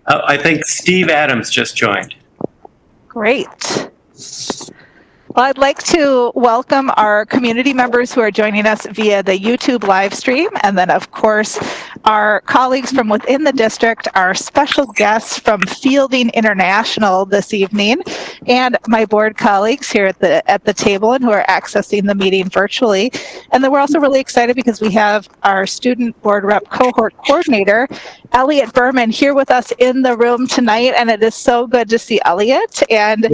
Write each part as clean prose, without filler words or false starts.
I think Steve Adams just joined. Great. Well, I'd like to welcome our community members who are joining us via the YouTube live stream, and then, of course, our colleagues from within the district, our special guests from Fielding International this evening, and my board colleagues here at the table and who are accessing the meeting virtually. And then we're also really excited because we have our student board rep cohort coordinator, Elliot Berman, here with us in the room tonight, and it is so good to see Elliot, and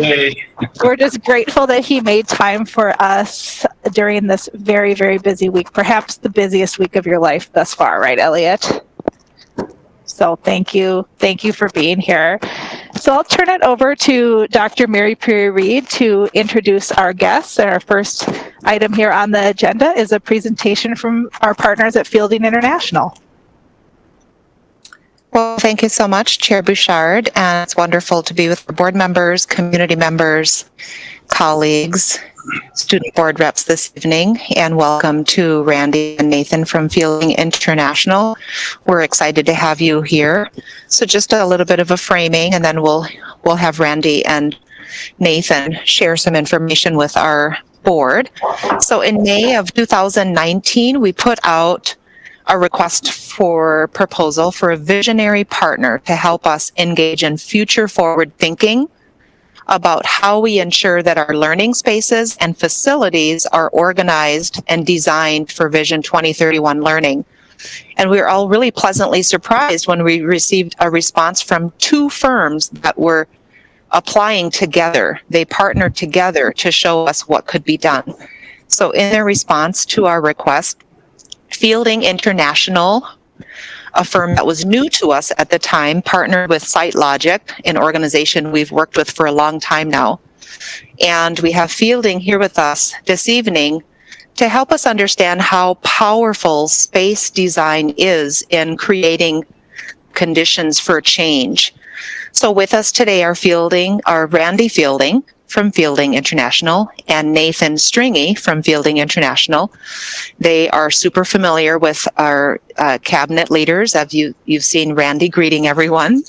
we're just grateful that he made time for us during this very, very busy week, perhaps the busiest week of your life thus far, right, Elliot? So thank you for being here. So I'll turn it over to Dr. Mary Perry Reid to introduce our guests. And our first item here on the agenda is a presentation from our partners at Fielding International. Well, thank you so much, Chair Bouchard, and it's wonderful to be with the board members, community members, colleagues, student board reps this evening, and welcome to Randy and Nathan from Fielding International. We're excited to have you here. So just a little bit of a framing, and then we'll have Randy and Nathan share some information with our board. So in May of 2019, we put out a request for proposal for a visionary partner to help us engage in future forward thinking about how we ensure that our learning spaces and facilities are organized and designed for Vision 2031 learning. And we were all really pleasantly surprised when we received a response from two firms that were applying together. They partnered together to show us what could be done. So in their response to our request, Fielding International, a firm that was new to us at the time, partnered with SiteLogic, an organization we've worked with for a long time now. And we have Fielding here with us this evening to help us understand how powerful space design is in creating conditions for change. So with us today are Randy Fielding from Fielding International and Nathan Stringy from Fielding International. They are super familiar with our cabinet leaders. You've seen Randy greeting everyone.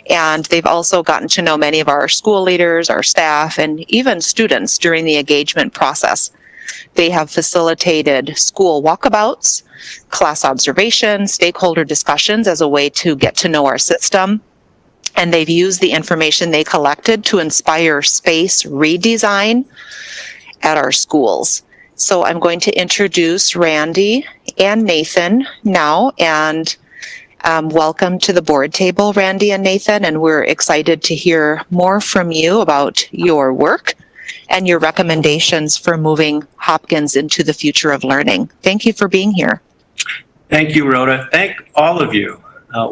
And they've also gotten to know many of our school leaders, our staff, and even students during the engagement process. They have facilitated school walkabouts, class observation, stakeholder discussions as a way to get to know our system. And they've used the information they collected to inspire space redesign at our schools. So I'm going to introduce Randy and Nathan now, and welcome to the board table, Randy and Nathan, and we're excited to hear more from you about your work and your recommendations for moving Hopkins into the future of learning. Thank you for being here. Thank you, Rhoda. Thank all of you.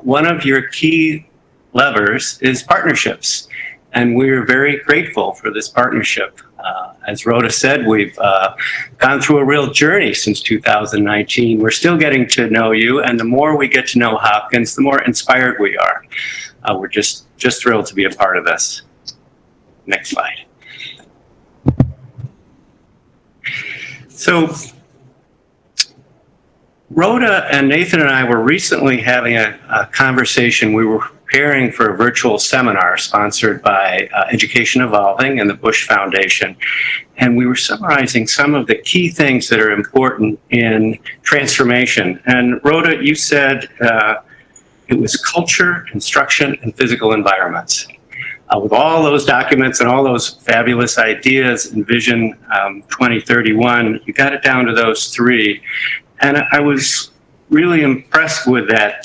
One of your key levers is partnerships, and we're very grateful for this partnership. As Rhoda said, we've gone through a real journey since 2019. We're still getting to know you, and the more we get to know Hopkins, the more inspired we are. We're just thrilled to be a part of this. Next slide. So Rhoda and Nathan and I were recently having a conversation. We were preparing for a virtual seminar sponsored by Education Evolving and the Bush Foundation. And we were summarizing some of the key things that are important in transformation. And Rhoda, you said it was culture, instruction, and physical environments. With all those documents and all those fabulous ideas in Vision 2031, you got it down to those three. And I was really impressed with that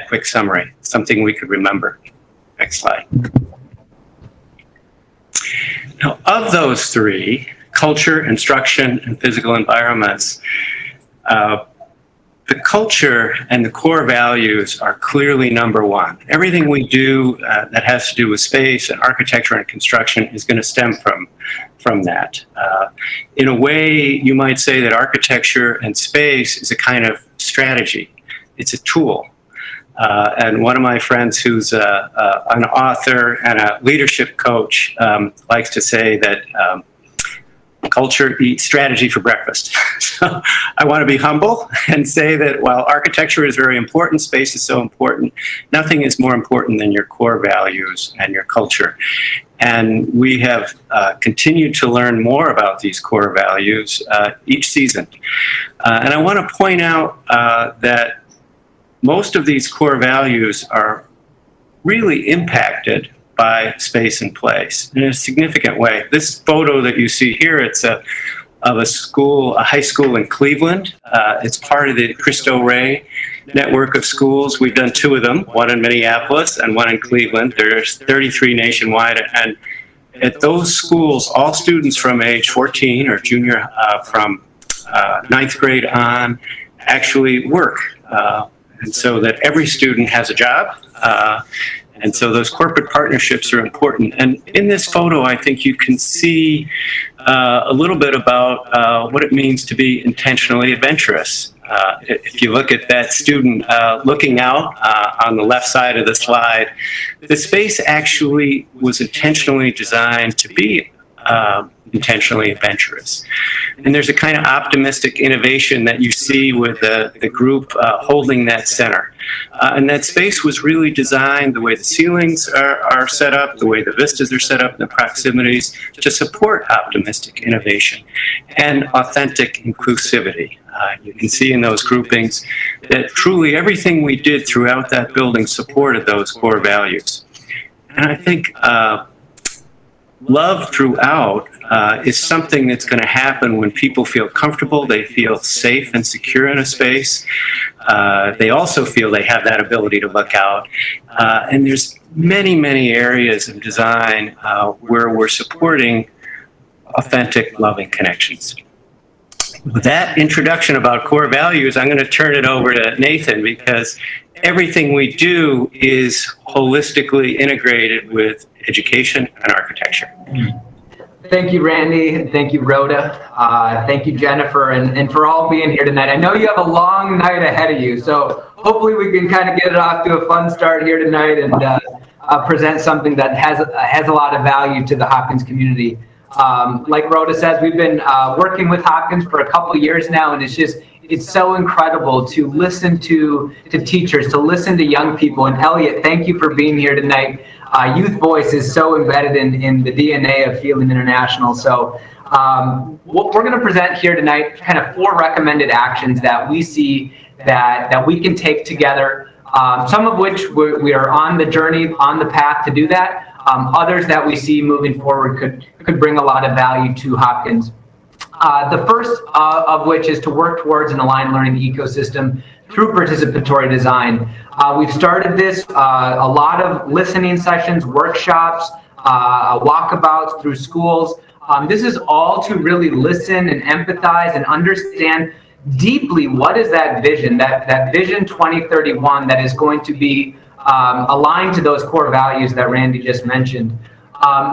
quick summary, something we could remember. Next slide. Now, of those three, culture, instruction, and physical environments, the culture and the core values are clearly number one. Everything we do that has to do with space and architecture and construction is going to stem from that. In a way, you might say that architecture and space is a kind of strategy. It's a tool. And one of my friends who's an author and a leadership coach likes to say that culture eats strategy for breakfast. So I want to be humble and say that while architecture is very important, space is so important, nothing is more important than your core values and your culture. And we have continued to learn more about these core values each season. And I want to point out that most of these core values are really impacted by space and place in a significant way. This photo that you see here, it's of a school, a high school in Cleveland. It's part of the Cristo Rey network of schools. We've done 2 of them, one in Minneapolis and one in Cleveland. There's 33 nationwide. And at those schools, all students from age 14 or junior from 9th grade on actually work. And so that every student has a job. And so those corporate partnerships are important. And in this photo, I think you can see a little bit about what it means to be intentionally adventurous. If you look at that student looking out on the left side of the slide, the space actually was intentionally designed to be intentionally adventurous. And there's a kind of optimistic innovation that you see with the group holding that center. And that space was really designed the way the ceilings are set up, the way the vistas are set up, the proximities to support optimistic innovation and authentic inclusivity. You can see in those groupings that truly everything we did throughout that building supported those core values. And I think love throughout is something that's going to happen when people feel comfortable, they feel safe and secure in a space. They also feel they have that ability to look out. And there's many, many areas of design where we're supporting authentic, loving connections. With that introduction about core values, I'm going to turn it over to Nathan because everything we do is holistically integrated with education and architecture. Thank you, Randy, and thank you, Rhoda. Thank you, Jennifer, and for all being here tonight. I know you have a long night ahead of you, so hopefully we can kind of get it off to a fun start here tonight and present something that has a lot of value to the Hopkins community. Like Rhoda says, we've been working with Hopkins for a couple years now, and it's so incredible to listen to teachers, to listen to young people. And Elliot, thank you for being here tonight. Youth voice is so embedded in the DNA of Fielding International. So what we're going to present here tonight, kind of 4 recommended actions that we see that we can take together, some of which we are on the journey, on the path to do that. Others that we see moving forward could bring a lot of value to Hopkins. The first of which is to work towards an aligned learning ecosystem through participatory design. We've started this, a lot of listening sessions, workshops, walkabouts through schools. This is all to really listen and empathize and understand deeply what is that vision, that vision 2031 that is going to be aligned to those core values that Randy just mentioned.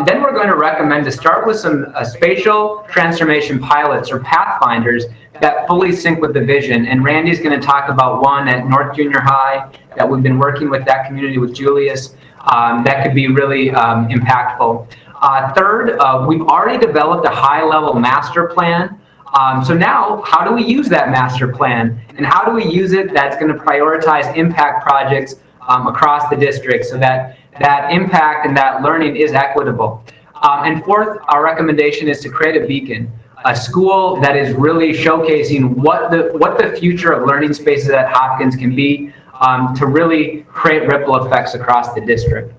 Then we're going to recommend to start with some spatial transformation pilots or Pathfinders that fully sync with the vision. And Randy's going to talk about one at North Junior High that we've been working with that community with Julius that could be really impactful. Third, we've already developed a high-level master plan. So now, how do we use that master plan? And how do we use it that's going to prioritize impact projects across the district so that impact and that learning is equitable? And fourth, our recommendation is to create a beacon, a school that is really showcasing what the future of learning spaces at Hopkins can be to really create ripple effects across the district.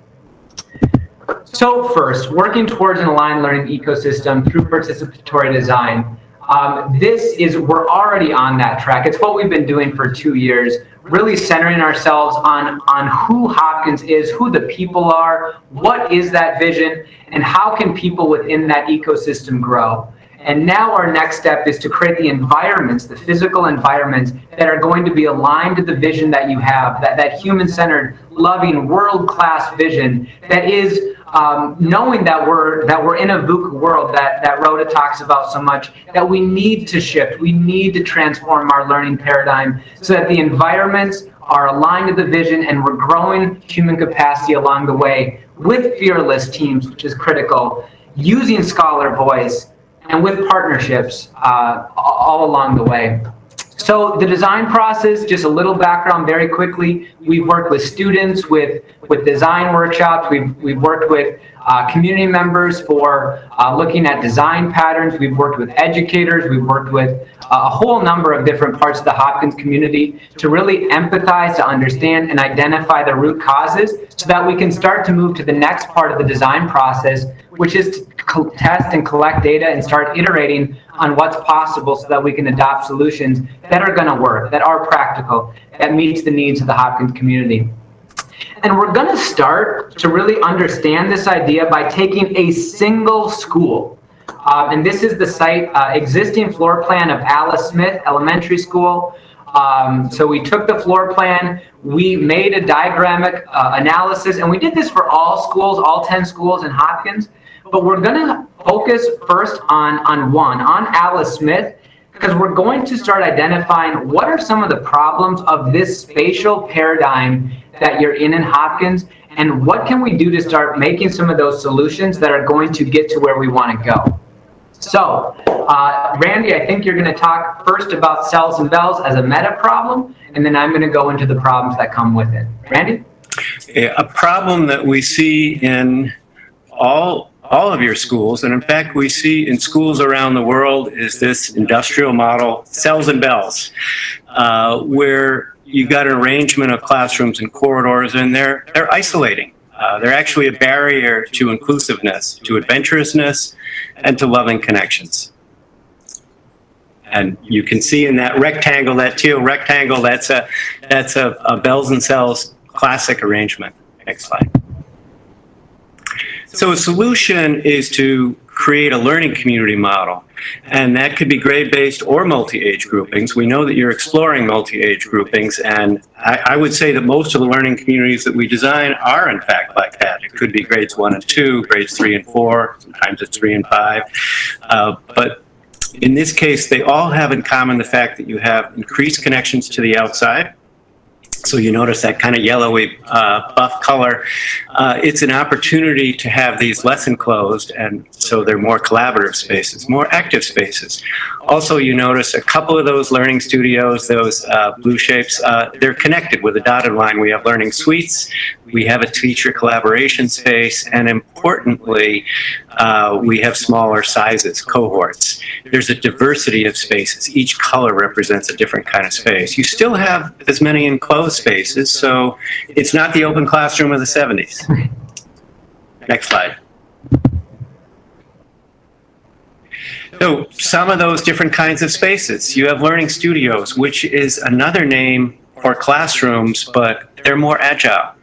So first, working towards an aligned learning ecosystem through participatory design. We're already on that track. It's what we've been doing for 2 years, really centering ourselves on who Hopkins is, who the people are, what is that vision, and how can people within that ecosystem grow. And now our next step is to create the environments, the physical environments that are going to be aligned to the vision that you have, that human-centered, loving, world-class vision that is knowing that we're in a VUCA world that Rhoda talks about so much, that we need to shift, we need to transform our learning paradigm so that the environments are aligned to the vision and we're growing human capacity along the way with fearless teams, which is critical, using scholar voice, and with partnerships all along the way. So the design process, just a little background very quickly. We've worked with students with design workshops. We've worked with community members for looking at design patterns. We've worked with educators. We've worked with a whole number of different parts of the Hopkins community to really empathize, to understand and identify the root causes so that we can start to move to the next part of the design process, which is to test and collect data and start iterating on what's possible so that we can adopt solutions that are going to work, that are practical, that meets the needs of the Hopkins community. And we're going to start to really understand this idea by taking a single school. And this is the site, existing floor plan of Alice Smith Elementary School. So we took the floor plan, we made a diagrammatic analysis, and we did this for all schools, all 10 schools in Hopkins. But we're going to focus first on Alice Smith, because we're going to start identifying what are some of the problems of this spatial paradigm that you're in Hopkins, and what can we do to start making some of those solutions that are going to get to where we want to go. So, Randy, I think you're going to talk first about cells and bells as a meta problem, and then I'm going to go into the problems that come with it. Randy? A problem that we see in all of your schools, and in fact we see in schools around the world, is this industrial model, cells and bells, where you got an arrangement of classrooms and corridors, and they're isolating. They're actually a barrier to inclusiveness, to adventurousness, and to loving connections. And you can see in that rectangle, that teal rectangle, that's a bells and cells classic arrangement. Next slide. So a solution is to create a learning community model, and that could be grade-based or multi-age groupings. We know that you're exploring multi-age groupings, and I would say that most of the learning communities that we design are in fact like that. It could be grades 1 and 2, grades 3 and 4, sometimes it's 3 and 5. But in this case, they all have in common the fact that you have increased connections to the outside. So you notice that kind of yellowy buff color. It's an opportunity to have these less enclosed, and so they're more collaborative spaces, more active spaces. Also, you notice a couple of those learning studios, those blue shapes, they're connected with a dotted line. We have learning suites, we have a teacher collaboration space, and importantly, we have smaller sizes, cohorts. There's a diversity of spaces. Each color represents a different kind of space. You still have as many enclosed spaces, so it's not the open classroom of the 70s. Next slide. So some of those different kinds of spaces. You have learning studios, which is another name for classrooms, but they're more agile.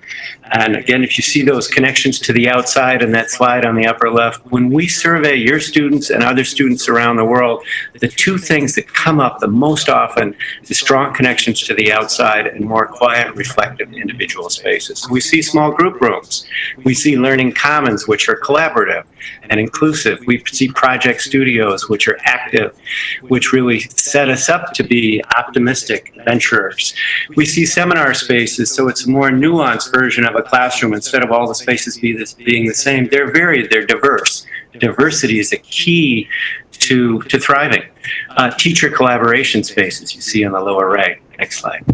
And again, if you see those connections to the outside in that slide on the upper left, when we survey your students and other students around the world, the two things that come up the most often is strong connections to the outside and more quiet, reflective individual spaces. We see small group rooms. We see learning commons, which are collaborative and inclusive. We see project studios, which are active, which really set us up to be optimistic adventurers. We see seminar spaces, so it's a more nuanced version of a classroom. Instead of all the spaces being the same, they're varied, they're diverse. Diversity is a key to thriving. Teacher collaboration spaces you see on the lower right. Next slide.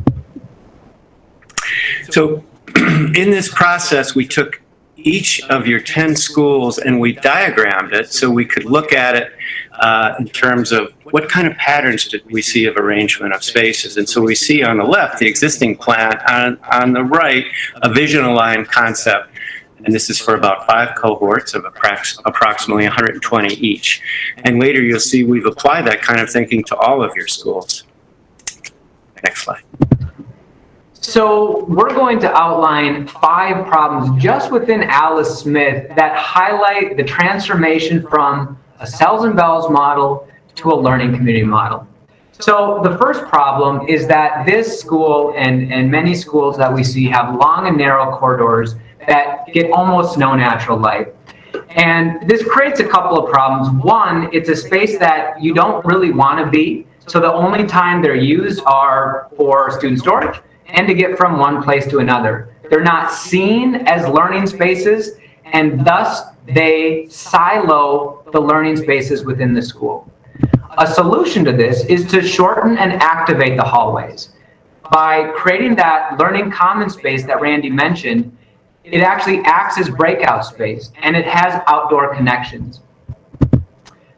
So in this process, we took each of your 10 schools and we diagrammed it so we could look at it in terms of what kind of patterns did we see of arrangement of spaces. And so we see on the left the existing plan, on the right a vision aligned concept. And this is for about 5 cohorts of approximately 120 each. And later you'll see we've applied that kind of thinking to all of your schools. Next slide. So we're going to outline 5 problems just within Alice Smith that highlight the transformation from a cells and bells model to a learning community model. So the first problem is that this school and many schools that we see have long and narrow corridors that get almost no natural light. And this creates a couple of problems. One, it's a space that you don't really want to be. So the only time they're used are for student storage and to get from one place to another. They're not seen as learning spaces, and thus they silo the learning spaces within the school. A solution to this is to shorten and activate the hallways. By creating that learning common space that Randy mentioned, it actually acts as breakout space, and it has outdoor connections.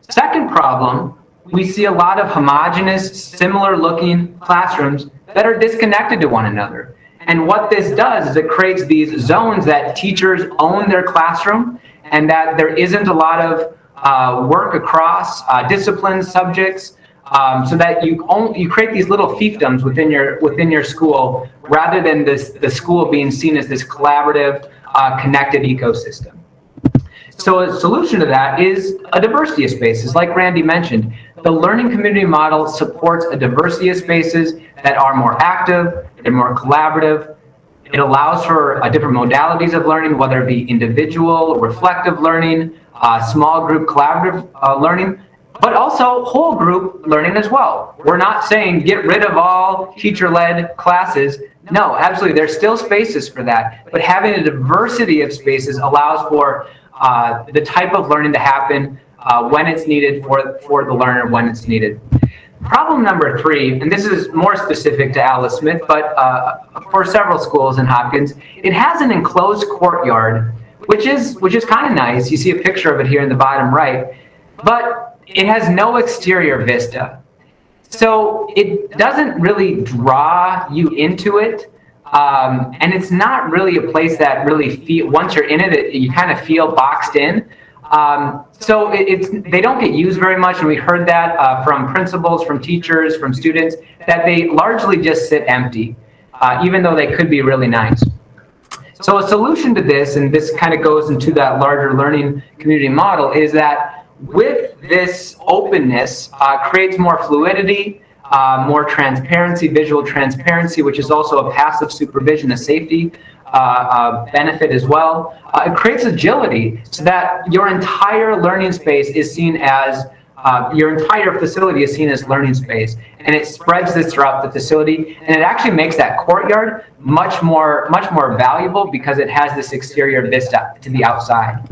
Second problem, we see a lot of homogeneous, similar looking classrooms that are disconnected to one another. And what this does is it creates these zones that teachers own their classroom, and that there isn't a lot of work across disciplines, subjects, so that you create these little fiefdoms within your school, rather than the school being seen as this collaborative, connected ecosystem. So a solution to that is a diversity of spaces, like Randy mentioned. The learning community model supports a diversity of spaces that are more active, they're more collaborative. It allows for different modalities of learning, whether it be individual, reflective learning, small group collaborative learning, but also whole group learning as well. We're not saying get rid of all teacher-led classes. No, absolutely, there's still spaces for that. But having a diversity of spaces allows for the type of learning to happen when it's needed for the learner, when it's needed. Problem number 3, and this is more specific to Alice Smith, but for several schools in Hopkins, it has an enclosed courtyard, which is kind of nice. You see a picture of it here in the bottom right, but it has no exterior vista. So it doesn't really draw you into it. And it's not really a place that really once you're in it, you kind of feel boxed in. So they don't get used very much, and we heard that from principals, from teachers, from students, that they largely just sit empty, even though they could be really nice. So a solution to this, and this kind of goes into that larger learning community model, is that with this openness, creates more fluidity, more transparency, visual transparency, which is also a passive supervision, a safety benefit as well. It creates agility so that your entire learning space is seen as, your entire facility is seen as learning space. And it spreads this throughout the facility. And it actually makes that courtyard much more valuable because it has this exterior vista to the outside.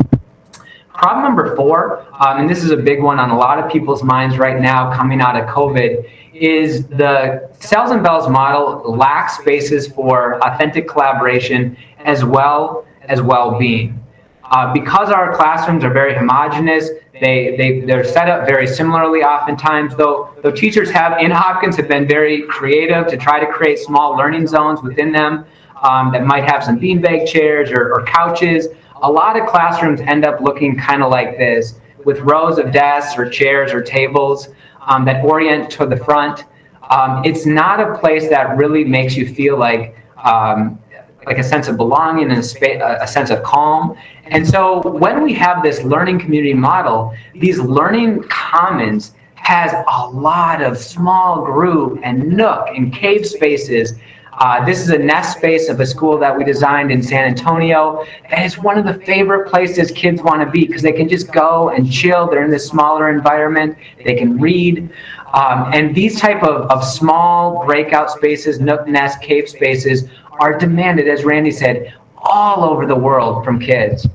Problem number 4, and this is a big one on a lot of people's minds right now coming out of COVID, is the Cells and Bells model lacks spaces for authentic collaboration as well as well-being. Because our classrooms are very homogeneous, they're set up very similarly oftentimes, though teachers in Hopkins have been very creative to try to create small learning zones within them that might have some beanbag chairs or couches. A lot of classrooms end up looking kind of like this, with rows of desks or chairs or tables that orient to the front. It's not a place that really makes you feel like a sense of belonging and a sense of calm. And so when we have this learning community model, these learning commons has a lot of small group and nook and cave spaces. This is a nest space of a school that we designed in San Antonio. And it's one of the favorite places kids want to be because they can just go and chill. They're in this smaller environment. They can read. And these type of small breakout spaces, nook, nest, cave spaces are demanded, as Randy said, all over the world from kids.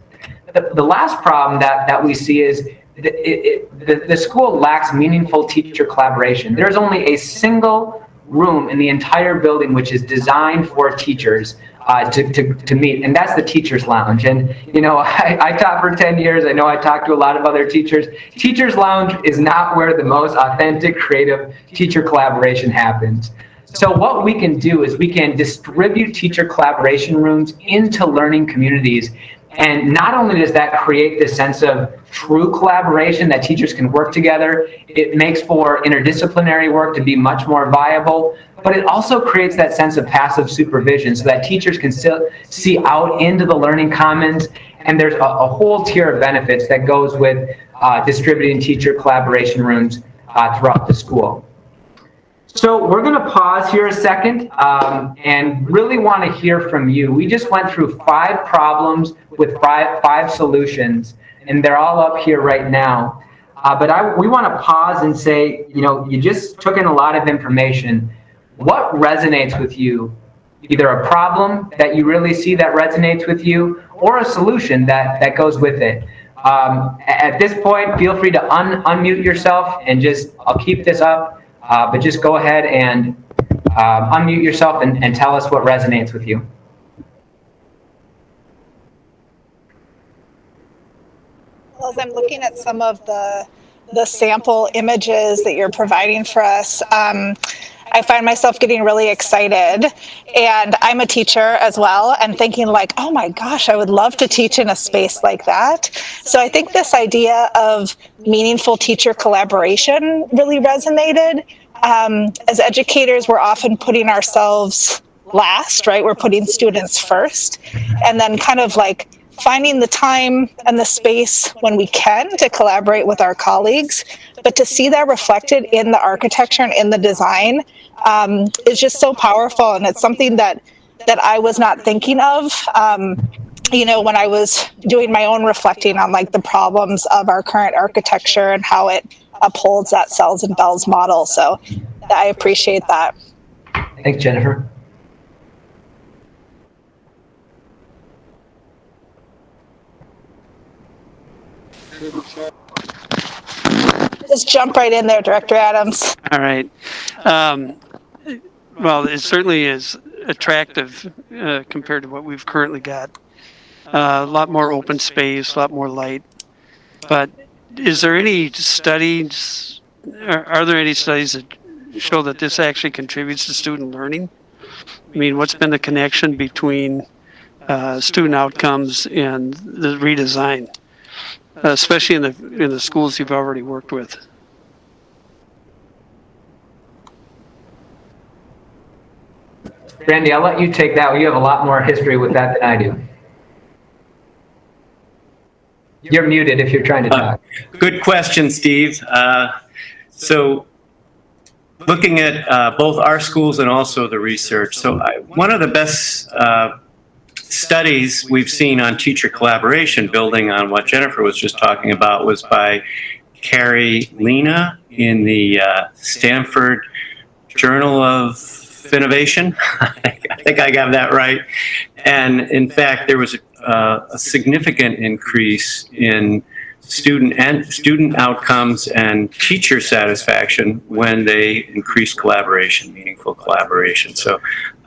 The last problem that we see is the school lacks meaningful teacher collaboration. There's only a single room in the entire building which is designed for teachers to meet, and that's the teachers lounge. And I taught for 10 years. I know I talked to a lot of other teachers. Teachers lounge is not where the most authentic, creative teacher collaboration happens. So what we can do is we can distribute teacher collaboration rooms into learning communities. And not only does that create this sense of true collaboration that teachers can work together, it makes for interdisciplinary work to be much more viable, but it also creates that sense of passive supervision so that teachers can still see out into the learning commons. And there's a whole tier of benefits that goes with distributing teacher collaboration rooms throughout the school. So we're going to pause here a second and really want to hear from you. We just went through 5 problems with five solutions, and they're all up here right now. But we want to pause and say, you just took in a lot of information. What resonates with you? Either a problem that you really see that resonates with you, or a solution that goes with it. At this point, feel free to unmute yourself and I'll keep this up, but just go ahead and unmute yourself and tell us what resonates with you. Well, as I'm looking at some of the sample images that you're providing for us, I find myself getting really excited, and I'm a teacher as well, and thinking like, oh my gosh, I would love to teach in a space like that. So I think this idea of meaningful teacher collaboration really resonated. As educators, we're often putting ourselves last, right? We're putting students first, and then kind of like finding the time and the space when we can to collaborate with our colleagues, but to see that reflected in the architecture and in the design is just so powerful. And it's something that I was not thinking of, when I was doing my own reflecting on like the problems of our current architecture and how it upholds that cells and bells model. So I appreciate that. Thanks, Jennifer. Just jump right in there, Director Adams. All right. Well, it certainly is attractive compared to what we've currently got. A lot more open space, a lot more light. But is there any studies, are there any studies that show that this actually contributes to student learning? I mean, what's been the connection between student outcomes and the redesign? Especially in the schools you've already worked with. Randy, I'll let you take that. You have a lot more history with that than I do. You're muted if you're trying to talk. Good question, Steve. So looking at both our schools and also the research. So one of the best studies we've seen on teacher collaboration, building on what Jennifer was just talking about, was by Carrie Lena in the Stanford Journal of Innovation. I think I got that right. And in fact, there was a significant increase in student outcomes and teacher satisfaction when they increased collaboration, meaningful collaboration. So,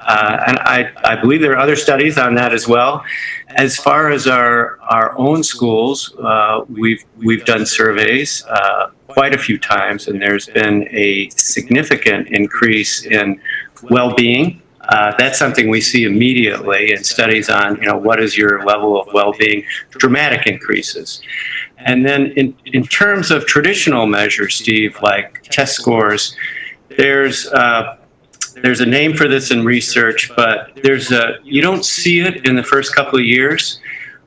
and I believe there are other studies on that as well. As far as our own schools, we've done surveys quite a few times, and there's been a significant increase in well-being. That's something we see immediately in studies on, what is your level of well-being, dramatic increases. And then in terms of traditional measures, Steve, like test scores, there's a name for this in research, but you don't see it in the first couple of years.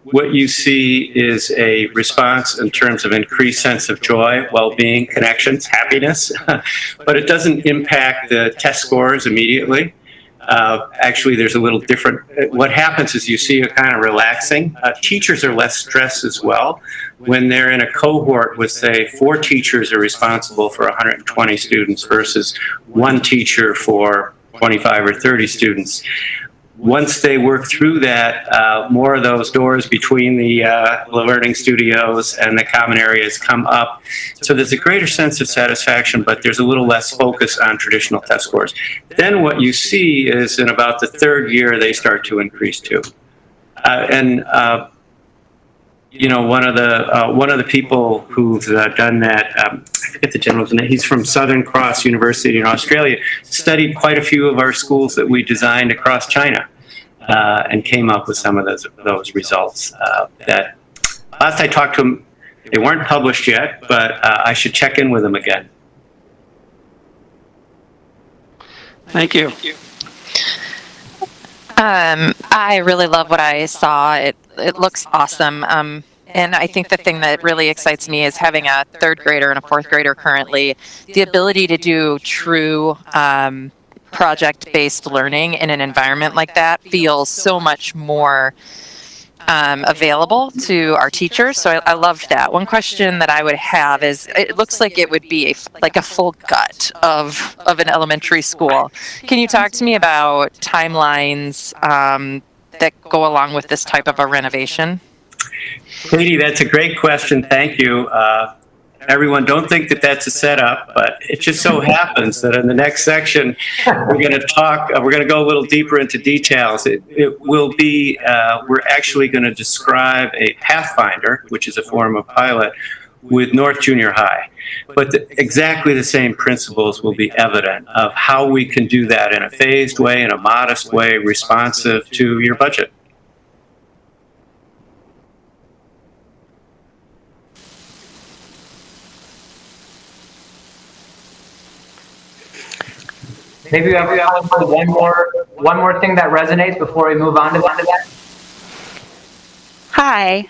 What you see is a response in terms of increased sense of joy, well-being, connections, happiness, but it doesn't impact the test scores immediately. Actually, there's a little different. What happens is you see a kind of relaxing. Teachers are less stressed as well. When they're in a cohort with, say, 4 teachers are responsible for 120 students versus 1 teacher for 25 or 30 students. Once they work through that, more of those doors between the learning studios and the common areas come up. So there's a greater sense of satisfaction, but there's a little less focus on traditional test scores. Then what you see is in about the 3rd year, they start to increase too. One of the people who've done that, I forget the gentleman's name, he's from Southern Cross University in Australia, studied quite a few of our schools that we designed across China, and came up with some of those results. That last I talked to him, they weren't published yet, but I should check in with them again. Thank you. I really love what I saw. It looks awesome. And I think the thing that really excites me is having a 3rd grader and a 4th grader currently, the ability to do true project-based learning in an environment like that feels so much more available to our teachers. So I loved that. One question that I would have is, it looks like it would be like a full gut of an elementary school. Can you talk to me about timelines that go along with this type of a renovation? Katie, that's a great question. Thank you. Everyone, don't think that that's a setup, but it just so happens that in the next section, we're going to go a little deeper into details. It will be, we're actually going to describe a Pathfinder, which is a form of pilot, with North Junior High. But exactly the same principles will be evident of how we can do that in a phased way, in a modest way, responsive to your budget. Maybe we have one more thing that resonates before we move on to that. Hi.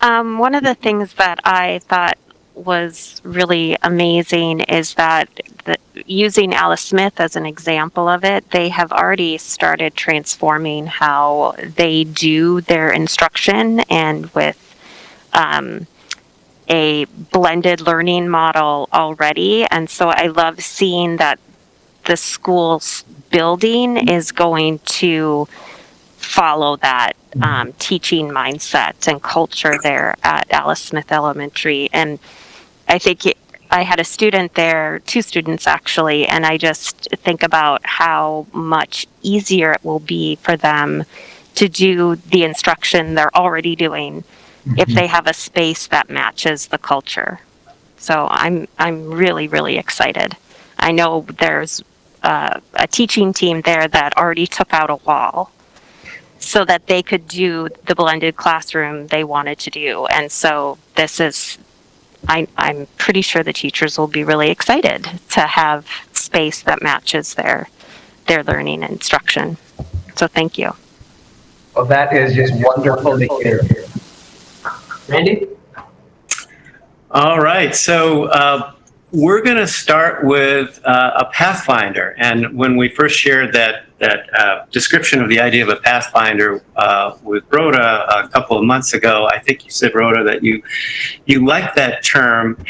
One of the things that I thought was really amazing is that using Alice Smith as an example of it, they have already started transforming how they do their instruction, and with a blended learning model already. And so I love seeing that the school's building is going to follow that teaching mindset and culture there at Alice Smith Elementary. And I think I had a student there, 2 students actually, and I just think about how much easier it will be for them to do the instruction they're already doing if they have a space that matches the culture. So I'm really, really excited. I know there's a teaching team there that already took out a wall so that they could do the blended classroom they wanted to do. And so this is, I'm pretty sure the teachers will be really excited to have space that matches their learning and instruction. So thank you. Well, that is just wonderful to hear. Randy? All right, so we're going to start with a Pathfinder. And when we first shared that description of the idea of a Pathfinder with Rhoda a couple of months ago, I think you said, Rhoda, that you like that term.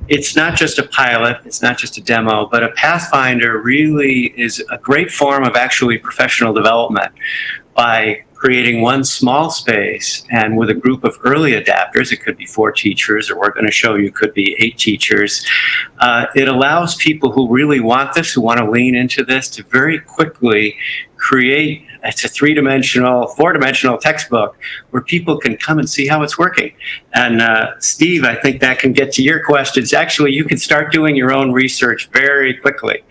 It's not just a pilot, it's not just a demo, but a Pathfinder really is a great form of actually professional development by creating one small space, and with a group of early adapters, it could be 4 teachers, or we're going to show you could be 8 teachers. It allows people who really want this, who want to lean into this, to very quickly create, it's a 3-dimensional, 4-dimensional textbook where people can come and see how it's working. And Steve, I think that can get to your questions. Actually, you can start doing your own research very quickly.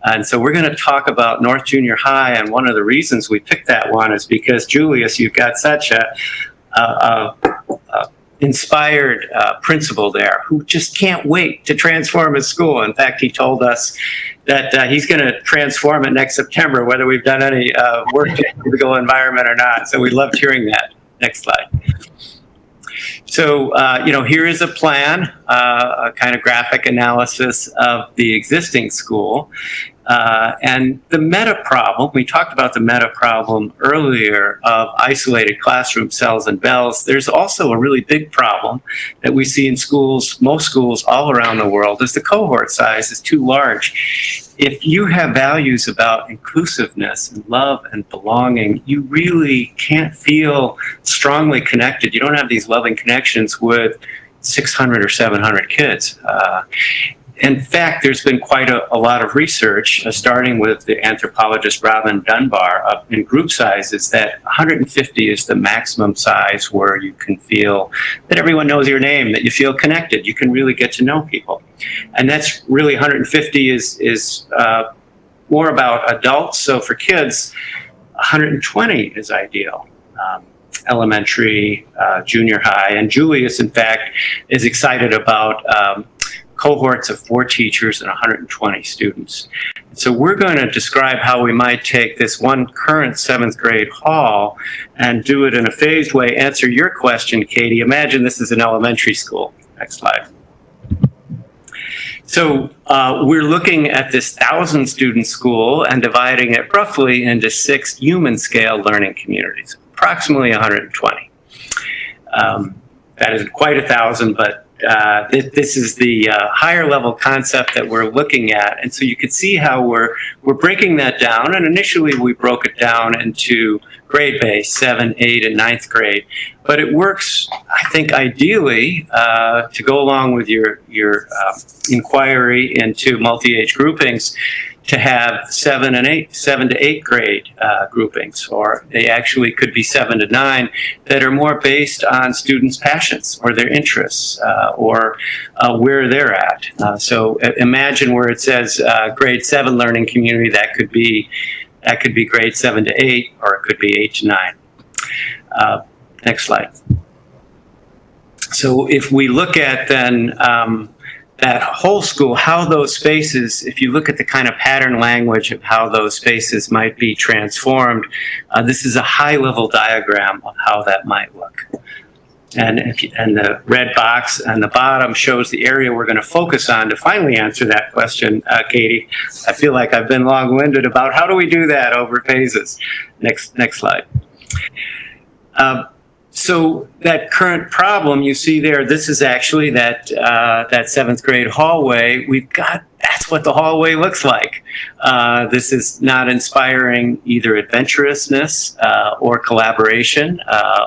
And so we're going to talk about North Junior High, and one of the reasons we picked that one is because, Julius, you've got such a inspired principal there who just can't wait to transform his school. In fact, he told us that he's going to transform it next September, whether we've done any work in the physical environment or not. So we loved hearing that. Next slide. So, here is a plan, a kind of graphic analysis of the existing school. And the meta problem, we talked about the meta problem earlier of isolated classroom cells and bells. There's also a really big problem that we see in schools, most schools all around the world, is the cohort size is too large. If you have values about inclusiveness and love and belonging, you really can't feel strongly connected. You don't have these loving connections with 600 or 700 kids. In fact, there's been quite a lot of research, starting with the anthropologist Robin Dunbar, in group sizes, that 150 is the maximum size where you can feel that everyone knows your name, that you feel connected, you can really get to know people. And that's really, 150 is more about adults. So for kids, 120 is ideal. Elementary, junior high. And Julius, in fact, is excited about cohorts of 4 teachers and 120 students. So we're going to describe how we might take this one current 7th grade hall and do it in a phased way. Answer your question, Katie. Imagine this is an elementary school. Next slide. So we're looking at this 1,000-student school and dividing it roughly into 6 human-scale learning communities, approximately 120. That isn't quite 1,000, but This is the higher level concept that we're looking at. And so you can see how we're breaking that down. And initially we broke it down into grade base, 7, 8, and 9th grade. But it works, I think, ideally to go along with your inquiry into multi-age groupings, to have 7 to 8 grade groupings, or they actually could be 7 to 9 that are more based on students' passions or their interests or where they're at. So imagine where it says grade 7 learning community, that could be grade 7 to 8, or it could be 8 to 9. Next slide. So if we look at then that whole school, how those spaces, if you look at the kind of pattern language of how those spaces might be transformed, this is a high-level diagram of how that might look. And the red box on the bottom shows the area we're going to focus on to finally answer that question, Katie. I feel like I've been long-winded about how do we do that over phases. Next slide. So that current problem you see there, this is actually that 7th grade hallway. That's what the hallway looks like. This is not inspiring either adventurousness or collaboration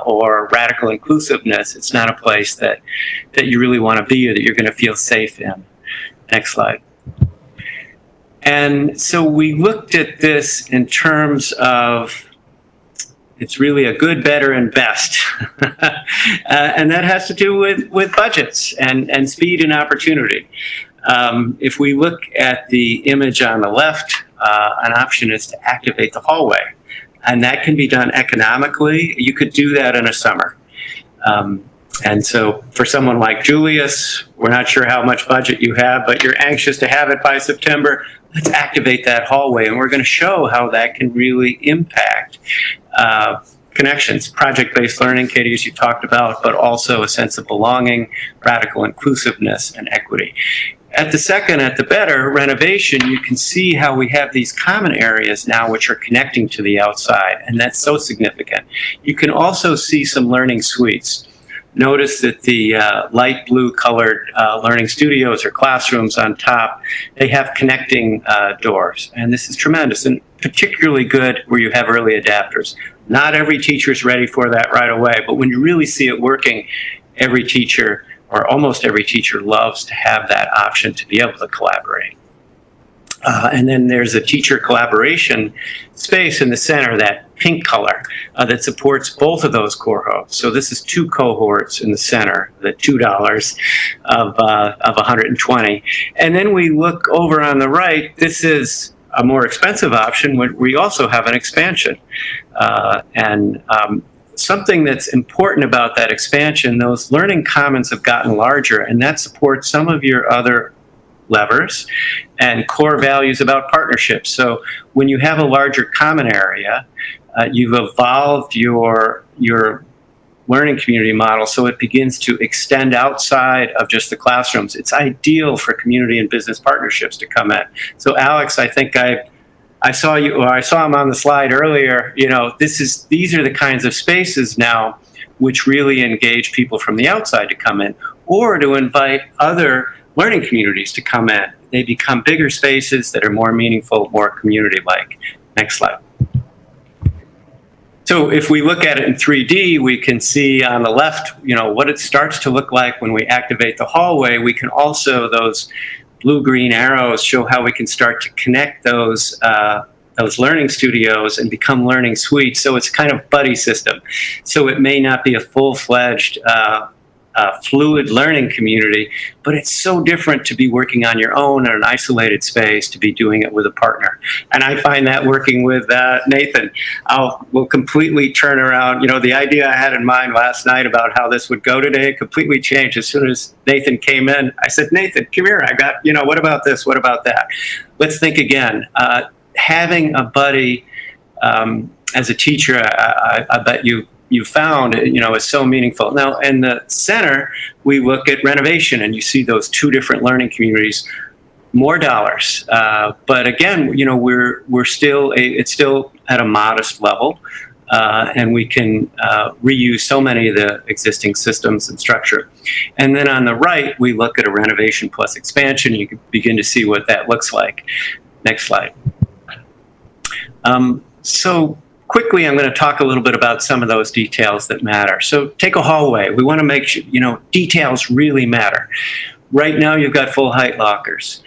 or radical inclusiveness. It's not a place that you really want to be or that you're going to feel safe in. Next slide. And so we looked at this in terms of, it's really a good, better, and best. And that has to do with budgets and speed and opportunity. If we look at the image on the left, an option is to activate the hallway. And that can be done economically. You could do that in a summer. And so for someone like Julius, we're not sure how much budget you have, but you're anxious to have it by September. Let's activate that hallway. And we're going to show how that can really impact connections, project-based learning, Katie, as you talked about, but also a sense of belonging, radical inclusiveness, and equity. At the better, renovation, you can see how we have these common areas now which are connecting to the outside, and that's so significant. You can also see some learning suites. Notice that the light blue colored learning studios or classrooms on top, they have connecting doors. And this is tremendous and particularly good where you have early adapters. Not every teacher is ready for that right away, but when you really see it working, every teacher or almost every teacher loves to have that option to be able to collaborate. And then there's a teacher collaboration space in the center, that pink color, that supports both of those cohorts. So this is 2 cohorts in the center, the $2 of 120. And then we look over on the right, this is a more expensive option when we also have an expansion. Something that's important about that expansion, those learning commons have gotten larger, and that supports some of your other levers and core values about partnerships. So when you have a larger common area, you've evolved your learning community model so it begins to extend outside of just the classrooms. It's ideal for community and business partnerships to come in. So Alex, I think I saw him on the slide earlier. These are the kinds of spaces now which really engage people from the outside to come in, or to invite other learning communities to come in. They become bigger spaces that are more meaningful, more community-like. Next slide. So if we look at it in 3D, we can see on the left, what it starts to look like when we activate the hallway. We can also, those blue-green arrows show how we can start to connect those learning studios and become learning suites. So it's kind of buddy system. So it may not be a full-fledged fluid learning community, but it's so different to be working on your own in an isolated space to be doing it with a partner. And I find that working with Nathan, we'll completely turn around. The idea I had in mind last night about how this would go today completely changed as soon as Nathan came in. I said, Nathan, come here. I got, what about this? What about that? Let's think again. Having a buddy as a teacher, I bet you found, is so meaningful. Now, in the center, we look at renovation, and you see those 2 different learning communities, more dollars. But again, it's still at a modest level. and we can reuse so many of the existing systems and structure. And then on the right, we look at a renovation plus expansion. You can begin to see what that looks like. Next slide. So quickly, I'm going to talk a little bit about some of those details that matter. So take a hallway. We want to make sure, details really matter. Right now, you've got full height lockers.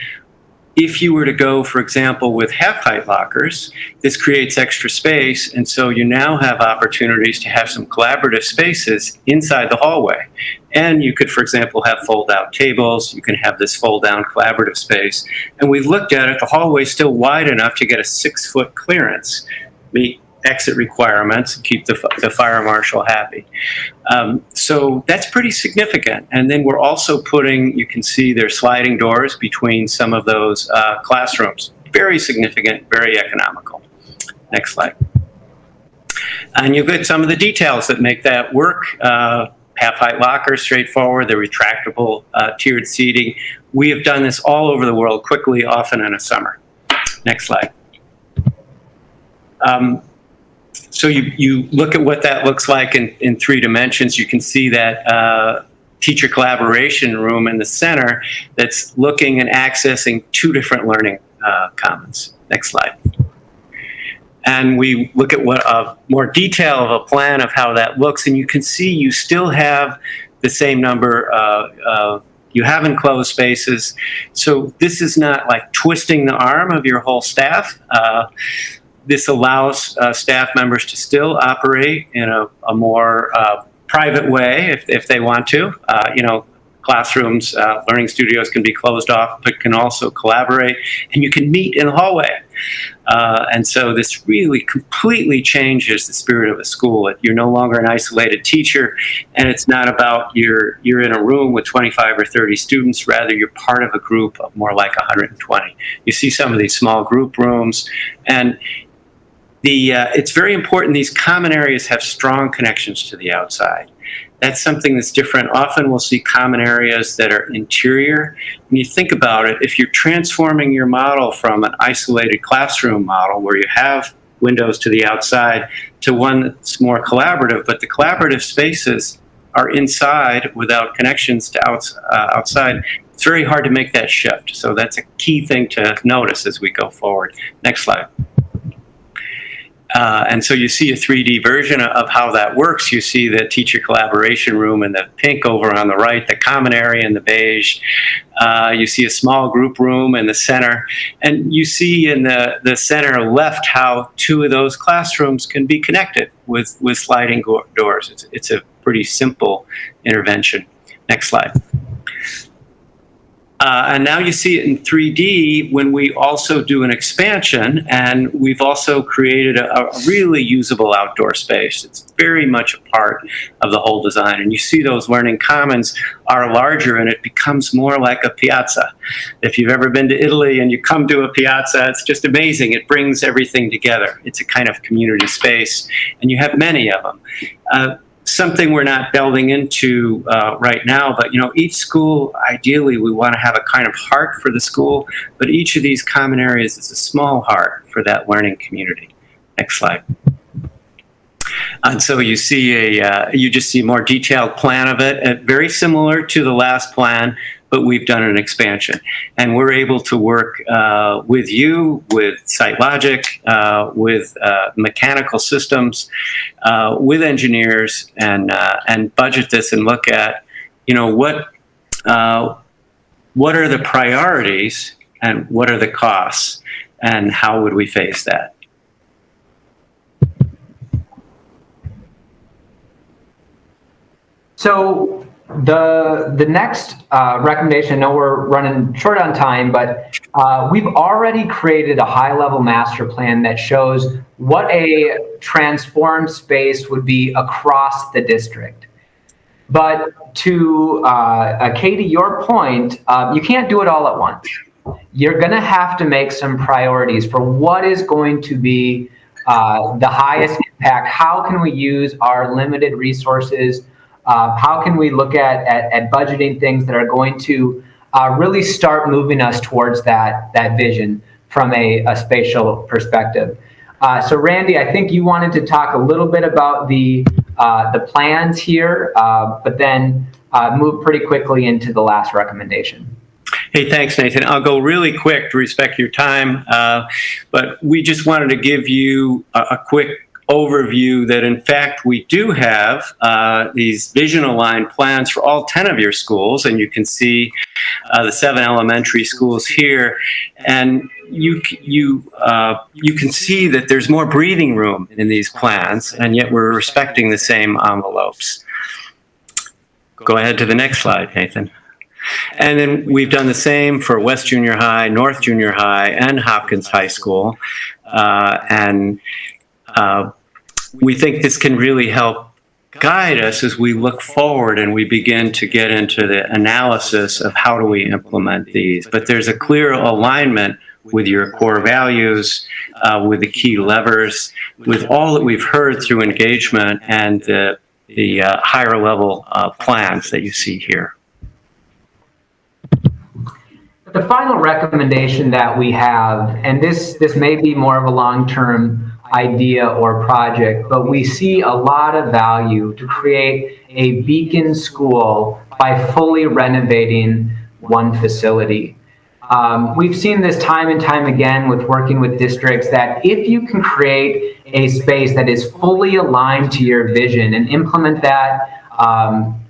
If you were to go, for example, with half-height lockers, this creates extra space, and so you now have opportunities to have some collaborative spaces inside the hallway. And you could, for example, have fold-out tables. You can have this fold-down collaborative space. And we've looked at it. The hallway is still wide enough to get a 6-foot clearance, meet exit requirements, and keep the fire marshal happy. So that's pretty significant. And then we're also putting, you can see there's sliding doors between some of those classrooms. Very significant, very economical. Next slide. And you get some of the details that make that work. Half-height lockers, straightforward, the retractable tiered seating. We have done this all over the world quickly, often in a summer. Next slide. So you look at what that looks like in 3 dimensions. You can see that teacher collaboration room in the center that's looking and accessing 2 different learning commons. Next slide. And we look at what more detail of a plan of how that looks, and you can see you still have the same number you have enclosed spaces. So this is not like twisting the arm of your whole staff. This allows staff members to still operate in a more private way if they want to. Classrooms, learning studios can be closed off, but can also collaborate, and you can meet in the hallway. And so this really completely changes the spirit of a school. You're no longer an isolated teacher, and it's not about you're in a room with 25 or 30 students. Rather, you're part of a group of more like 120. You see some of these small group rooms, and it's very important these common areas have strong connections to the outside. That's something that's different. Often we'll see common areas that are interior. When you think about it, if you're transforming your model from an isolated classroom model where you have windows to the outside to one that's more collaborative, but the collaborative spaces are inside without connections to outside, it's very hard to make that shift. So that's a key thing to notice as we go forward. Next slide. And so you see a 3D version of how that works. You see the teacher collaboration room in the pink over on the right, the common area in the beige. You see a small group room in the center. And you see in the center left how 2 of those classrooms can be connected with sliding doors. It's a pretty simple intervention. Next slide. And now you see it in 3D when we also do an expansion, and we've also created a really usable outdoor space. It's very much a part of the whole design. And you see those learning commons are larger, and it becomes more like a piazza. If you've ever been to Italy and you come to a piazza, it's just amazing. It brings everything together. It's a kind of community space, and you have many of them. Something we're not delving into right now, but each school, ideally, we want to have a kind of heart for the school, but each of these common areas is a small heart for that learning community. Next slide. And so you see you just see a more detailed plan of it, very similar to the last plan, but we've done an expansion. And we're able to work with you, with SiteLogic, with mechanical systems, with engineers, and budget this and look at, what are the priorities and what are the costs and how would we face that? So the next recommendation, I know we're running short on time, but we've already created a high-level master plan that shows what a transformed space would be across the district. But to Katie, your point, you can't do it all at once. You're going to have to make some priorities for what is going to be the highest impact. How can we use our limited resources? How can we look at budgeting things that are going to really start moving us towards that vision from a spatial perspective? So Randy, I think you wanted to talk a little bit about the plans here, but then move pretty quickly into the last recommendation. Hey, thanks, Nathan. I'll go really quick to respect your time, but we just wanted to give you a quick overview that, in fact, we do have these vision-aligned plans for all 10 of your schools, and you can see the 7 elementary schools here, and you can see that there's more breathing room in these plans, and yet we're respecting the same envelopes. Go ahead to the next slide, Nathan. And then we've done the same for West Junior High, North Junior High, and Hopkins High School. We think this can really help guide us as we look forward and we begin to get into the analysis of how do we implement these. But there's a clear alignment with your core values, with the key levers, with all that we've heard through engagement and the higher level plans that you see here. The final recommendation that we have, and this may be more of a long-term idea or project, but we see a lot of value to create a beacon school by fully renovating one facility. We've seen this time and time again with working with districts that if you can create a space that is fully aligned to your vision and implement that,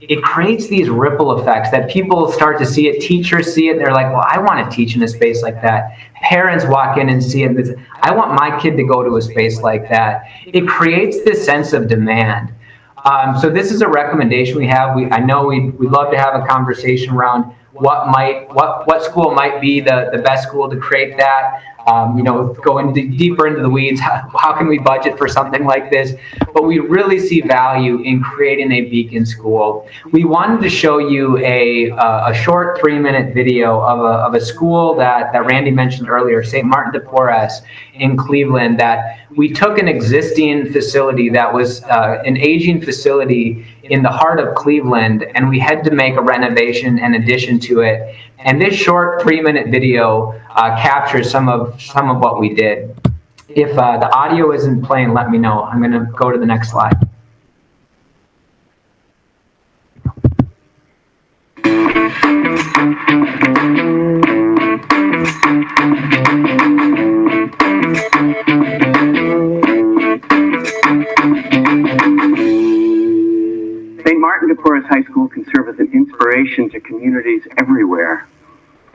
it creates these ripple effects that people start to see it, teachers see it, they're like, well, I want to teach in a space like that. Parents walk in and see it, I want my kid to go to a space like that. It creates this sense of demand. So this is a recommendation we have. I know we'd love to have a conversation around what school might be the best school to create that. Going deeper into the weeds, how can we budget for something like this? But we really see value in creating a beacon school. We wanted to show you a short 3-minute video of a school that Randy mentioned earlier, St. Martin de Porres in Cleveland, that we took an existing facility that was an aging facility in the heart of Cleveland, and we had to make a renovation and addition to it. And this short 3-minute video captures some of what we did. If the audio isn't playing, let me know. I'm going to go to the next slide. St. Martin de Porres High School can serve as an inspiration to communities everywhere.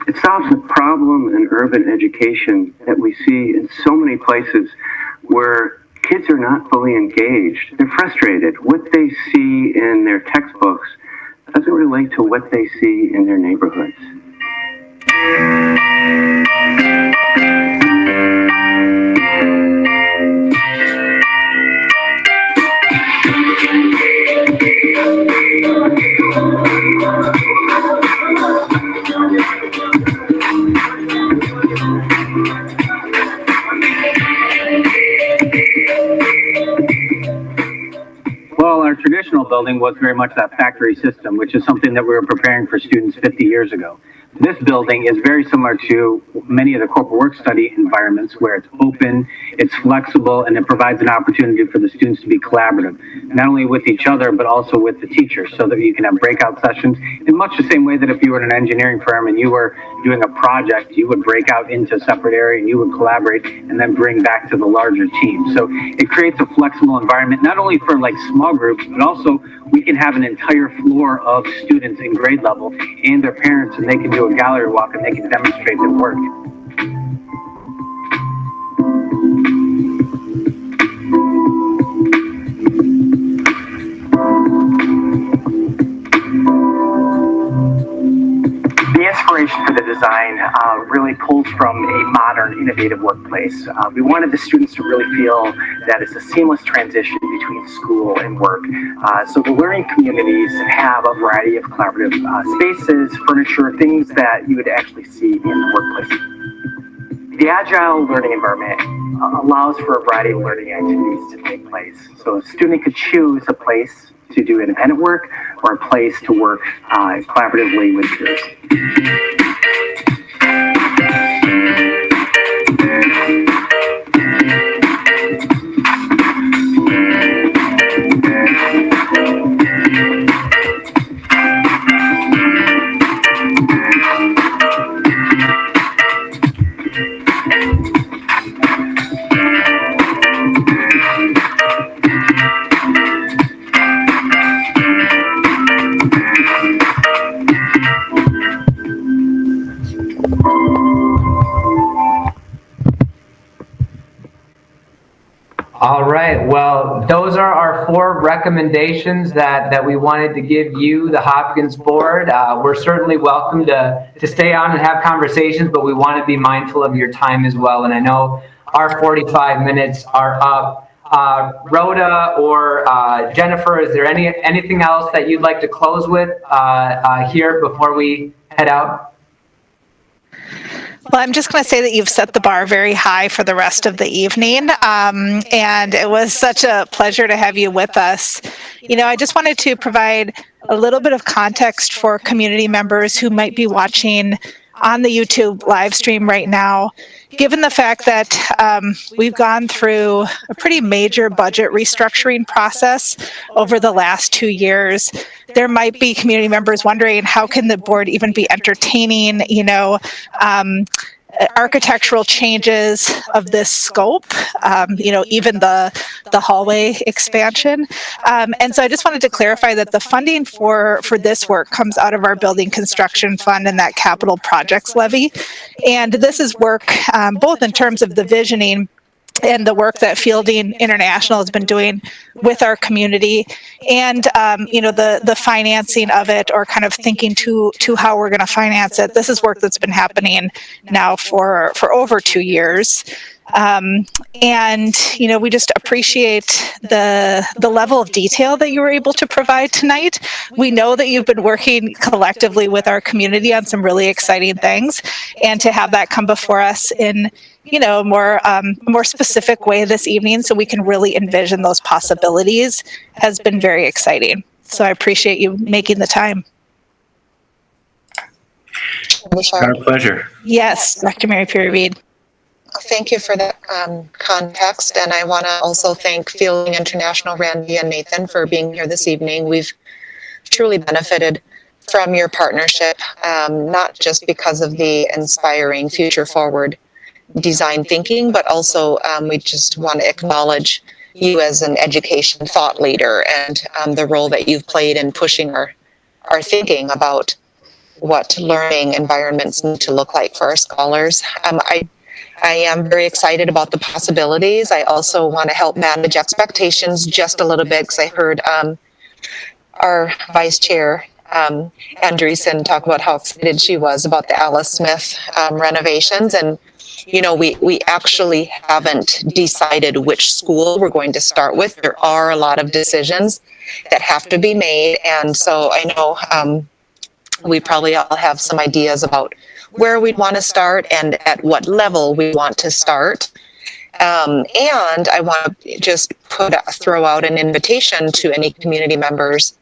It solves a problem in urban education that we see in so many places where kids are not fully engaged. They're frustrated. What they see in their textbooks doesn't relate to what they see in their neighborhoods. Well, our traditional building was very much that factory system, which is something that we were preparing for students 50 years ago. This building is very similar to many of the corporate work study environments where it's open, it's flexible, and it provides an opportunity for the students to be collaborative, not only with each other, but also with the teachers, so that you can have breakout sessions in much the same way that if you were in an engineering firm and you were doing a project, you would break out into a separate area and you would collaborate and then bring back to the larger team. So it creates a flexible environment, not only for like small groups, but also we can have an entire floor of students in grade level and their parents, and they can do a gallery walk and they can demonstrate their work. The inspiration for the design really pulls from a modern, innovative workplace. We wanted the students to really feel that it's a seamless transition between school and work. So the learning communities have a variety of collaborative spaces, furniture, things that you would actually see in the workplace. The agile learning environment allows for a variety of learning activities to take place. So a student could choose a place to do independent work or a place to work collaboratively with peers. All right, well, those are our 4 recommendations that we wanted to give you, the Hopkins board. We're certainly welcome to stay on and have conversations, but we want to be mindful of your time as well. And I know our 45 minutes are up. Rhoda or Jennifer, is there anything else that you'd like to close with here before we head out? Well, I'm just going to say that you've set the bar very high for the rest of the evening. And it was such a pleasure to have you with us. You know, I just wanted to provide a little bit of context for community members who might be watching on the YouTube live stream right now. Given the fact that we've gone through a pretty major budget restructuring process over the last 2 years, there might be community members wondering, how can the board even be entertaining, architectural changes of this scope, even the hallway expansion. And so I just wanted to clarify that the funding for this work comes out of our building construction fund and that capital projects levy. And this is work both in terms of the visioning and the work that Fielding International has been doing with our community, and the financing of it, or kind of thinking to how we're going to finance it. This is work that's been happening now for over 2 years. We just appreciate the level of detail that you were able to provide tonight. We know that you've been working collectively with our community on some really exciting things, and to have that come before us in more specific way this evening, so we can really envision those possibilities, has been very exciting. So I appreciate you making the time. Our pleasure. Yes, Dr. Mary Perry Reid. Thank you for that context, and I want to also thank Fielding International, Randy and Nathan, for being here this evening. We've truly benefited from your partnership, not just because of the inspiring future forward design thinking, but also we just want to acknowledge you as an education thought leader, and the role that you've played in pushing our thinking about what learning environments need to look like for our scholars. I am very excited about the possibilities. I also want to help manage expectations just a little bit, because I heard our Vice Chair, Andreessen, talk about how excited she was about the Alice Smith renovations. And, we actually haven't decided which school we're going to start with. There are a lot of decisions that have to be made. And so I know we probably all have some ideas about where we'd want to start and at what level we want to start. And I want to just throw out an invitation to any community members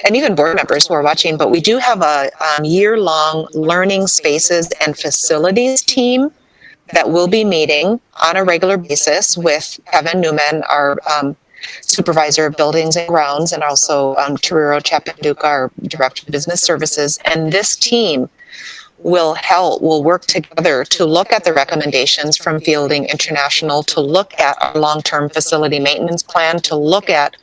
and even board members who are watching, but we do have a year-long learning spaces and facilities team that will be meeting on a regular basis with Kevin Newman, our supervisor of buildings and grounds, and also Toriro Chapanduka, our director of business services. And this team will work together to look at the recommendations from Fielding International, to look at our long-term facility maintenance plan, to look at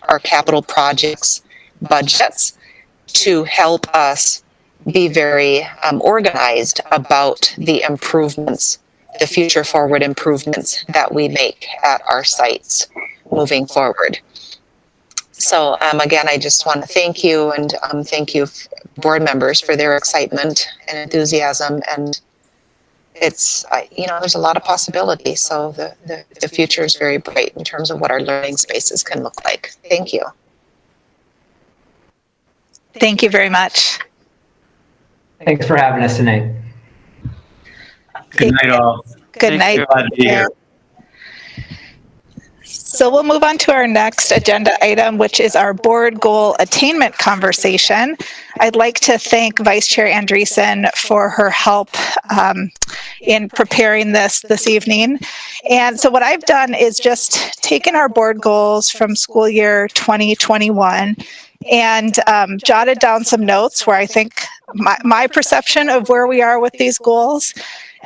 our capital projects budgets, to help us be very organized about the improvements, the future forward improvements that we make at our sites moving forward. So again, I just want to thank you, and thank you board members for their excitement and enthusiasm. And it's, there's a lot of possibility. So the future is very bright in terms of what our learning spaces can look like. Thank you. Thank you very much. Thanks for having us tonight. Good night, all. Good night. Glad to be here. So we'll move on to our next agenda item, which is our board goal attainment conversation. I'd like to thank Vice Chair Andreessen for her help in preparing this evening. And so what I've done is just taken our board goals from school year 2021 and jotted down some notes where I think my perception of where we are with these goals.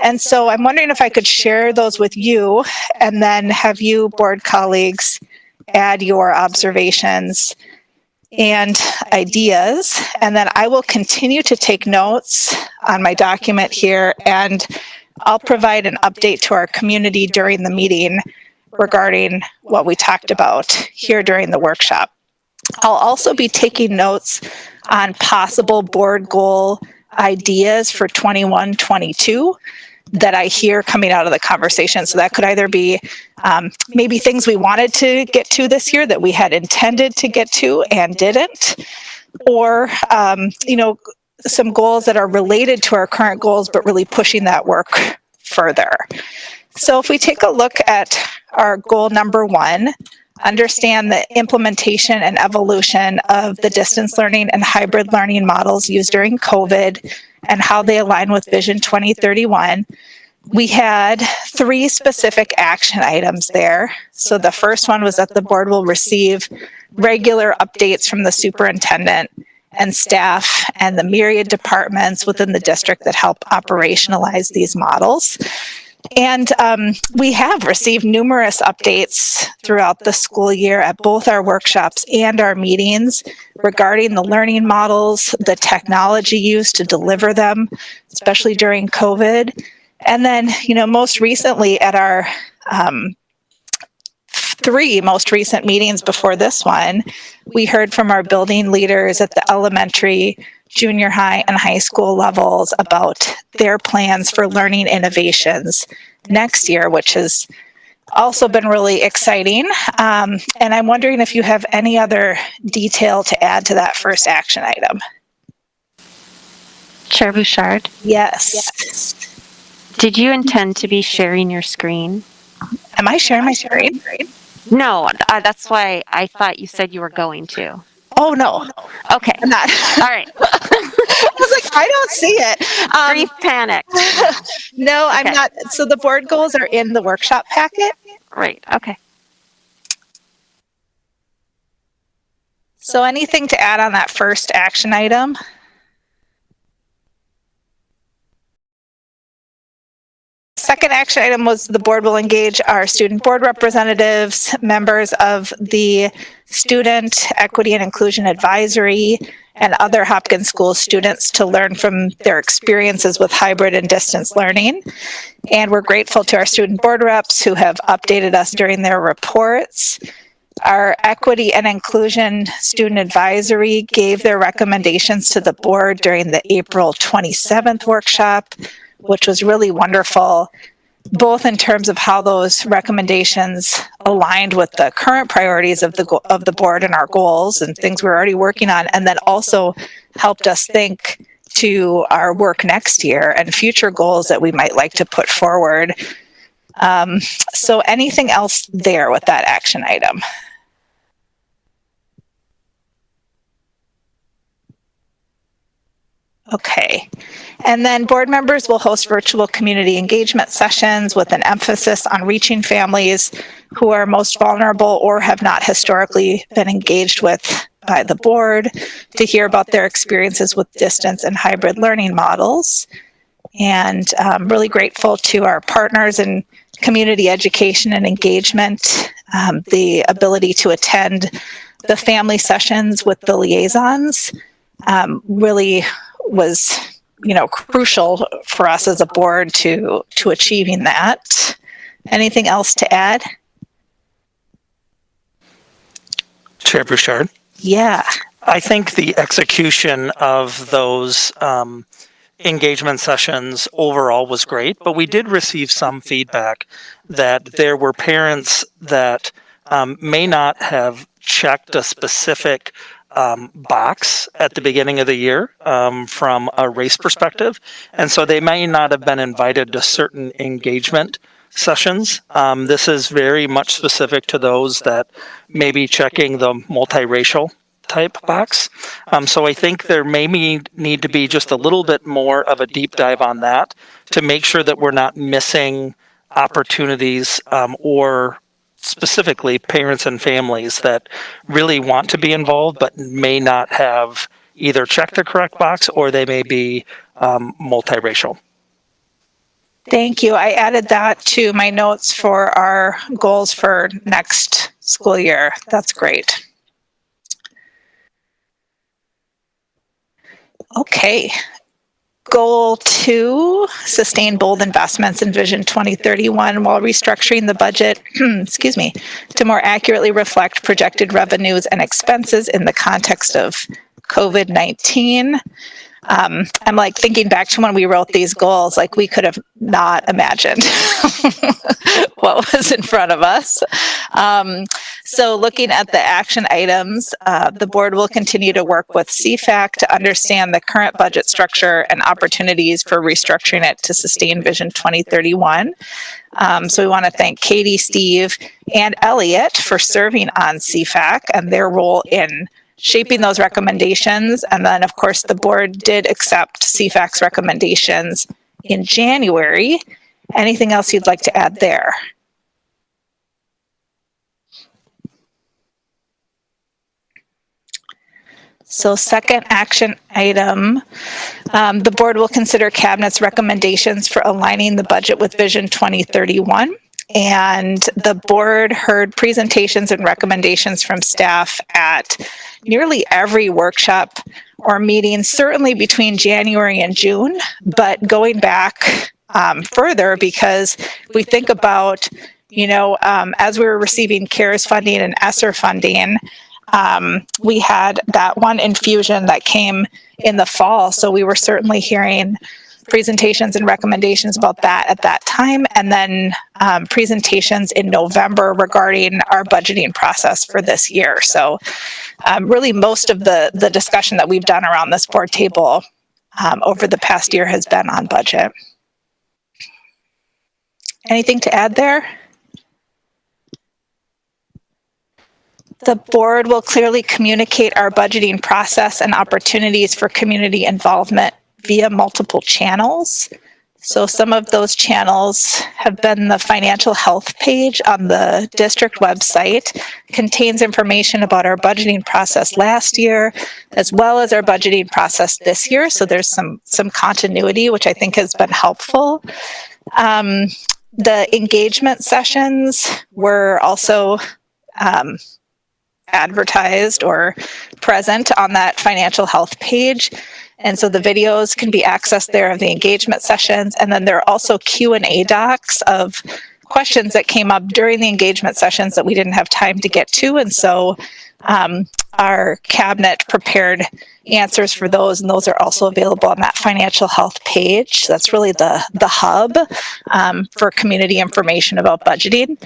And so I'm wondering if I could share those with you and then have you, board colleagues, add your observations and ideas. And then I will continue to take notes on my document here, and I'll provide an update to our community during the meeting regarding what we talked about here during the workshop. I'll also be taking notes on possible board goal ideas for 21-22 that I hear coming out of the conversation. So that could either be maybe things we wanted to get to this year that we had intended to get to and didn't, or some goals that are related to our current goals, but really pushing that work further. So if we take a look at our goal number 1, understand the implementation and evolution of the distance learning and hybrid learning models used during COVID and how they align with Vision 2031. We had 3 specific action items there. So the first one was that the board will receive regular updates from the superintendent and staff and the myriad departments within the district that help operationalize these models. And we have received numerous updates throughout the school year at both our workshops and our meetings regarding the learning models, the technology used to deliver them, especially during COVID. And then, most recently at our 3 most recent meetings before this one, we heard from our building leaders at the elementary, junior high, and high school levels about their plans for learning innovations next year, which has also been really exciting. And I'm wondering if you have any other detail to add to that first action item. Chair Bouchard, Yes. did you intend to be sharing your screen? Am I sharing my screen? No, that's why I thought you said you were going to. Oh, no. Okay. I'm not. All right. I was like, I don't see it. Brief panic. No, I'm Okay. not. So the board goals are in the workshop packet. Right. Okay. So anything to add on that first action item? Second action item was the board will engage our student board representatives, members of the Student Equity and Inclusion Advisory, and other Hopkins School students to learn from their experiences with hybrid and distance learning. And we're grateful to our student board reps who have updated us during their reports. Our Equity and Inclusion Student Advisory gave their recommendations to the board during the April 27th workshop, which was really wonderful, both in terms of how those recommendations aligned with the current priorities of the board and our goals and things we're already working on, and then also helped us think to our work next year and future goals that we might like to put forward. So anything else there with that action item? Okay. And then board members will host virtual community engagement sessions with an emphasis on reaching families who are most vulnerable or have not historically been engaged with by the board to hear about their experiences with distance and hybrid learning models. And I'm really grateful to our partners in community education and engagement, the ability to attend the family sessions with the liaisons really was, crucial for us as a board to achieving that. Anything else to add? Chair Bouchard? Yeah. I think the execution of those engagement sessions overall was great, but we did receive some feedback that there were parents that may not have checked a specific box at the beginning of the year from a race perspective. And so they may not have been invited to certain engagement sessions. This is very much specific to those that may be checking the multiracial type box. So I think there may need to be just a little bit more of a deep dive on that to make sure that we're not missing opportunities or specifically parents and families that really want to be involved but may not have either checked the correct box or they may be multiracial. Thank you. I added that to my notes for our goals for next school year. That's great. Okay. Goal 2, sustain bold investments in Vision 2031 while restructuring the budget, excuse me, to more accurately reflect projected revenues and expenses in the context of COVID-19. I'm like thinking back to when we wrote these goals, like we could have not imagined what was in front of us. So looking at the action items, the board will continue to work with CFAC to understand the current budget structure and opportunities for restructuring it to sustain Vision 2031. So we want to thank Katie, Steve, and Elliot for serving on CFAC and their role in shaping those recommendations. And then, of course, the board did accept CFAC's recommendations in January. Anything else you'd like to add there? So second action item, the board will consider Cabinet's recommendations for aligning the budget with Vision 2031. And the board heard presentations and recommendations from staff at nearly every workshop or meeting, certainly between January and June, but going back further, because we think about, as we were receiving CARES funding and ESSER funding, we had that one infusion that came in the fall. So we were certainly hearing presentations and recommendations about that at that time, and then presentations in November regarding our budgeting process for this year. So really most of the discussion that we've done around this board table over the past year has been on budget. Anything to add there? The board will clearly communicate our budgeting process and opportunities for community involvement via multiple channels. So some of those channels have been the financial health page on the district website, contains information about our budgeting process last year, as well as our budgeting process this year. So there's some continuity, which I think has been helpful. The engagement sessions were also advertised or present on that financial health page. And so the videos can be accessed there of the engagement sessions. And then there are also Q&A docs of questions that came up during the engagement sessions that we didn't have time to get to. And so our cabinet prepared answers for those, and those are also available on that financial health page. That's really the hub for community information about budgeting.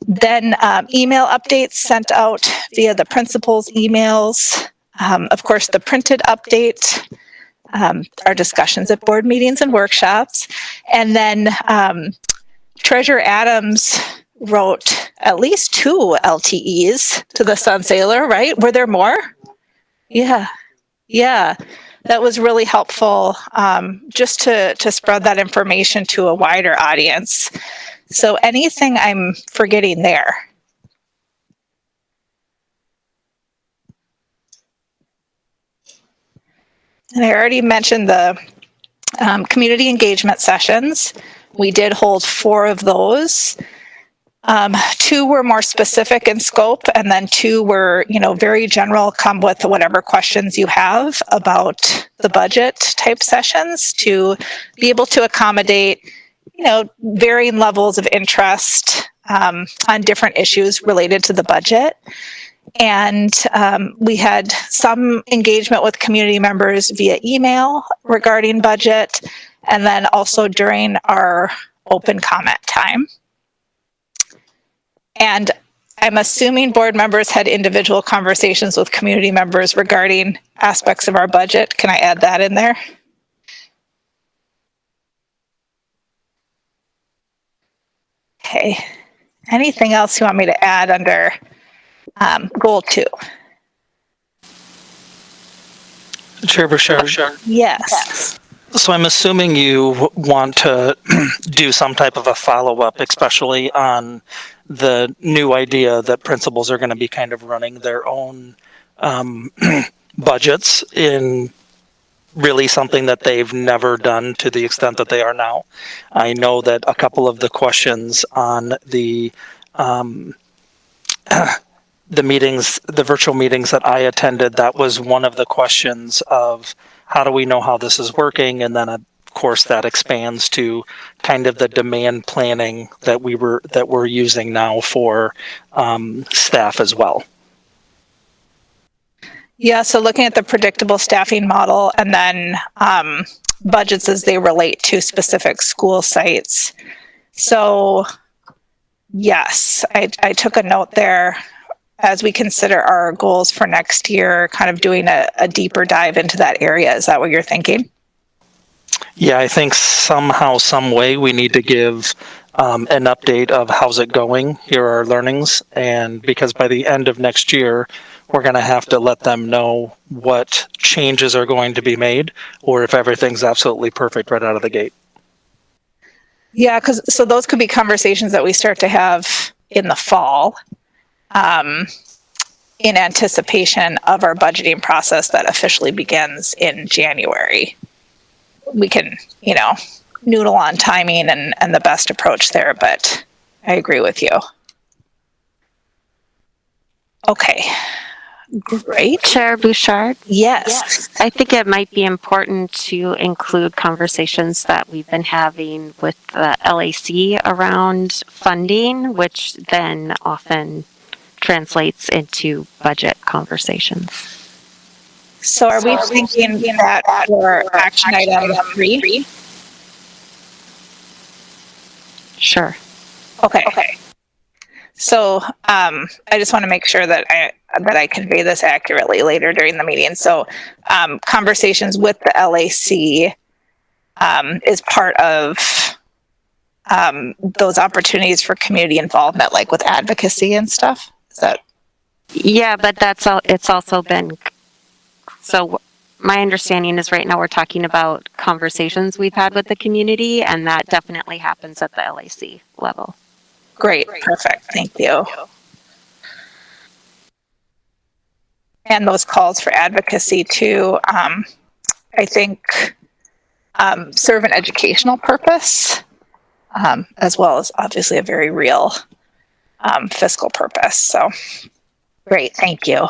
Then email updates sent out via the principal's emails. Of course, the printed update, our discussions at board meetings and workshops. And then Treasurer Adams wrote at least 2 LTEs to the Sun Sailor, right? Were there more? Yeah. That was really helpful just to spread that information to a wider audience. So anything I'm forgetting there? And I already mentioned the community engagement sessions. We did hold 4 of those. 2 were more specific in scope, and then 2 were, very general, come with whatever questions you have about the budget type sessions to be able to accommodate, varying levels of interest on different issues related to the budget. And we had some engagement with community members via email regarding budget, and then also during our open comment time. And I'm assuming board members had individual conversations with community members regarding aspects of our budget. Can I add that in there? Okay. Anything else you want me to add under goal 2? Chair Bouchard. Yes. So I'm assuming you want to do some type of a follow-up, especially on the new idea that principals are going to be kind of running their own budgets in really something that they've never done to the extent that they are now. I know that a couple of the questions on the meetings, the virtual meetings that I attended, that was one of the questions of how do we know how this is working? And then of course that expands to kind of the demand planning that we're using now for staff as well. Yeah, so looking at the predictable staffing model and then budgets as they relate to specific school sites. So yes, I took a note there as we consider our goals for next year, kind of doing a deeper dive into that area. Is that what you're thinking? Yeah, I think somehow, some way we need to give an update of how's it going, here are our learnings, and because by the end of next year, we're going to have to let them know what changes are going to be made, or if everything's absolutely perfect right out of the gate. Yeah, so those could be conversations that we start to have in the fall, in anticipation of our budgeting process that officially begins in January. We can, noodle on timing and the best approach there, but I agree with you. Okay. Great. Chair Bouchard? Yes. I think it might be important to include conversations that we've been having with the LAC around funding, which then often translates into budget conversations. So are we thinking that for action item 3? Sure. Okay. So I just want to make sure that I convey this accurately later during the meeting. So conversations with the LAC is part of those opportunities for community involvement, like with advocacy and stuff. Is that? Yeah, but it's also been, so my understanding is right now we're talking about conversations we've had with the community, and that definitely happens at the LAC level. Great. Perfect. Thank you. And those calls for advocacy too, I think serve an educational purpose, as well as obviously a very real fiscal purpose. So great. Thank you.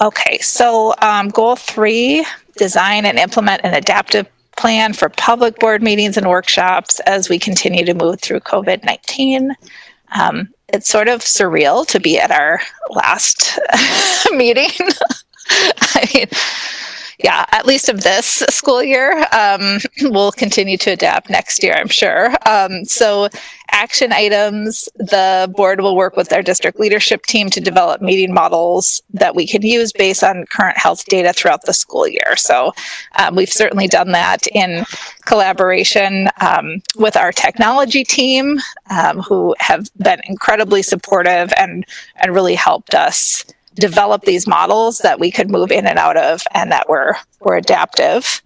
Okay. So goal 3, design and implement an adaptive plan for public board meetings and workshops as we continue to move through COVID-19. It's sort of surreal to be at our last meeting. I mean, yeah, at least of this school year. We'll continue to adapt next year, I'm sure. So action items, the board will work with our district leadership team to develop meeting models that we can use based on current health data throughout the school year. So we've certainly done that in collaboration with our technology team, who have been incredibly supportive and really helped us develop these models that we could move in and out of and that were adaptive.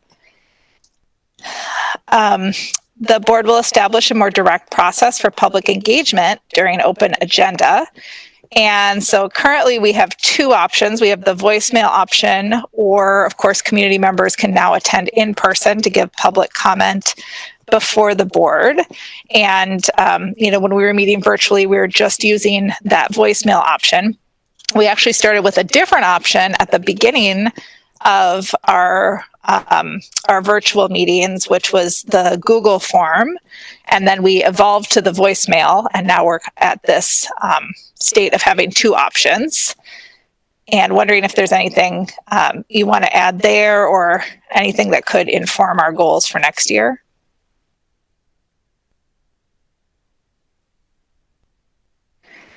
The board will establish a more direct process for public engagement during open agenda. And so currently we have 2 options. We have the voicemail option, or of course, community members can now attend in person to give public comment before the board. And, when we were meeting virtually, we were just using that voicemail option. We actually started with a different option at the beginning of our virtual meetings, which was the Google form, and then we evolved to the voicemail, and now we're at this state of having 2 options. And wondering if there's anything you want to add there, or anything that could inform our goals for next year.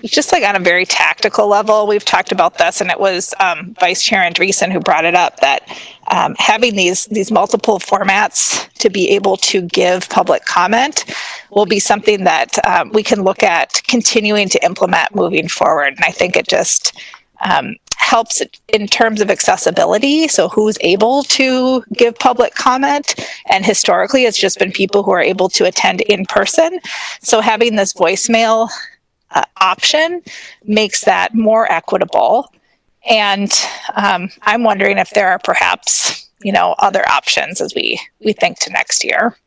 Just like on a very tactical level, we've talked about this, and it was Vice Chair Andreessen who brought it up, that having these multiple formats to be able to give public comment will be something that we can look at continuing to implement moving forward. And I think it just helps in terms of accessibility. So who's able to give public comment? And historically, it's just been people who are able to attend in person. So having this voicemail option makes that more equitable. And I'm wondering if there are perhaps, other options as we think to next year.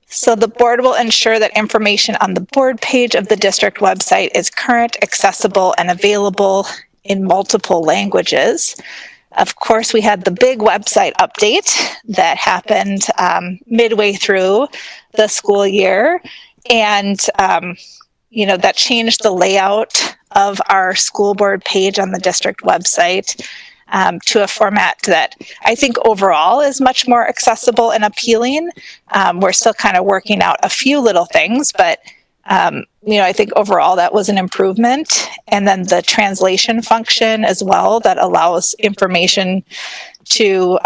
So the board will ensure that information on the board page of the district website is current, accessible, and available in multiple languages. Of course, we had the big website update that happened midway through the school year. And, that changed the layout of our school board page on the district website to a format that I think overall is much more accessible and appealing. We're still kind of working out a few little things, but I think overall that was an improvement. And then the translation function as well that allows information to,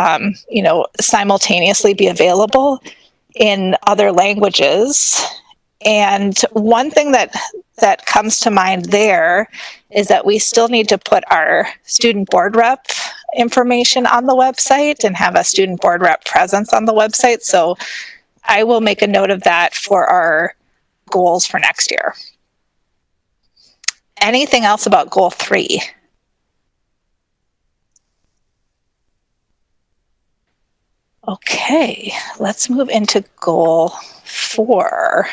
simultaneously be available in other languages. And one thing that comes to mind there is that we still need to put our student board rep information on the website and have a student board rep presence on the website. So I will make a note of that for our goals for next year. Anything else about goal 3? Okay, let's move into goal 4.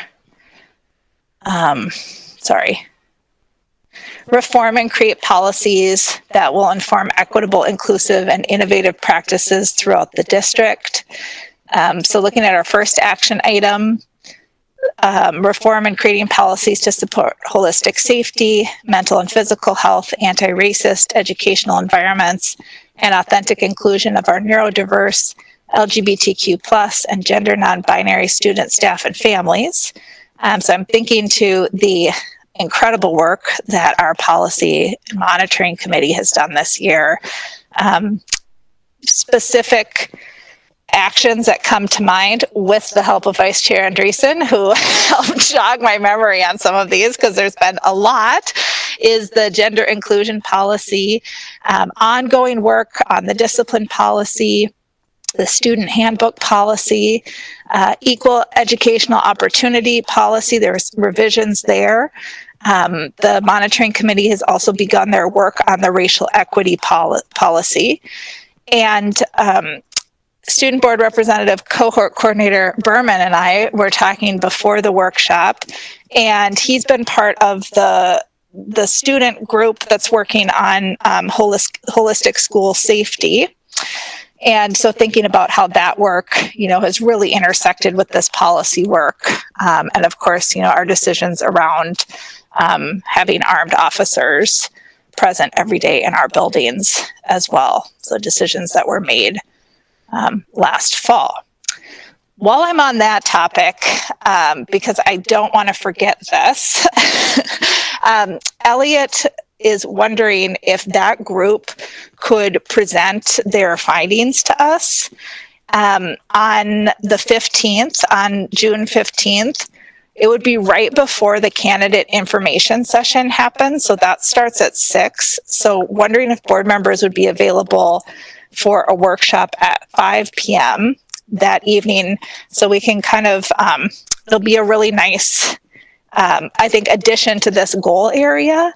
Reform and create policies that will inform equitable, inclusive, and innovative practices throughout the district. So looking at our first action item, reform and creating policies to support holistic safety, mental and physical health, anti-racist educational environments, and authentic inclusion of our neurodiverse, LGBTQ+, and gender non-binary students, staff, and families. So I'm thinking to the incredible work that our policy monitoring committee has done this year. Specific actions that come to mind with the help of Vice Chair Andreessen, who helped jog my memory on some of these because there's been a lot, is the gender inclusion policy, ongoing work on the discipline policy, the student handbook policy, equal educational opportunity policy. There's revisions there. The monitoring committee has also begun their work on the racial equity policy. And student board representative cohort coordinator Berman and I were talking before the workshop, and he's been part of the student group that's working on holistic school safety. And so thinking about how that work, has really intersected with this policy work. And of course, our decisions around having armed officers present every day in our buildings as well. So decisions that were made last fall. While I'm on that topic, because I don't want to forget this, Elliot is wondering if that group could present their findings to us on the 15th, on June 15th. It would be right before the candidate information session happens. So that starts at 6. So wondering if board members would be available for a workshop at 5 p.m. that evening. So we can kind of, it'll be a really nice, I think, addition to this goal area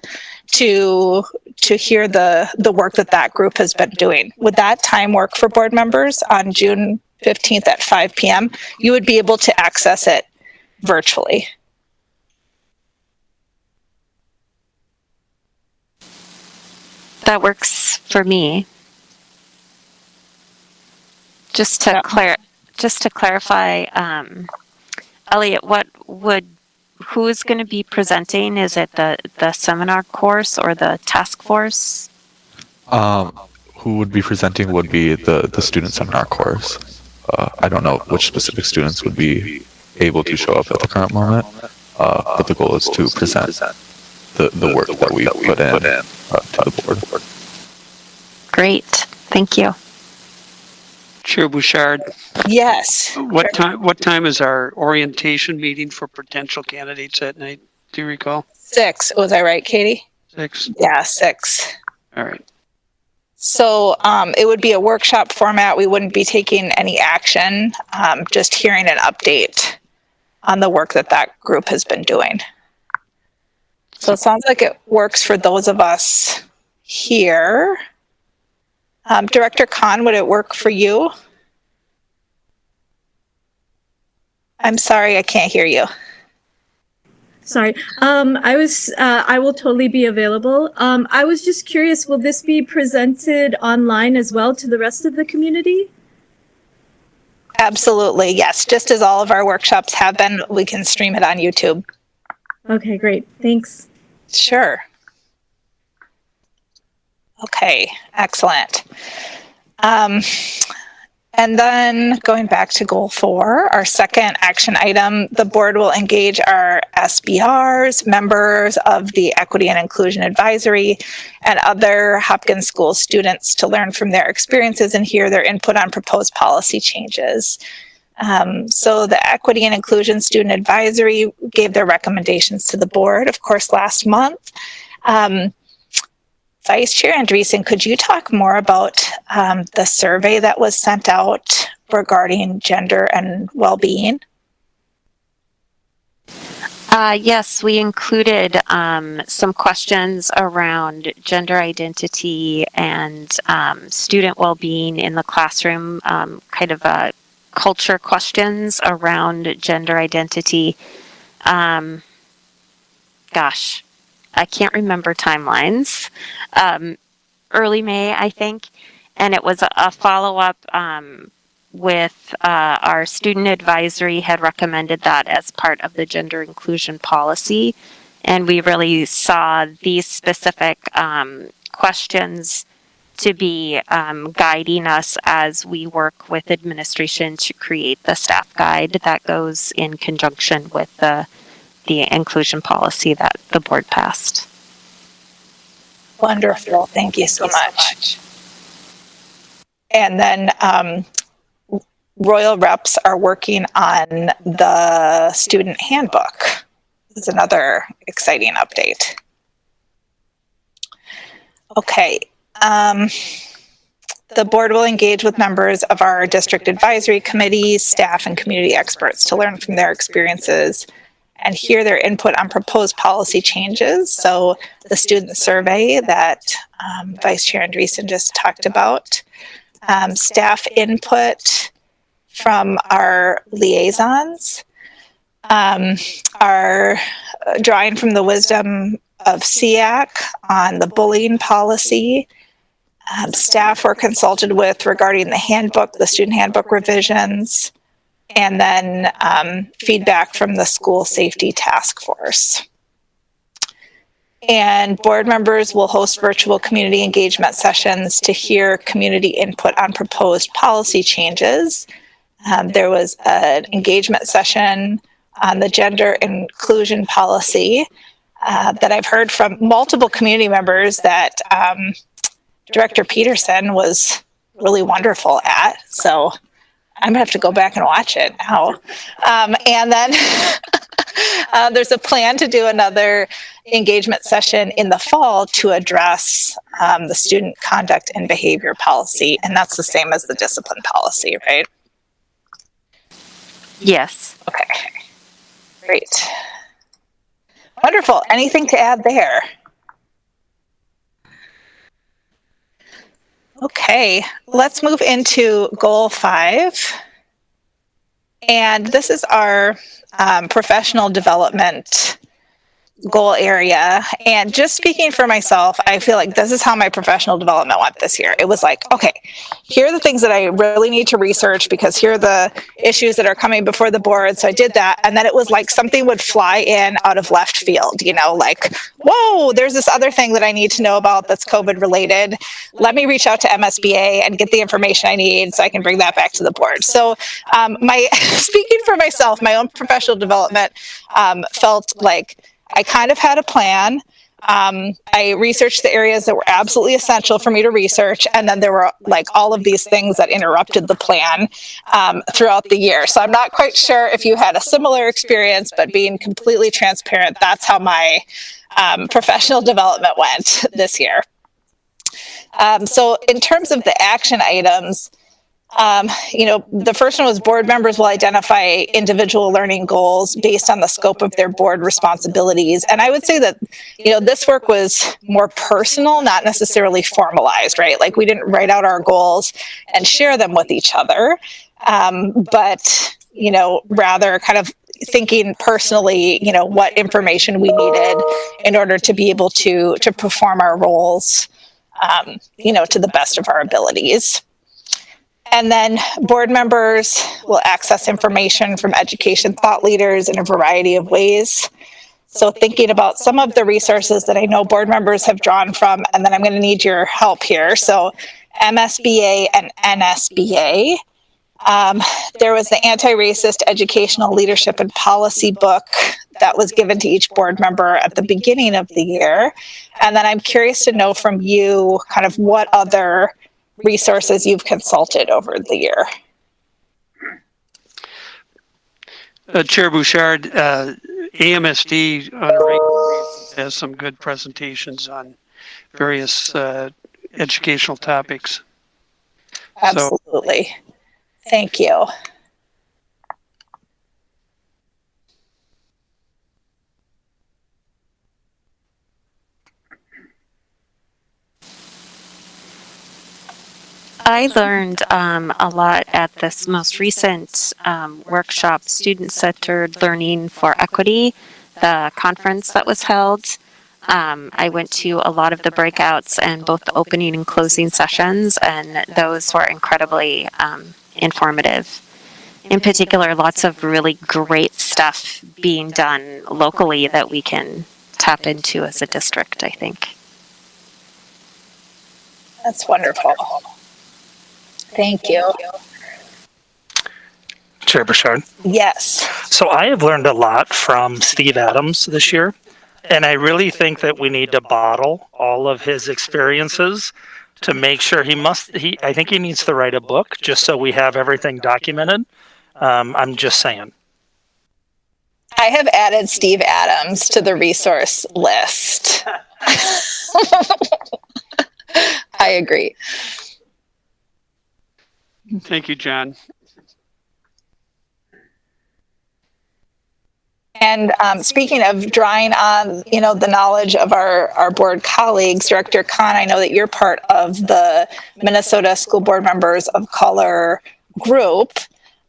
to hear the work that group has been doing. Would that time work for board members on June 15th at 5 p.m.? You would be able to access it virtually. That works for me. Just to clarify, Elliot, who's going to be presenting? Is it the seminar course or the task force? Who would be presenting would be the student seminar course. I don't know which specific students would be able to show up at the current moment, but the goal is to present the work that we put in to the board. Great, thank you. Chair Bouchard, Yes. what time is our orientation meeting for potential candidates that night? Do you recall? 6. Was I right, Katie? 6? Yeah, 6. All right. So it would be a workshop format. We wouldn't be taking any action, just hearing an update on the work that that group has been doing. So it sounds like it works for those of us here. Director Khan, would it work for you? I'm sorry, I can't hear you. Sorry. I will totally be available. I was just curious, will this be presented online as well to the rest of the community? Absolutely, yes. Just as all of our workshops have been, we can stream it on YouTube. Okay, great. Thanks. Sure. Okay, excellent. And then going back to goal 4, our second action item, the board will engage our SBRs, members of the Equity and Inclusion Advisory, and other Hopkins School students to learn from their experiences and hear their input on proposed policy changes. So the Equity and Inclusion Student Advisory gave their recommendations to the board, of course, last month. Vice Chair Andreessen, could you talk more about the survey that was sent out regarding gender and well-being? Yes, we included some questions around gender identity and student well-being in the classroom, kind of culture questions around gender identity. Gosh, I can't remember timelines. Early May, I think, and it was a follow-up with our student advisory had recommended that as part of the gender inclusion policy, and we really saw these specific questions to be guiding us as we work with administration to create the staff guide that goes in conjunction with the inclusion policy that the board passed. Wonderful. Thank you so much. And then Royal Reps are working on the student handbook. This is another exciting update. Okay. The board will engage with members of our district advisory committees, staff, and community experts to learn from their experiences and hear their input on proposed policy changes. So the student survey that Vice Chair Andreessen just talked about, staff input from our liaisons, are drawing from the wisdom of SEAC on the bullying policy. Staff were consulted with regarding the handbook, the student handbook revisions, and then feedback from the school safety task force. And board members will host virtual community engagement sessions to hear community input on proposed policy changes. There was an engagement session on the gender inclusion policy that I've heard from multiple community members that Director Peterson was really wonderful at. So I'm gonna have to go back and watch it now. And then there's a plan to do another engagement session in the fall to address the student conduct and behavior policy. And that's the same as the discipline policy, right? Yes. Okay, great. Wonderful. Anything to add there? Okay, let's move into goal 5. And this is our professional development goal area. And just speaking for myself, I feel like this is how my professional development went this year. It was like, okay, here are the things that I really need to research because here are the issues that are coming before the board. So I did that. And then it was like something would fly in out of left field, you know, like, whoa, there's this other thing that I need to know about that's COVID related. Let me reach out to MSBA and get the information I need so I can bring that back to the board. So speaking for myself, my own professional development felt like I kind of had a plan. I researched the areas that were absolutely essential for me to research. And then there were like all of these things that interrupted the plan throughout the year. So I'm not quite sure if you had a similar experience, but being completely transparent, that's how my professional development went this year. So in terms of the action items, the first one was board members will identify individual learning goals based on the scope of their board responsibilities. And I would say that, this work was more personal, not necessarily formalized, right? Like we didn't write out our goals and share them with each other, but, rather kind of thinking personally, what information we needed in order to be able to perform our roles, to the best of our abilities. And then board members will access information from education thought leaders in a variety of ways. So thinking about some of the resources that I know board members have drawn from, and then I'm going to need your help here. So MSBA and NSBA. There was the Anti-Racist Educational Leadership and Policy book that was given to each board member at the beginning of the year. And then I'm curious to know from you kind of what other resources you've consulted over the year. Chair Bouchard, AMSD on a regular basis has some good presentations on various educational topics. Absolutely. Thank you. I learned a lot at this most recent workshop, Student-Centered Learning for Equity, the conference that was held. I went to a lot of the breakouts and both the opening and closing sessions, and those were incredibly informative. In particular, lots of really great stuff being done locally that we can tap into as a district, I think. That's wonderful. Thank you. Chair Bouchard. Yes. So I have learned a lot from Steve Adams this year, and I really think that we need to bottle all of his experiences to make sure I think he needs to write a book just so we have everything documented. I'm just saying. I have added Steve Adams to the resource list. I agree. Thank you, John. And speaking of drawing on, the knowledge of our board colleagues, Director Khan, I know that you're part of the Minnesota School Board Members of Color group.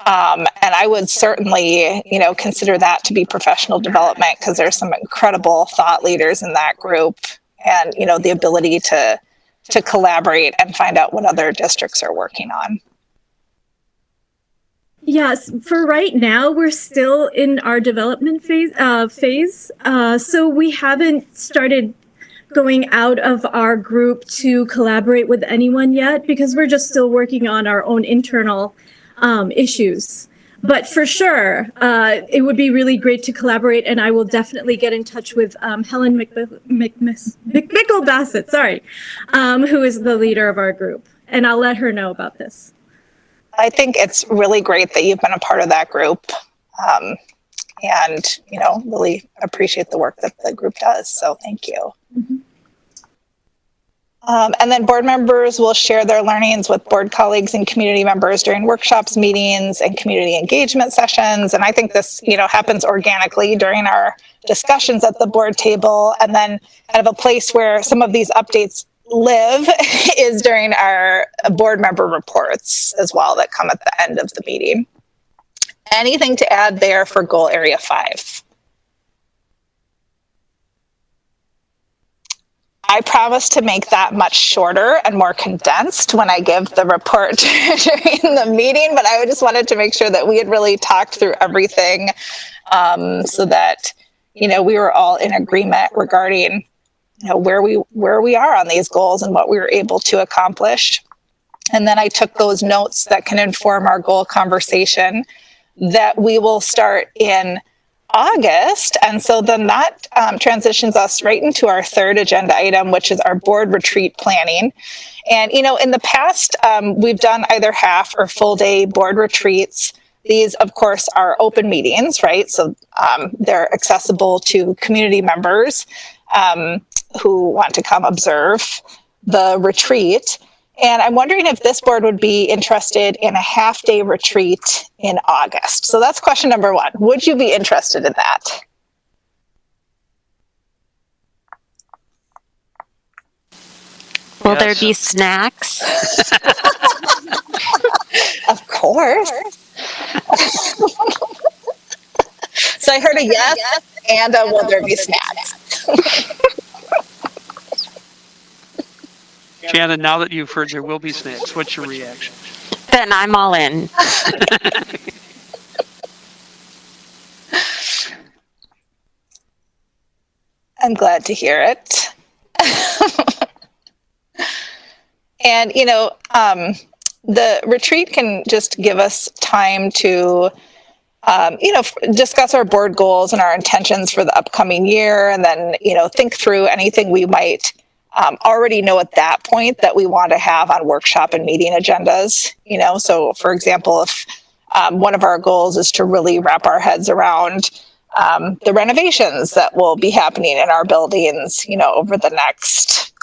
And I would certainly, consider that to be professional development because there's some incredible thought leaders in that group and, the ability to collaborate and find out what other districts are working on. Yes, for right now, we're still in our development phase. So we haven't started going out of our group to collaborate with anyone yet because we're just still working on our own internal issues. But for sure, it would be really great to collaborate, and I will definitely get in touch with Helen McMickle-Bassett, who is the leader of our group, and I'll let her know about this. I think it's really great that you've been a part of that group and, really appreciate the work that the group does. So thank you. Mm-hmm. And then board members will share their learnings with board colleagues and community members during workshops, meetings, and community engagement sessions. And I think this, happens organically during our discussions at the board table. And then kind of a place where some of these updates live is during our board member reports as well that come at the end of the meeting. Anything to add there for goal area 5? I promise to make that much shorter and more condensed when I give the report during the meeting, but I just wanted to make sure that we had really talked through everything so that, we were all in agreement regarding where we are on these goals and what we were able to accomplish. And then I took those notes that can inform our goal conversation that we will start in August. And so then that transitions us right into our third agenda item, which is our board retreat planning. And, in the past, we've done either half or full day board retreats. These, of course, are open meetings, right? So they're accessible to community members. who want to come observe the retreat. And I'm wondering if this board would be interested in a half-day retreat in August. So that's question number one. Would you be interested in that? Will there Yes. be snacks? Of course. So I heard a yes and a will there be snacks. Shannon, now that you've heard there will be snacks, what's your reaction? Then I'm all in. I'm glad to hear it. And, the retreat can just give us time to, discuss our board goals and our intentions for the upcoming year, and then, think through anything we might already know at that point that we want to have on workshop and meeting agendas. So for example, if one of our goals is to really wrap our heads around the renovations that will be happening in our buildings, over the next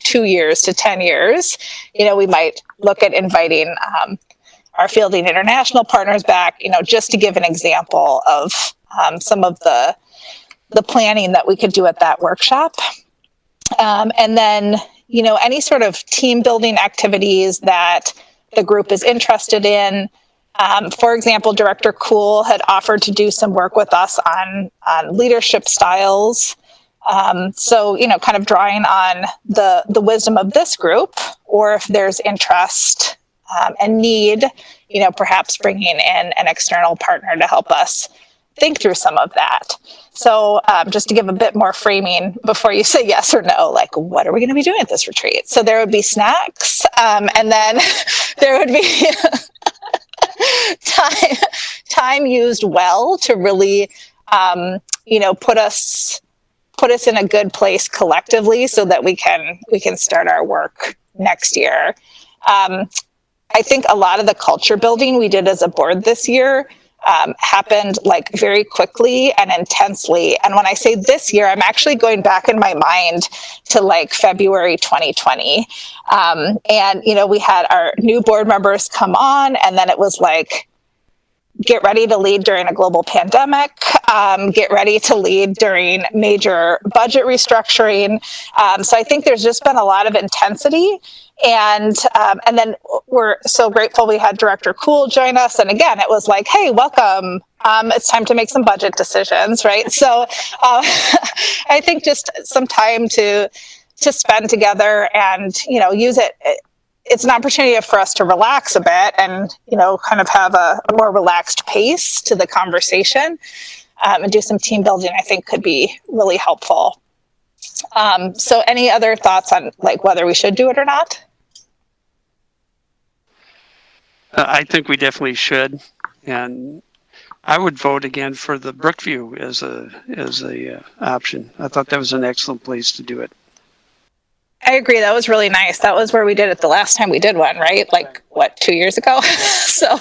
2 years to 10 years, we might look at inviting our Fielding International partners back, just to give an example of some of the planning that we could do at that workshop. And then, any sort of team building activities that the group is interested in. For example, Director Cool had offered to do some work with us on leadership styles. So, kind of drawing on the wisdom of this group, or if there's interest and need, perhaps bringing in an external partner to help us think through some of that. So just to give a bit more framing before you say yes or no, like, what are we going to be doing at this retreat? So there would be snacks, and then there would be time used well to really, put us in a good place collectively so that we can start our work next year. I think a lot of the culture building we did as a board this year happened like very quickly and intensely. And when I say this year, I'm actually going back in my mind to like February 2020. And, we had our new board members come on, and then it was like, get ready to lead during a global pandemic, get ready to lead during major budget restructuring. So I think there's just been a lot of intensity. And then we're so grateful we had Director Cool join us. And again, it was like, hey, welcome. It's time to make some budget decisions, right? So I think just some time to spend together and, use it. It's an opportunity for us to relax a bit and, kind of have a more relaxed pace to the conversation, and do some team building, I think could be really helpful. So any other thoughts on like whether we should do it or not? I think we definitely should, and I would vote again for the Brookview as a option. I thought that was an excellent place to do it. I agree. That was really nice. That was where we did it the last time we did one, right? Like, 2 years ago? So,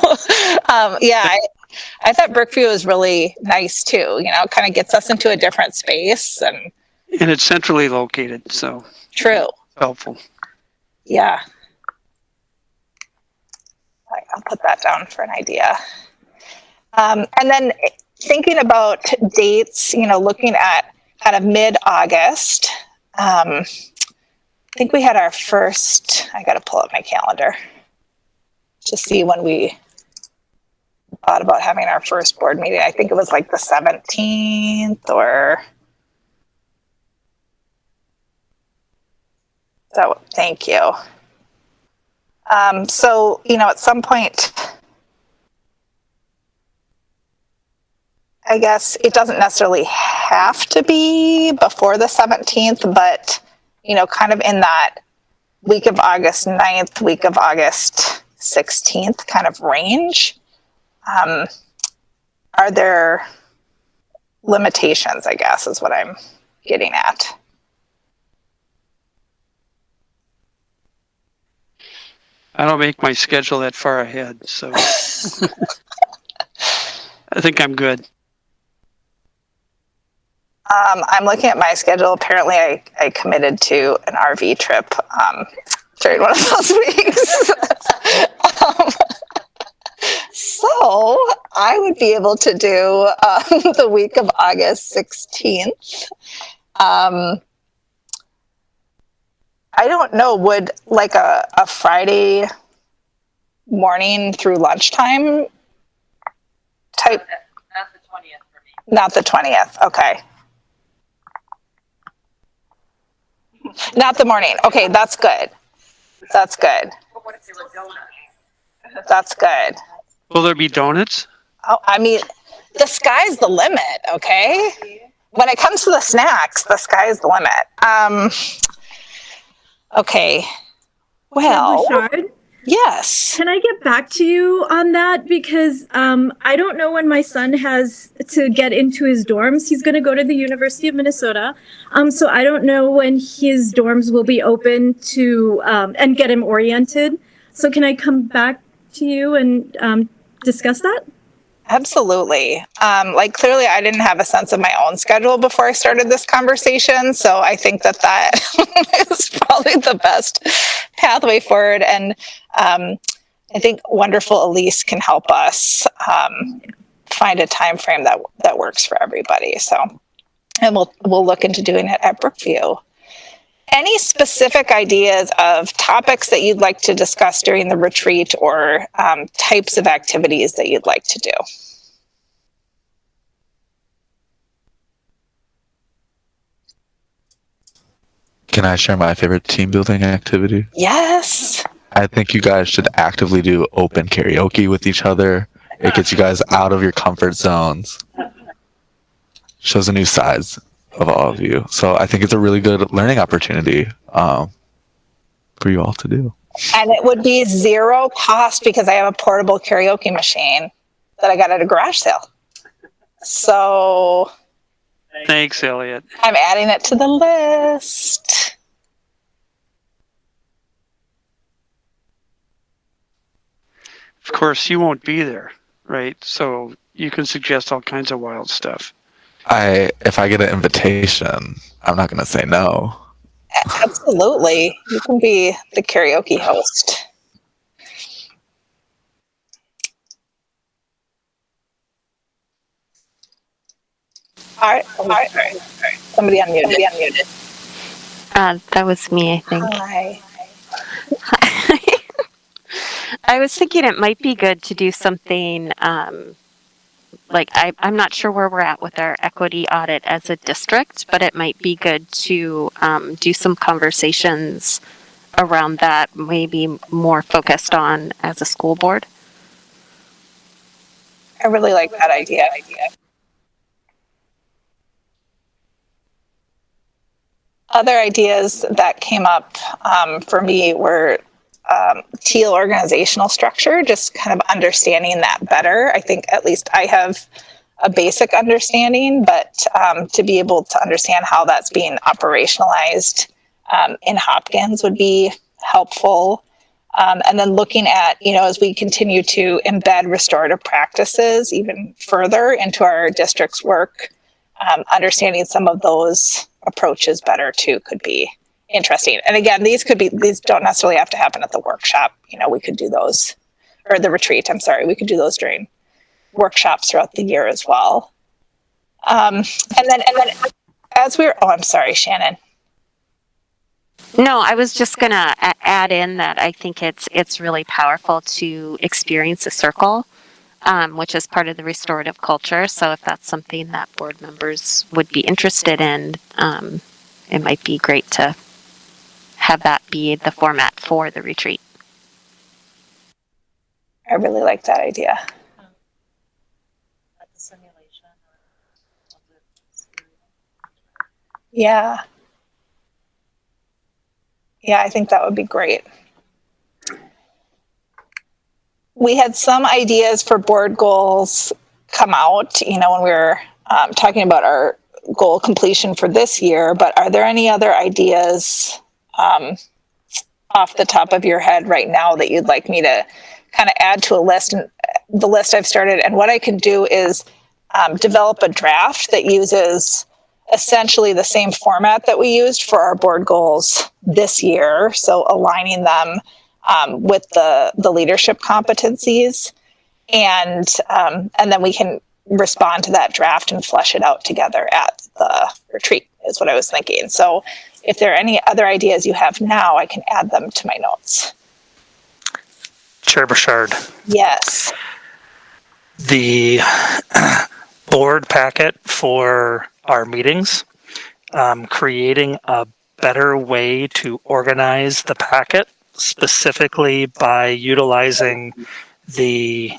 yeah, I thought Brookview was really nice too. Kind of gets us into a different space. And it's centrally located, so. True. Helpful. Yeah. I'll put that down for an idea. And then thinking about dates, looking at kind of mid-August, I think we had our first, I got to pull up my calendar to see when we thought about having our first board meeting. I think it was like the 17th or. So thank you. So, at some point, I guess it doesn't necessarily have to be before the 17th, but kind of in that week of August 9th, week of August 16th kind of range. Are there limitations, I guess, is what I'm getting at. I don't make my schedule that far ahead, so I think I'm good. I'm looking at my schedule. Apparently, I committed to an RV trip during one of those weeks. um, so I would be able to do the week of August 16th. I don't know, would like a Friday morning through lunchtime type? Not the 20th for me. Not the 20th, okay. Not the morning. Okay, that's good. That's good. That's good. Will there be donuts? Oh, I mean, the sky's the limit, okay? When it comes to the snacks, the sky's the limit. Okay. Well, Bouchard, yes. can I get back to you on that? Because I don't know when my son has to get into his dorms. He's going to go to the University of Minnesota. So I don't know when his dorms will be open to and get him oriented. So can I come back to you and discuss that? Absolutely. Like clearly I didn't have a sense of my own schedule before I started this conversation. So I think that is probably the best pathway forward. And I think wonderful Elise can help us find a time frame that works for everybody. So, and we'll look into doing it at Brookview. Any specific ideas of topics that you'd like to discuss during the retreat or types of activities that you'd like to do? Can I share my favorite team building activity? Yes. I think you guys should actively do open karaoke with each other. It gets you guys out of your comfort zones. Shows a new size of all of you. So I think it's a really good learning opportunity for you all to do. And it would be zero cost because I have a portable karaoke machine that I got at a garage sale. So Thanks, Elliot. I'm adding it to the list. Of course, you won't be there, right? So you can suggest all kinds of wild stuff. If I get an invitation, I'm not going to say no. Absolutely. You can be the karaoke host. All right. Somebody unmuted. That was me, I think. Hi. I was thinking it might be good to do something like I'm not sure where we're at with our equity audit as a district, but it might be good to do some conversations around that, maybe more focused on as a school board. I really like that idea. Other ideas that came up for me were teal organizational structure, just kind of understanding that better. I think at least I have a basic understanding, but to be able to understand how that's being operationalized in Hopkins would be helpful. And then looking at, as we continue to embed restorative practices even further into our district's work, understanding some of those approaches better too could be interesting. And again, these don't necessarily have to happen at the workshop. We could do those, or the retreat, I'm sorry. We could do those during workshops throughout the year as well. And then as I'm sorry, Shannon. No, I was just gonna add in that I think it's really powerful to experience a circle, which is part of the restorative culture. So if that's something that board members would be interested in, it might be great to have that be the format for the retreat. I really like that idea. Yeah. Yeah, I think that would be great. We had some ideas for board goals come out, when we were talking about our goal completion for this year, but are there any other ideas off the top of your head right now that you'd like me to kind of add to a list? And the list I've started, and what I can do is develop a draft that uses essentially the same format that we used for our board goals this year. So aligning them with the leadership competencies, and then we can respond to that draft and flesh it out together at the retreat is what I was thinking. So if there are any other ideas you have now, I can add them to my notes. Chair Bouchard. Yes. The board packet for our meetings, creating a better way to organize the packet, specifically by utilizing the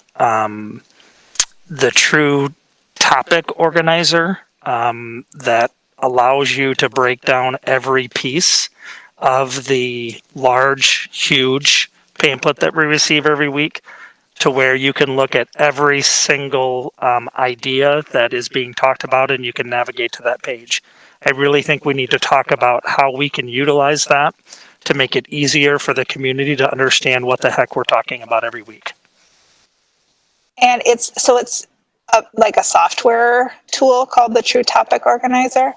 true topic organizer that allows you to break down every piece of the large, huge pamphlet that we receive every week, to where you can look at every single idea that is being talked about and you can navigate to that page. I really think we need to talk about how we can utilize that to make it easier for the community to understand what the heck we're talking about every week. And it's like a software tool called the True Topic Organizer?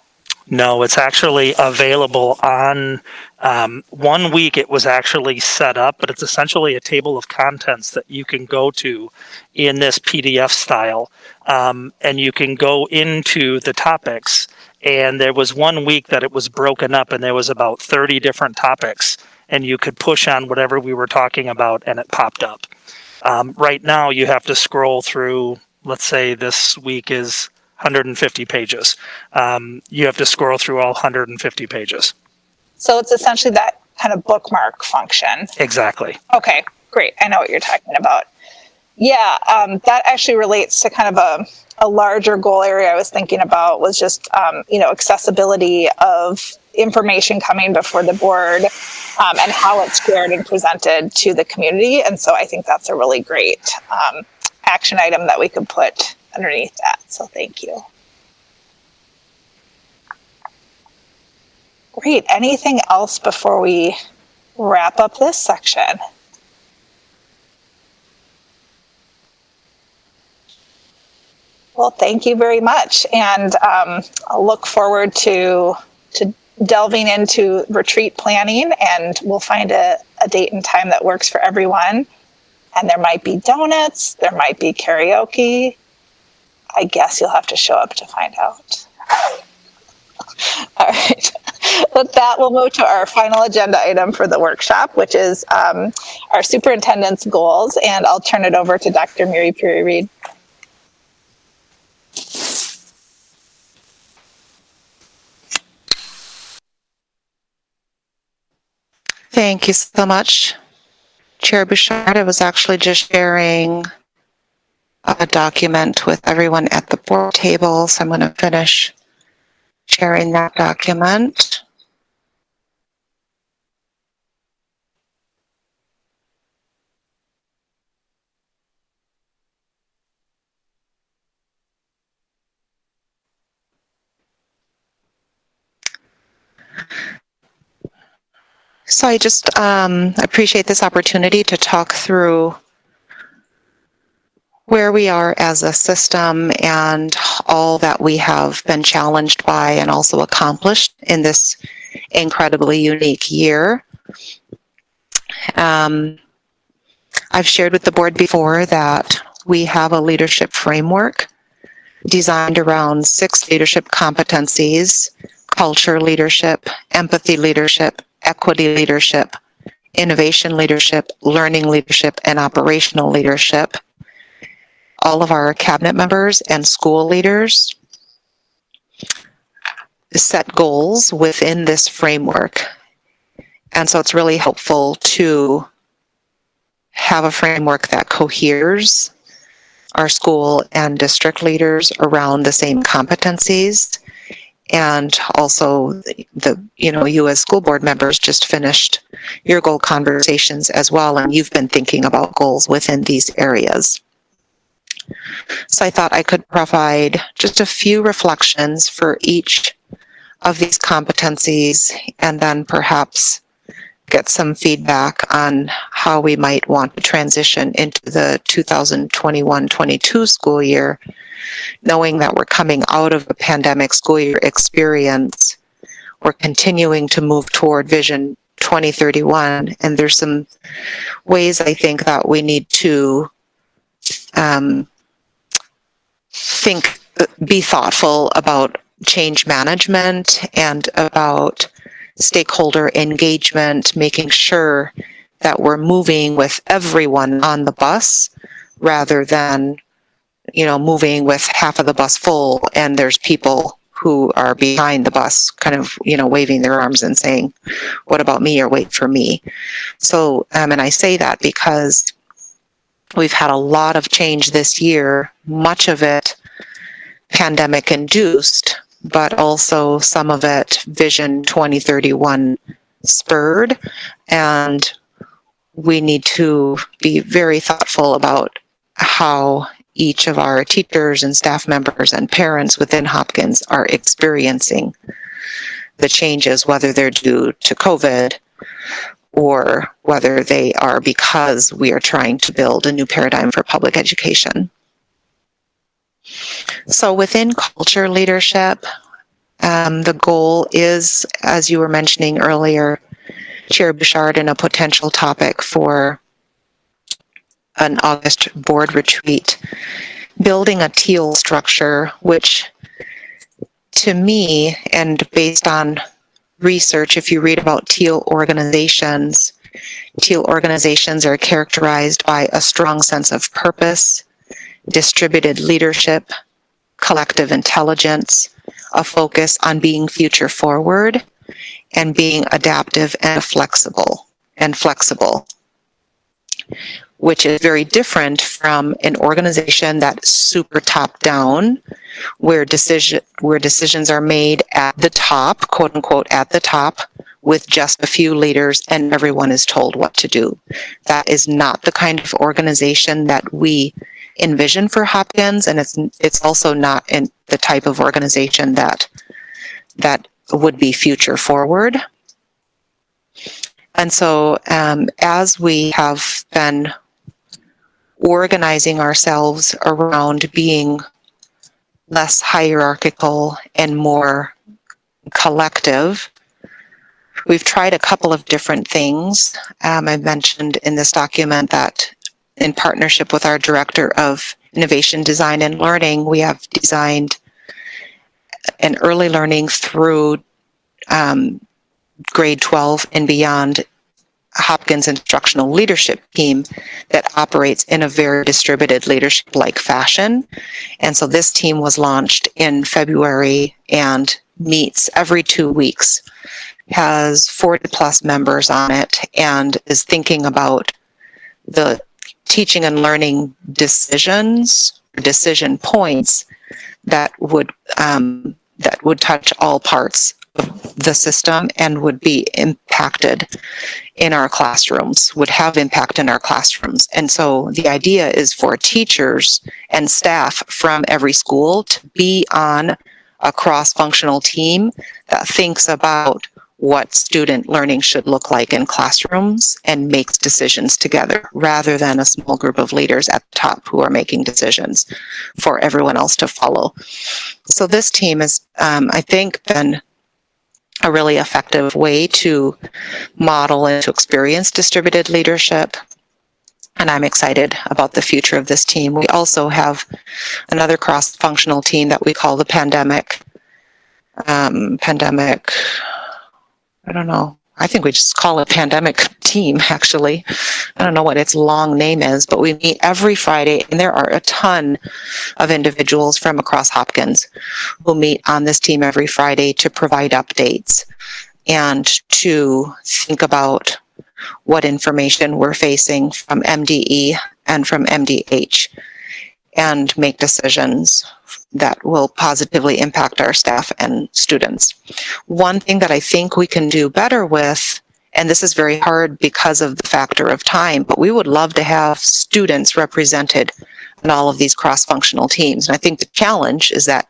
No, it's actually available on 1 week. It was actually set up, but it's essentially a table of contents that you can go to in this PDF style. And you can go into the topics. And there was 1 week that it was broken up and there was about 30 different topics. And you could push on whatever we were talking about and it popped up. Right now you have to scroll through, let's say this week is 150 pages. You have to scroll through all 150 pages. So it's essentially that kind of bookmark function. Exactly. Okay, great. I know what you're talking about. Yeah, that actually relates to kind of a larger goal area I was thinking about, was just, accessibility of information coming before the board and how it's shared and presented to the community. And so I think that's a really great action item that we could put underneath that. So thank you. Great. Anything else before we wrap up this section? Well, thank you very much. And I'll look forward to delving into retreat planning, and we'll find a date and time that works for everyone. And there might be donuts, there might be karaoke. I guess you'll have to show up to find out. All right. With that, we'll move to our final agenda item for the workshop, which is our superintendent's goals. And I'll turn it over to Dr. Mary Puri Reid. Thank you so much, Chair Bouchard. I was actually just sharing a document with everyone at the board table, so I'm going to finish sharing that document. So I just appreciate this opportunity to talk through where we are as a system and all that we have been challenged by and also accomplished in this incredibly unique year. I've shared with the board before that we have a leadership framework designed around 6 leadership competencies: culture leadership, empathy leadership, equity leadership, innovation leadership, learning leadership, and operational leadership. All of our cabinet members and school leaders set goals within this framework. And so it's really helpful to have a framework that coheres our school and district leaders around the same competencies. And also, you as school board members just finished your goal conversations as well, and you've been thinking about goals within these areas. So I thought I could provide just a few reflections for each of these competencies, and then perhaps get some feedback on how we might want to transition into the 2021-22 school year, knowing that we're coming out of a pandemic school year experience. We're continuing to move toward Vision 2031, and there's some ways I think that we need to be thoughtful about change management and about stakeholder engagement, making sure that we're moving with everyone on the bus rather than, moving with half of the bus full and there's people who are behind the bus kind of, waving their arms and saying, what about me, or wait for me. So, and I say that because we've had a lot of change this year, much of it pandemic induced, but also some of it Vision 2031 spurred. And we need to be very thoughtful about how each of our teachers and staff members and parents within Hopkins are experiencing the changes, whether they're due to COVID or whether they are because we are trying to build a new paradigm for public education. So within culture leadership, the goal is, as you were mentioning earlier, Chair Bouchard, and a potential topic for an August board retreat, building a teal structure, which to me, and based on research, if you read about teal organizations are characterized by a strong sense of purpose, distributed leadership, collective intelligence, a focus on being future forward, and being adaptive and flexible, which is very different from an organization that's super top down, where decisions are made at the top, quote unquote, at the top, with just a few leaders and everyone is told what to do. That is not the kind of organization that we envision for Hopkins, and it's also not in the type of organization that would be future forward. And so as we have been organizing ourselves around being less hierarchical and more collective, we've tried a couple of different things. I mentioned in this document that in partnership with our Director of Innovation, Design, and Learning, we have designed an early learning through grade 12 and beyond Hopkins instructional leadership team that operates in a very distributed leadership-like fashion. And so this team was launched in February and meets every 2 weeks, has 40 plus members on it, and is thinking about the teaching and learning decision points that would touch all parts of the system and would be impacted in our classrooms, would have impact in our classrooms. And so the idea is for teachers and staff from every school to be on a cross-functional team that thinks about what student learning should look like in classrooms and makes decisions together, rather than a small group of leaders at the top who are making decisions for everyone else to follow. So this team has, I think, been a really effective way to model and to experience distributed leadership. And I'm excited about the future of this team. We also have another cross-functional team that we call the pandemic, I don't know. I think we just call it pandemic team, actually. I don't know what its long name is, but we meet every Friday, and there are a ton of individuals from across Hopkins who meet on this team every Friday to provide updates and to think about what information we're facing from MDE and from MDH and make decisions that will positively impact our staff and students. One thing that I think we can do better with, and this is very hard because of the factor of time, but we would love to have students represented in all of these cross-functional teams. And I think the challenge is that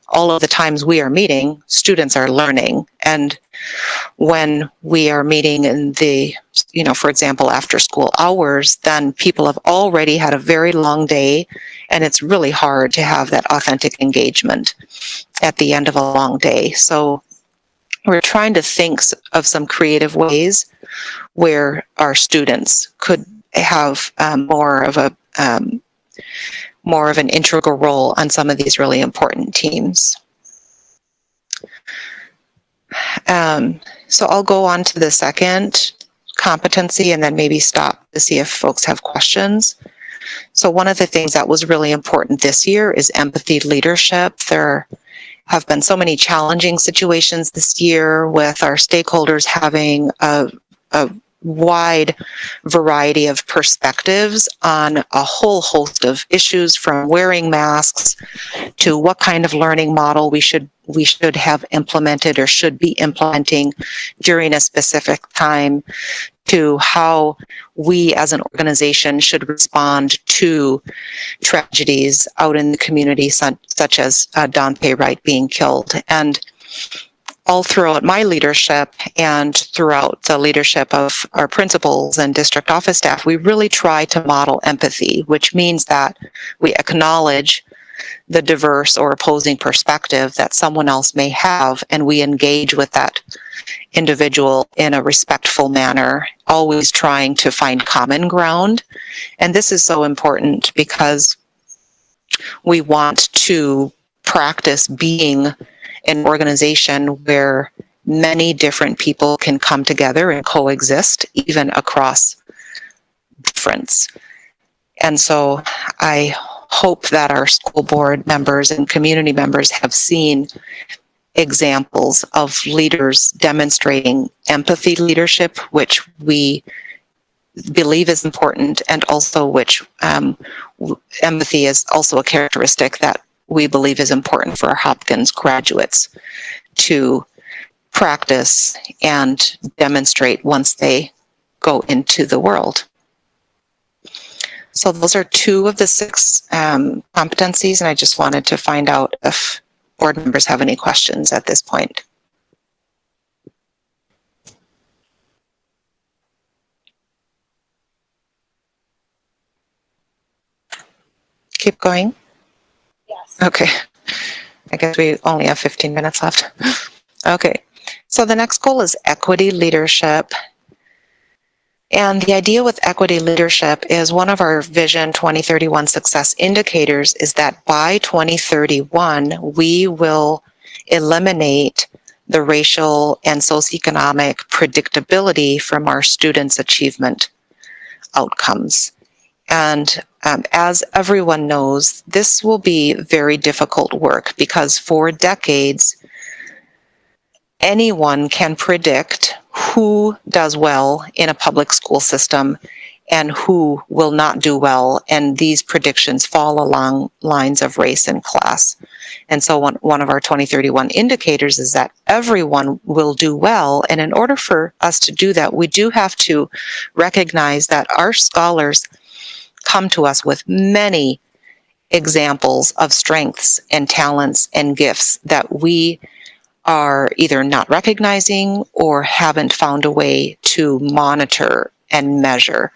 all of the times we are meeting, students are learning. And when we are meeting in the, for example, after school hours, then people have already had a very long day, and it's really hard to have that authentic engagement at the end of a long day. So we're trying to think of some creative ways where our students could have more of an integral role on some of these really important teams. So I'll go on to the second competency and then maybe stop to see if folks have questions. So one of the things that was really important this year is empathy leadership. There have been so many challenging situations this year with our stakeholders having a wide variety of perspectives on a whole host of issues, from wearing masks to what kind of learning model we should have implemented or should be implementing during a specific time, to how we as an organization should respond to tragedies out in the community, such as Dante Wright being killed. And all throughout my leadership and throughout the leadership of our principals and district office staff, we really try to model empathy, which means that we acknowledge the diverse or opposing perspective that someone else may have, and we engage with that individual in a respectful manner, always trying to find common ground. And this is so important because we want to practice being an organization where many different people can come together and coexist, even across difference. And so I hope that our school board members and community members have seen examples of leaders demonstrating empathy leadership, which we believe is important, and also which empathy is also a characteristic that we believe is important for our Hopkins graduates to practice and demonstrate once they go into the world. So those are 2 of the 6 competencies, and I just wanted to find out if board members have any questions at this point. Keep going? Yes. Okay. I guess we only have 15 minutes left. Okay. So the next goal is equity leadership. And the idea with equity leadership is one of our Vision 2031 success indicators is that by 2031, we will eliminate the racial and socioeconomic predictability from our students' achievement outcomes. And as everyone knows, this will be very difficult work because for decades, anyone can predict who does well in a public school system and who will not do well, and these predictions fall along lines of race and class. And so one of our 2031 indicators is that everyone will do well, and in order for us to do that, we do have to recognize that our scholars come to us with many examples of strengths and talents and gifts that we are either not recognizing or haven't found a way to monitor and measure.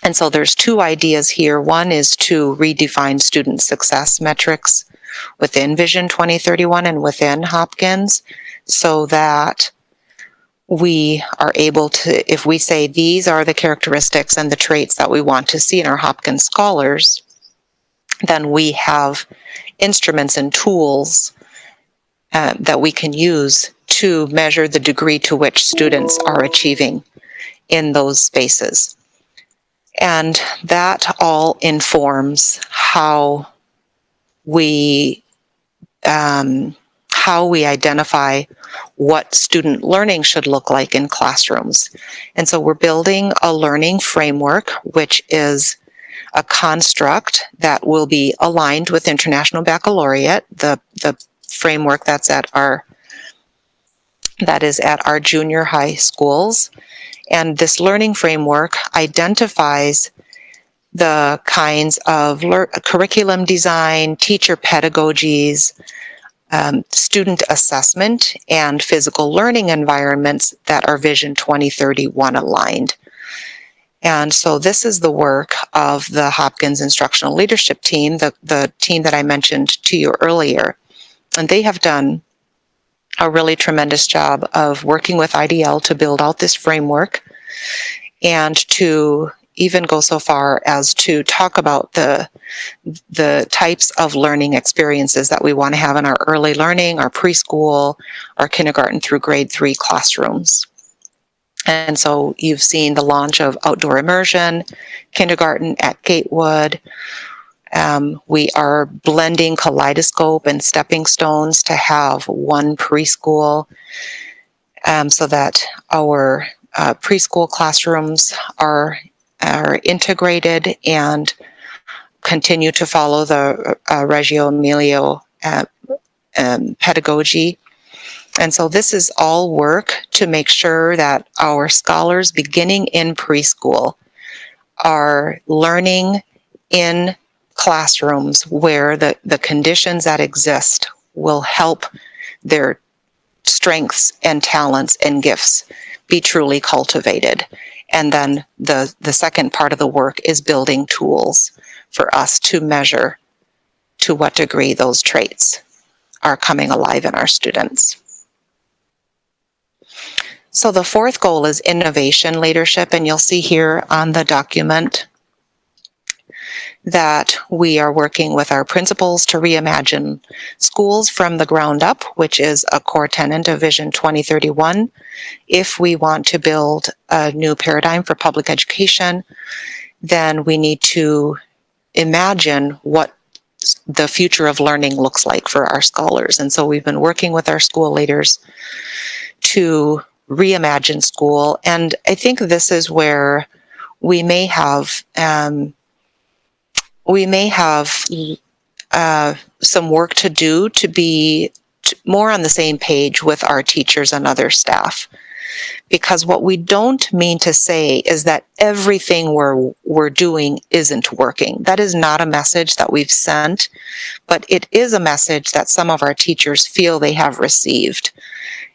And so there's 2 ideas here. One is to redefine student success metrics within Vision 2031 and within Hopkins, so that we are able to, if we say these are the characteristics and the traits that we want to see in our Hopkins scholars, then we have instruments and tools that we can use to measure the degree to which students are achieving in those spaces. And that all informs how we identify what student learning should look like in classrooms. And so we're building a learning framework, which is a construct that will be aligned with International Baccalaureate, the framework that is at our junior high schools. And this learning framework identifies the kinds of curriculum design, teacher pedagogies, student assessment and physical learning environments that are Vision 2031 aligned. And so this is the work of the Hopkins Instructional Leadership Team, the team that I mentioned to you earlier. And they have done a really tremendous job of working with IDL to build out this framework and to even go so far as to talk about the types of learning experiences that we want to have in our early learning, our preschool, our kindergarten through grade 3 classrooms. And so you've seen the launch of outdoor immersion, kindergarten at Gatewood. We are blending kaleidoscope and stepping stones to have one preschool so that our preschool classrooms are integrated and continue to follow the Reggio Emilia pedagogy. And so this is all work to make sure that our scholars beginning in preschool are learning in classrooms where the conditions that exist will help their strengths and talents and gifts be truly cultivated. And then the second part of the work is building tools for us to measure to what degree those traits are coming alive in our students. So the fourth goal is innovation leadership, and you'll see here on the document that we are working with our principals to reimagine schools from the ground up, which is a core tenet of Vision 2031. If we want to build a new paradigm for public education, then we need to imagine what the future of learning looks like for our scholars. And so we've been working with our school leaders to reimagine school. And I think this is where we may have some work to do to be more on the same page with our teachers and other staff. Because what we don't mean to say is that everything we're doing isn't working. That is not a message that we've sent, but it is a message that some of our teachers feel they have received.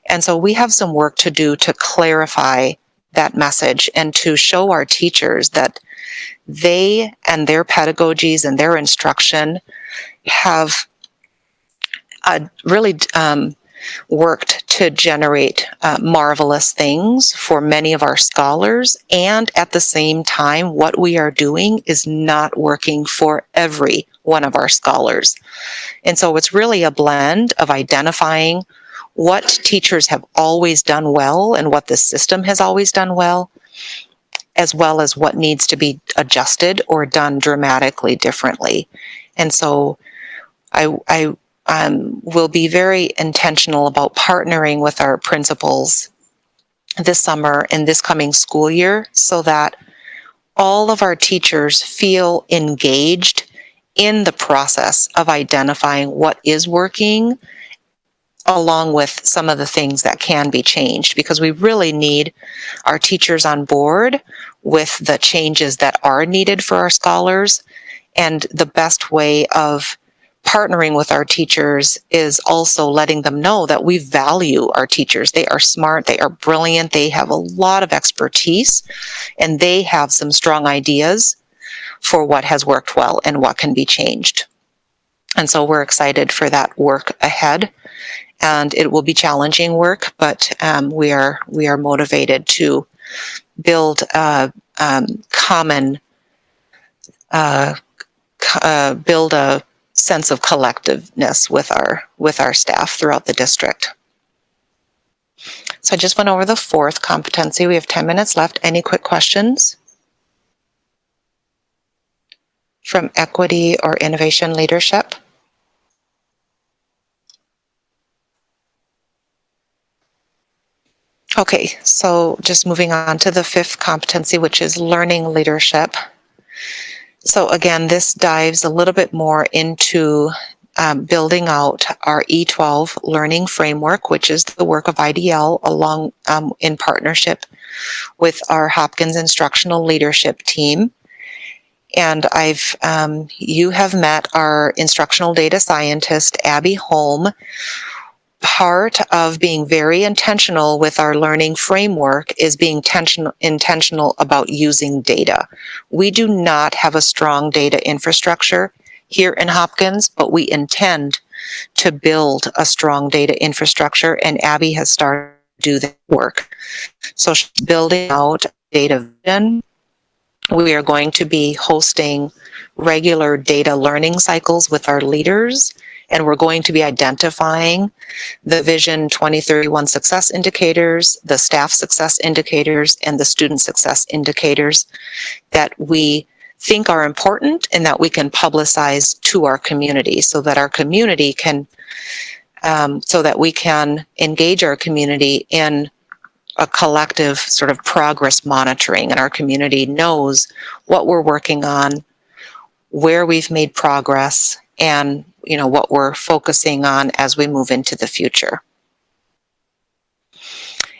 And so we have some work to do to clarify that message and to show our teachers that they and their pedagogies and their instruction have really worked to generate marvelous things for many of our scholars. And at the same time, what we are doing is not working for every one of our scholars. And so it's really a blend of identifying what teachers have always done well and what the system has always done well as what needs to be adjusted or done dramatically differently. And so I will be very intentional about partnering with our principals this summer and this coming school year so that all of our teachers feel engaged in the process of identifying what is working, along with some of the things that can be changed, because we really need our teachers on board with the changes that are needed for our scholars. And the best way of partnering with our teachers is also letting them know that we value our teachers. They are smart, they are brilliant, they have a lot of expertise, and they have some strong ideas for what has worked well and what can be changed. And so we're excited for that work ahead. And it will be challenging work, but we are motivated to build a build a sense of collectiveness with our staff throughout the district. So I just went over the fourth competency. We have 10 minutes left. Any quick questions from equity or innovation leadership? Okay, so just moving on to the fifth competency, which is learning leadership. So again, this dives a little bit more into building out our E12 learning framework, which is the work of IDL along in partnership with our Hopkins Instructional Leadership Team. And you have met our instructional data scientist, Abby Holm. Part of being very intentional with our learning framework is being intentional about using data. We do not have a strong data infrastructure here in Hopkins, but we intend to build a strong data infrastructure, and Abby has started to do that work. So she's building out data vision. We are going to be hosting regular data learning cycles with our leaders, and we're going to be identifying the Vision 2031 success indicators, the staff success indicators, and the student success indicators that we think are important and that we can publicize to our community so that our community can, so that we can engage our community in a collective sort of progress monitoring, and our community knows what we're working on, where we've made progress, and what we're focusing on as we move into the future.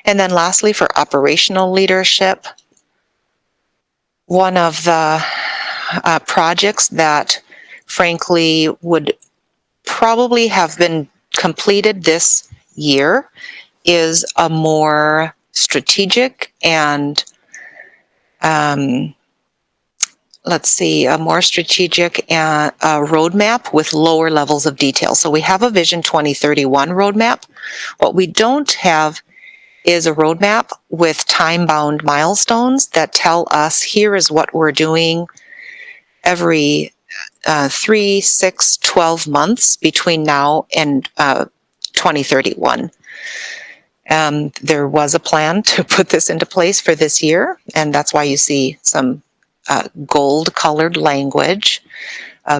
And then lastly, for operational leadership, one of the projects that frankly would probably have been completed this year is a more strategic and roadmap with lower levels of detail. So we have a Vision 2031 roadmap. What we don't have is a roadmap with time-bound milestones that tell us here is what we're doing every 3, 6, 12 months between now and 2031. There was a plan to put this into place for this year, and that's why you see some gold-colored language.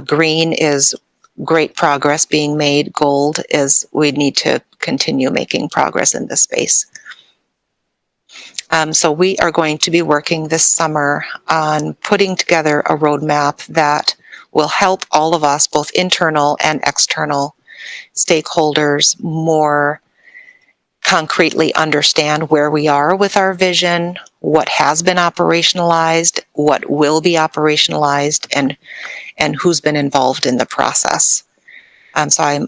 Green is great progress being made. Gold is we need to continue making progress in this space. So we are going to be working this summer on putting together a roadmap that will help all of us, both internal and external stakeholders, more concretely understand where we are with our vision, what has been operationalized, what will be operationalized, and who's been involved in the process. So I'm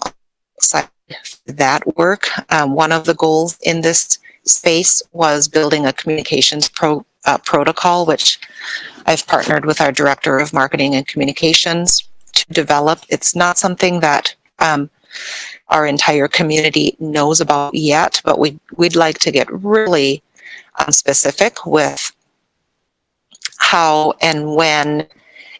excited for that work. One of the goals in this space was building a communications protocol, which I've partnered with our Director of Marketing and Communications to develop. It's not something that our entire community knows about yet, but we'd like to get really specific with how and when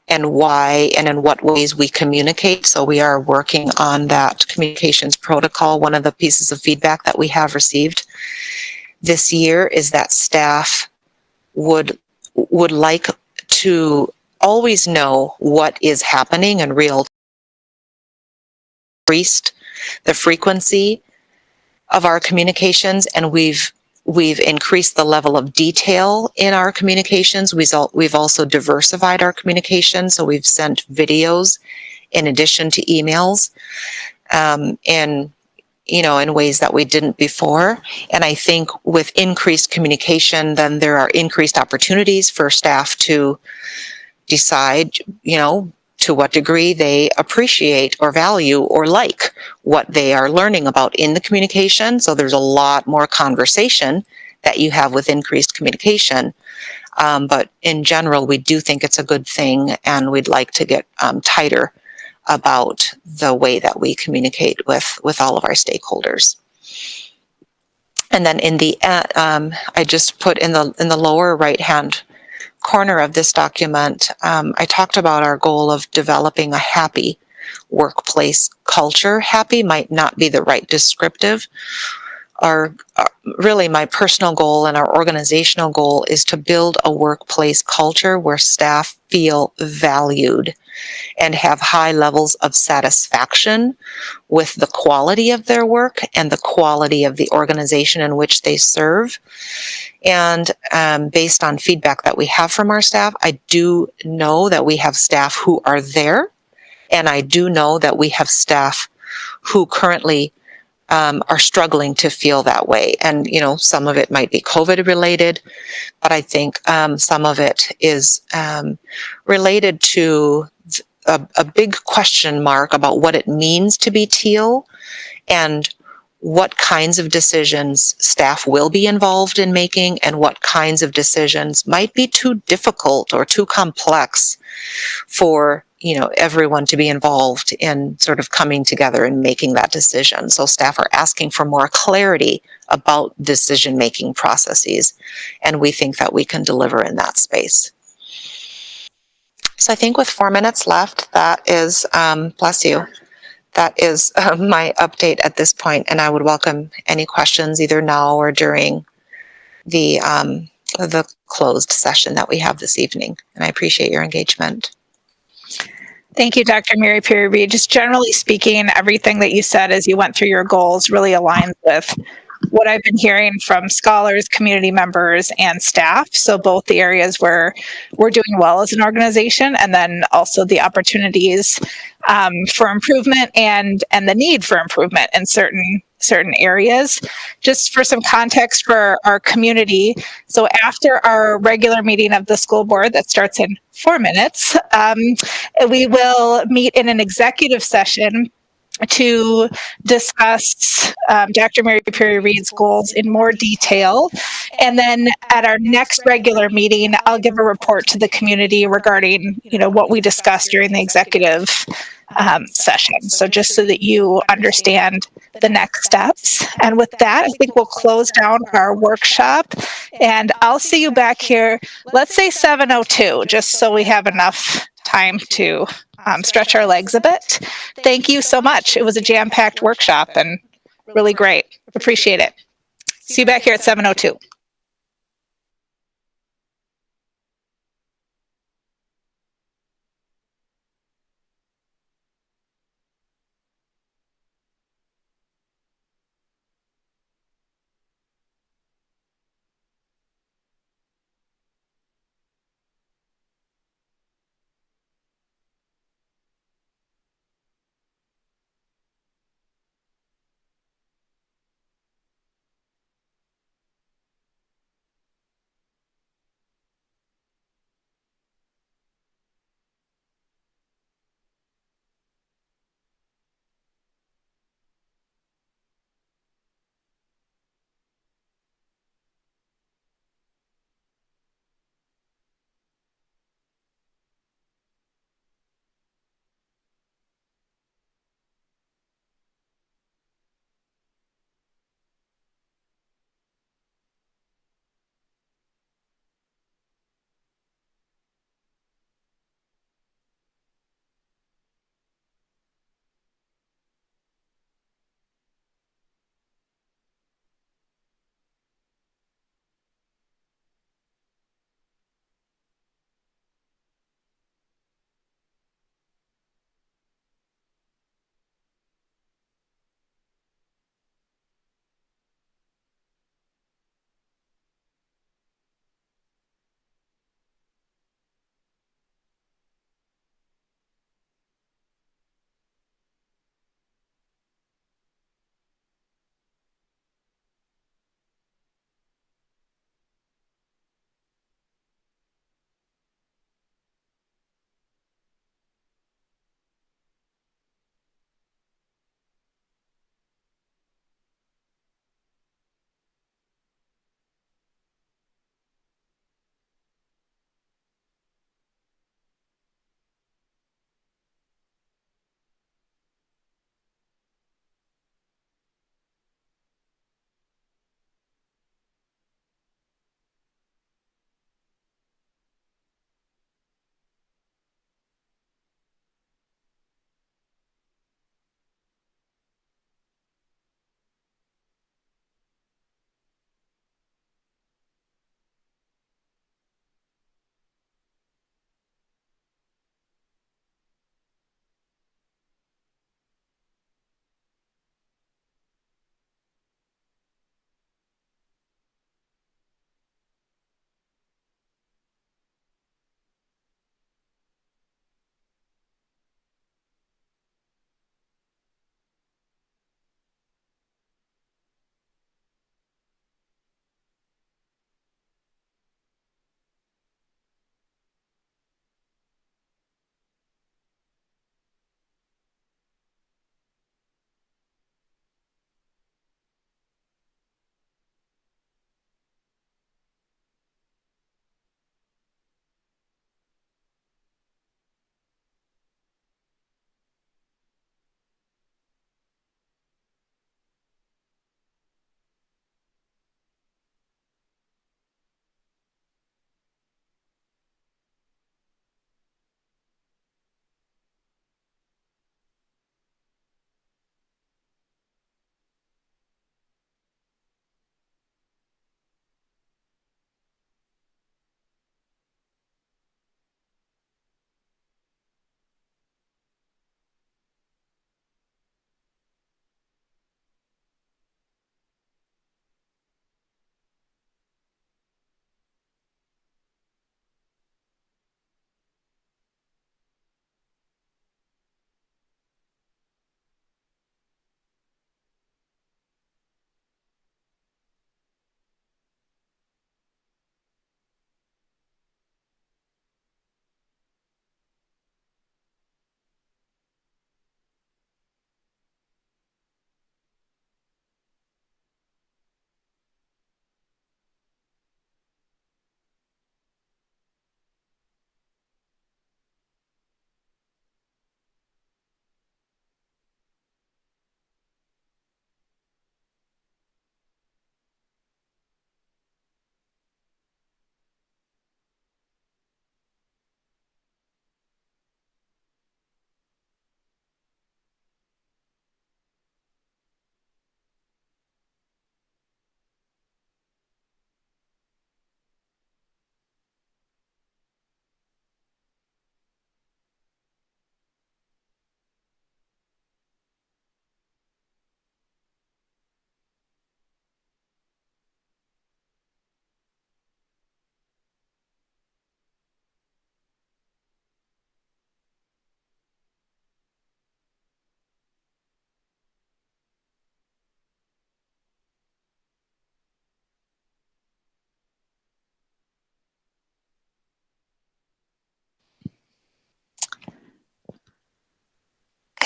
and why and in what ways we communicate. So we are working on that communications protocol. One of the pieces of feedback that we have received this year is that staff would like to always know what is happening in real time. Increased the frequency of our communications, and we've increased the level of detail in our communications. We've also diversified our communications, so we've sent videos in addition to emails, in ways that we didn't before. And I think with increased communication, then there are increased opportunities for staff to decide, to what degree they appreciate or value or like what they are learning about in the communication. So there's a lot more conversation that you have with increased communication. But in general, we do think it's a good thing, and we'd like to get tighter about the way that we communicate with all of our stakeholders. And then in the I just put in the lower right-hand corner of this document, I talked about our goal of developing a happy workplace culture. Happy might not be the right descriptive. Really my personal goal and our organizational goal is to build a workplace culture where staff feel valued and have high levels of satisfaction with the quality of their work and the quality of the organization in which they serve. And based on feedback that we have from our staff, I do know that we have staff who are there, and I do know that we have staff who currently are struggling to feel that way. And, you know, some of it might be COVID related, but I think some of it is related to a big question mark about what it means to be teal and what kinds of decisions staff will be involved in making and what kinds of decisions might be too difficult or too complex for, you know, everyone to be involved in sort of coming together and making that decision. So staff are asking for more clarity about decision-making processes, and we think that we can deliver in that space. So I think with 4 minutes left, that is, bless you, that is my update at this point, and I would welcome any questions either now or during the closed session that we have this evening, and I appreciate your engagement. Thank you, Dr. Mary Perry Reid. Just generally speaking, everything that you said as you went through your goals really aligns with what I've been hearing from scholars, community members, and staff. So both the areas where we're doing well as an organization, and then also the opportunities for improvement and the need for improvement in certain areas. Just for some context for our community, so after our regular meeting of the school board that starts in 4 minutes, we will meet in an executive session to discuss Dr. Mary Perry Reid's goals in more detail. And then at our next regular meeting, I'll give a report to the community regarding, you know, what we discussed during the executive session. So just so that you understand the next steps. And with that, I think we'll close down our workshop, and I'll see you back here, let's say 7:02, just so we have enough time to stretch our legs a bit. Thank you so much. It was a jam-packed workshop and really great. Appreciate it. See you back here at 7:02.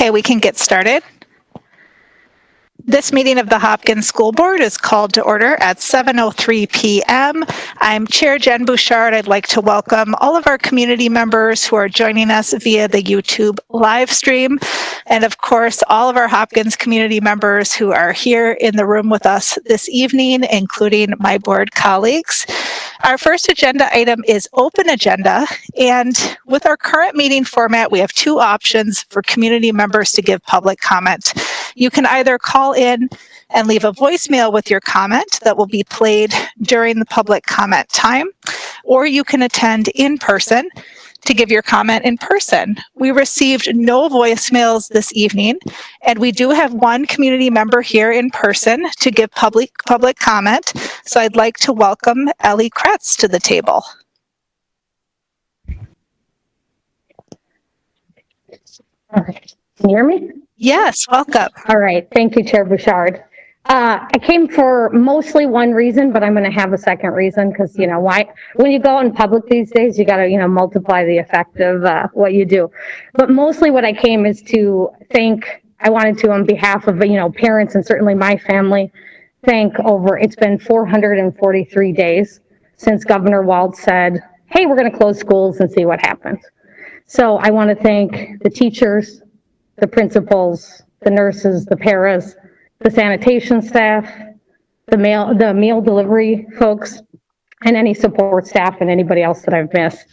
Okay, we can get started. This meeting of the Hopkins School Board is called to order at 7:03 p.m. I'm Chair Jen Bouchard. I'd like to welcome all of our community members who are joining us via the YouTube live stream, and of course, all of our Hopkins community members who are here in the room with us this evening, including my board colleagues. Our first agenda item is open agenda, and with our current meeting format, we have two options for community members to give public comment. You can either call in and leave a voicemail with your comment that will be played during the public comment time, or you can attend in person to give your comment in person. We received no voicemails this evening, and we do have one community member here in person to give public comment. So I'd like to welcome Ellie Kretz to the table. All right. Can you hear me? Yes, welcome. All right. Thank you, Chair Bouchard. I came for mostly one reason, but I'm going to have a second reason because, you know, why when you go in public these days, you got to, you know, multiply the effect of what you do. But mostly what I came is to I wanted to, on behalf of, you know, parents and certainly my family, it's been 443 days since Governor Walz said, hey, we're going to close schools and see what happens. So I want to thank the teachers, the principals, the nurses, the paras, the sanitation staff, the meal delivery folks, and any support staff and anybody else that I've missed.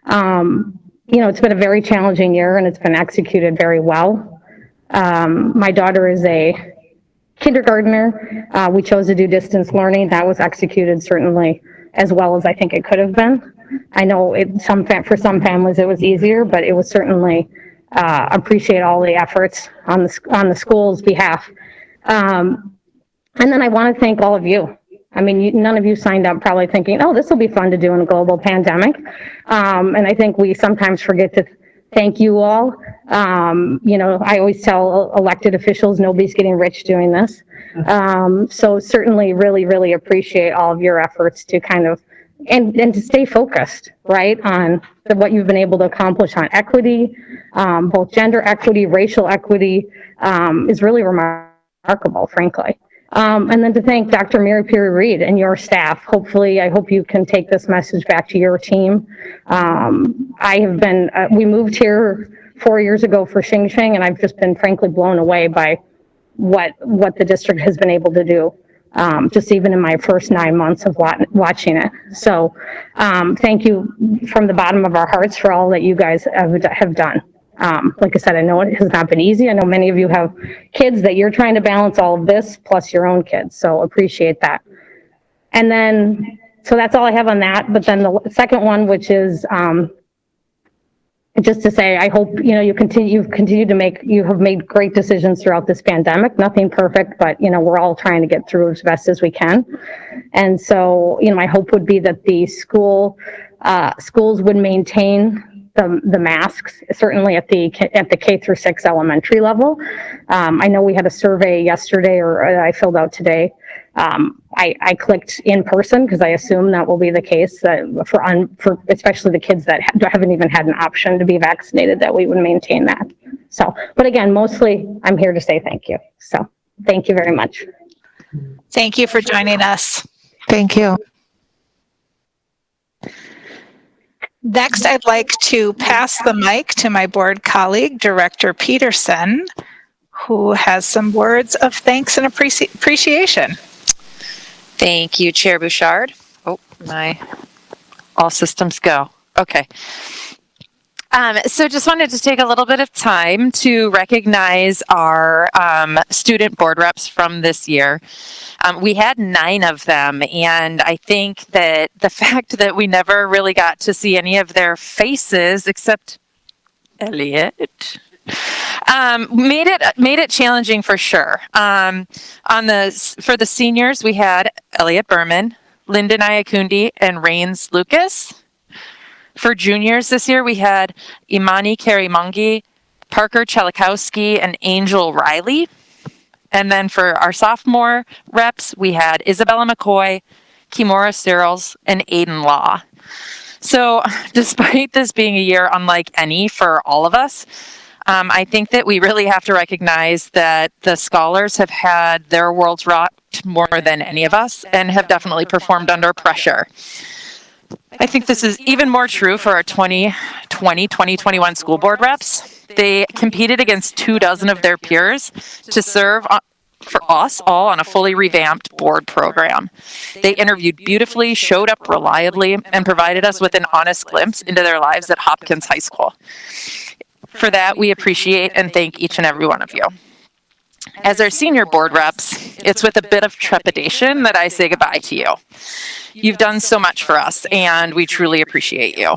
You know, it's been a very challenging year and it's been executed very well. My daughter is a kindergartner. We chose to do distance learning. That was executed certainly as well as I think it could have been. I know for some families it was easier, but it was certainly appreciate all the efforts on the school's behalf. And then I want to thank all of you. I mean, none of you signed up probably thinking, oh, this will be fun to do in a global pandemic. And I think we sometimes forget to thank you all. You know, I always tell elected officials, nobody's getting rich doing this. So certainly really, really appreciate all of your efforts to kind of and to stay focused, right, on what you've been able to accomplish on equity, both gender equity, racial equity, is really remarkable, frankly. And then to thank Dr. Mary Perry Reid and your staff. Hopefully, I hope you can take this message back to your team. We moved here 4 years ago for Xing Xing, and I've just been frankly blown away by what the district has been able to do. Just even in my first 9 months of watching it. So thank you from the bottom of our hearts for all that you guys have done. Like I said, I know it has not been easy. I know many of you have kids that you're trying to balance all of this plus your own kids. So appreciate that. And then, so that's all I have on that. But then the second one, which is just to say, I hope, you know, you have made great decisions throughout this pandemic. Nothing perfect, but, you know, we're all trying to get through as best as we can. And so, you know, my hope would be that the schools would maintain the masks, certainly at the K through 6 elementary level. I know we had a survey yesterday, or I filled out today. I clicked in person because I assume that will be the case for especially the kids that haven't even had an option to be vaccinated, that we would maintain that. So, but again, mostly I'm here to say thank you. So thank you very much. Thank you for joining us. Thank you. Next, I'd like to pass the mic to my board colleague, Director Peterson, who has some words of thanks and appreciation. Thank you, Chair Bouchard. Oh, all systems go. Okay. So just wanted to take a little bit of time to recognize our student board reps from this year. We had 9 of them, and I think that the fact that we never really got to see any of their faces except Elliot made it challenging for sure. For the seniors, we had Elliot Berman, Lyndon Iakundi, and Rains Lucas. For juniors this year, we had Imani Karimongi, Parker Chelikowski, and Angel Riley. And then for our sophomore reps, we had Isabella McCoy, Kimora Searles, and Aiden Law. So despite this being a year unlike any for all of us, I think that we really have to recognize that the scholars have had their worlds rocked more than any of us and have definitely performed under pressure. I think this is even more true for our 2020-2021 school board reps. They competed against 24 of their peers to serve for us all on a fully revamped board program. They interviewed beautifully, showed up reliably, and provided us with an honest glimpse into their lives at Hopkins High School. For that, we appreciate and thank each and every one of you. As our senior board reps, it's with a bit of trepidation that I say goodbye to you. You've done so much for us, and we truly appreciate you.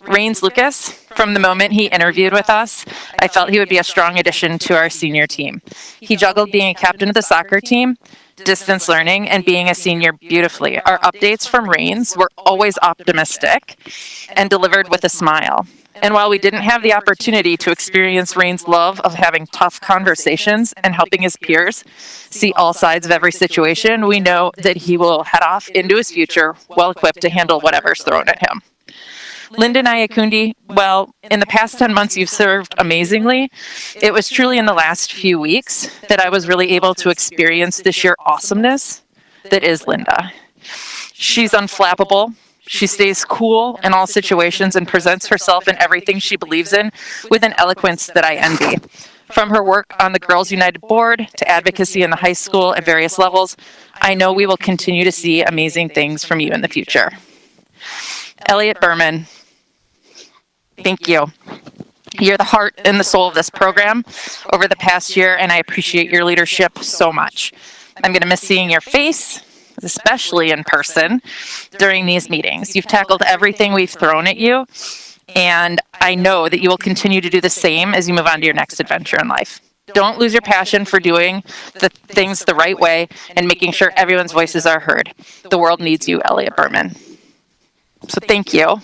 Rains Lucas, from the moment he interviewed with us, I felt he would be a strong addition to our senior team. He juggled being a captain of the soccer team, distance learning, and being a senior beautifully. Our updates from Rains were always optimistic and delivered with a smile. And while we didn't have the opportunity to experience Rain's love of having tough conversations and helping his peers see all sides of every situation, we know that he will head off into his future well equipped to handle whatever's thrown at him. Linda Nyakundi, well, in the past 10 months you've served amazingly. It was truly in the last few weeks that I was really able to experience the sheer awesomeness that is Linda. She's unflappable. She stays cool in all situations and presents herself and everything she believes in with an eloquence that I envy. From her work on the Girls United Board to advocacy in the high school at various levels, I know we will continue to see amazing things from you in the future. Elliot Berman, thank you. You're the heart and the soul of this program over the past year, and I appreciate your leadership so much. I'm going to miss seeing your face, especially in person, during these meetings. You've tackled everything we've thrown at you, and I know that you will continue to do the same as you move on to your next adventure in life. Don't lose your passion for doing the things the right way and making sure everyone's voices are heard. The world needs you, Elliot Berman. So thank you,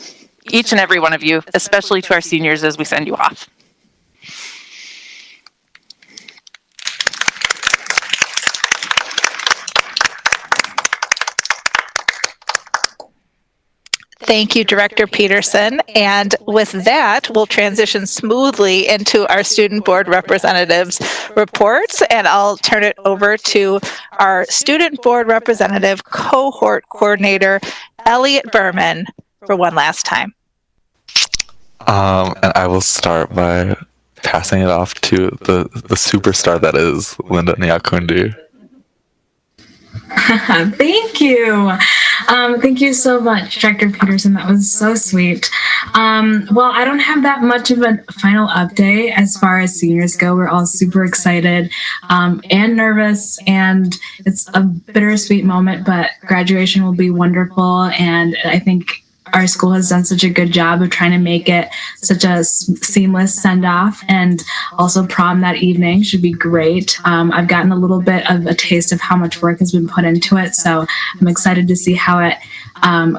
each and every one of you, especially to our seniors as we send you off. Thank you, Director Peterson. And with that, we'll transition smoothly into our student board representatives' reports, and I'll turn it over to our student board representative cohort coordinator, Elliot Berman, for one last time. And I will start by passing it off to the superstar that is Linda Nyakundi. Thank you. Thank you so much, Director Peterson. That was so sweet. Well, I don't have that much of a final update as far as seniors go. We're all super excited and nervous, and it's a bittersweet moment, but graduation will be wonderful. And I think our school has done such a good job of trying to make it such a seamless send-off, and also prom that evening should be great. I've gotten a little bit of a taste of how much work has been put into it, so I'm excited to see how it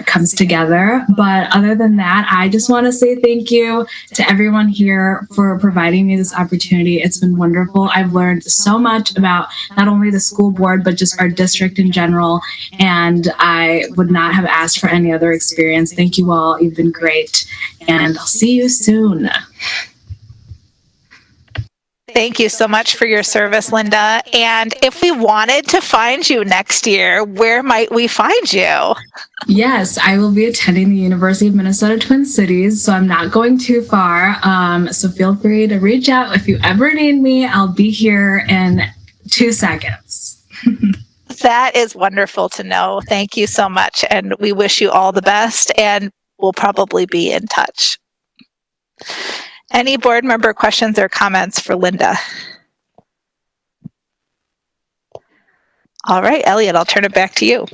comes together. But other than that, I just want to say thank you to everyone here for providing me this opportunity. It's been wonderful. I've learned so much about not only the school board, but just our district in general, and I would not have asked for any other experience. Thank you all. You've been great, and I'll see you soon. Thank you so much for your service, Linda. And if we wanted to find you next year, where might we find you? Yes, I will be attending the University of Minnesota Twin Cities, so I'm not going too far. So feel free to reach out if you ever need me. I'll be here in 2 seconds. That is wonderful to know. Thank you so much. And we wish you all the best, and we'll probably be in touch. Any board member questions or comments for Linda? All right, Elliot, I'll turn it back to you.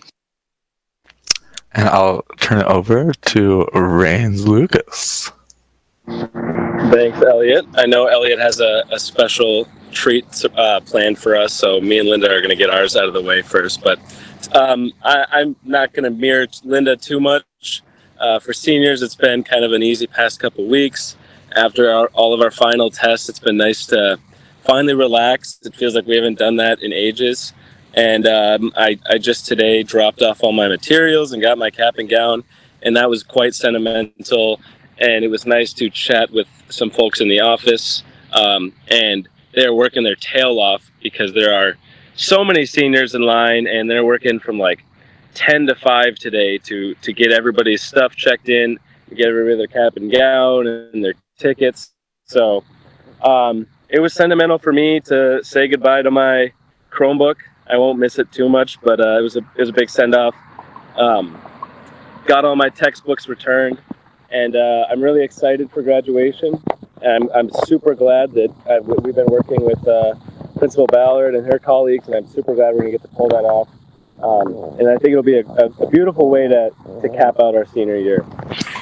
And I'll turn it over to Rains Lucas. Thanks, Elliot. I know Elliot has a special treat planned for us, so me and Linda are going to get ours out of the way first. But I'm not going to mirror Linda too much. For seniors, it's been kind of an easy past couple weeks. After all of our final tests, it's been nice to finally relax. It feels like we haven't done that in ages. And I just today dropped off all my materials and got my cap and gown, and that was quite sentimental and it was nice to chat with some folks in the office, and they're working their tail off because there are so many seniors in line, and they're working from like 10 to 5 today to get everybody's stuff checked in, to get everybody their cap and gown and their tickets. So it was sentimental for me to say goodbye to my Chromebook. I won't miss it too much, but it was a big send-off. Got all my textbooks returned, and I'm really excited for graduation. I'm super glad that we've been working with Principal Ballard and her colleagues, and I'm super glad we're going to get to pull that off. And I think it'll be a beautiful way to cap out our senior year.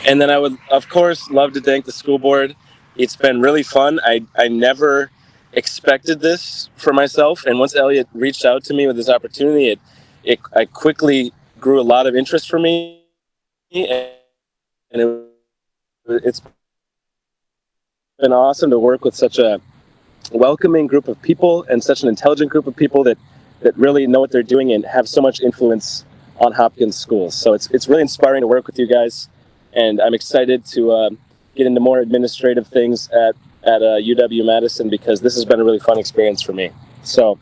And then I would, of course, love to thank the school board. It's been really fun. I never expected this for myself, and once Elliot reached out to me with this opportunity, I quickly grew a lot of interest for me, and it's been awesome to work with such a welcoming group of people and such an intelligent group of people that really know what they're doing and have so much influence on Hopkins schools. So it's really inspiring to work with you guys, and I'm excited to get into more administrative things at UW-Madison, because this has been a really fun experience for me. So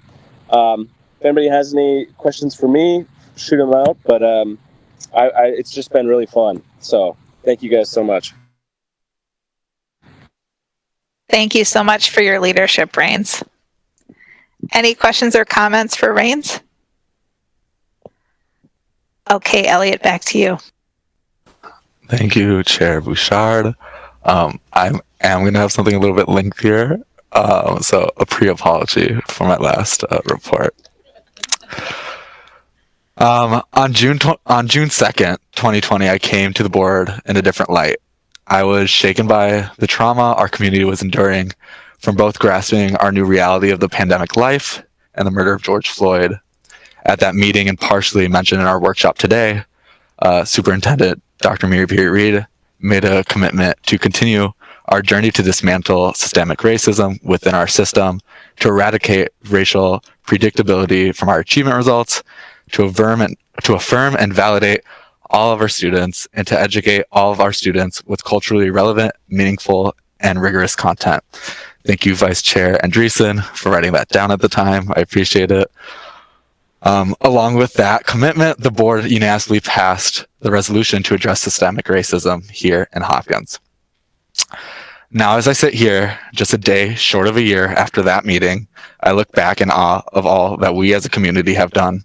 if anybody has any questions for me, shoot them out, but it's just been really fun. So thank you guys so much. Thank you so much for your leadership, Rains. Any questions or comments for Rains? Okay, Elliot, back to you. Thank you, Chair Bouchard. I am going to have something a little bit lengthier, so a pre-apology for my last report. On June 2nd, 2020, I came to the board in a different light. I was shaken by the trauma our community was enduring from both grasping our new reality of the pandemic life and the murder of George Floyd. At that meeting, and partially mentioned in our workshop today, Superintendent Dr. Reid made a commitment to continue our journey to dismantle systemic racism within our system, to eradicate racial predictability from our achievement results, to affirm and validate all of our students, and to educate all of our students with culturally relevant, meaningful, and rigorous content. Thank you, Vice Chair Andreessen, for writing that down at the time. I appreciate it. Along with that commitment, the board unanimously passed the resolution to address systemic racism here in Hopkins. Now, as I sit here, just a day short of a year after that meeting, I look back in awe of all that we as a community have done.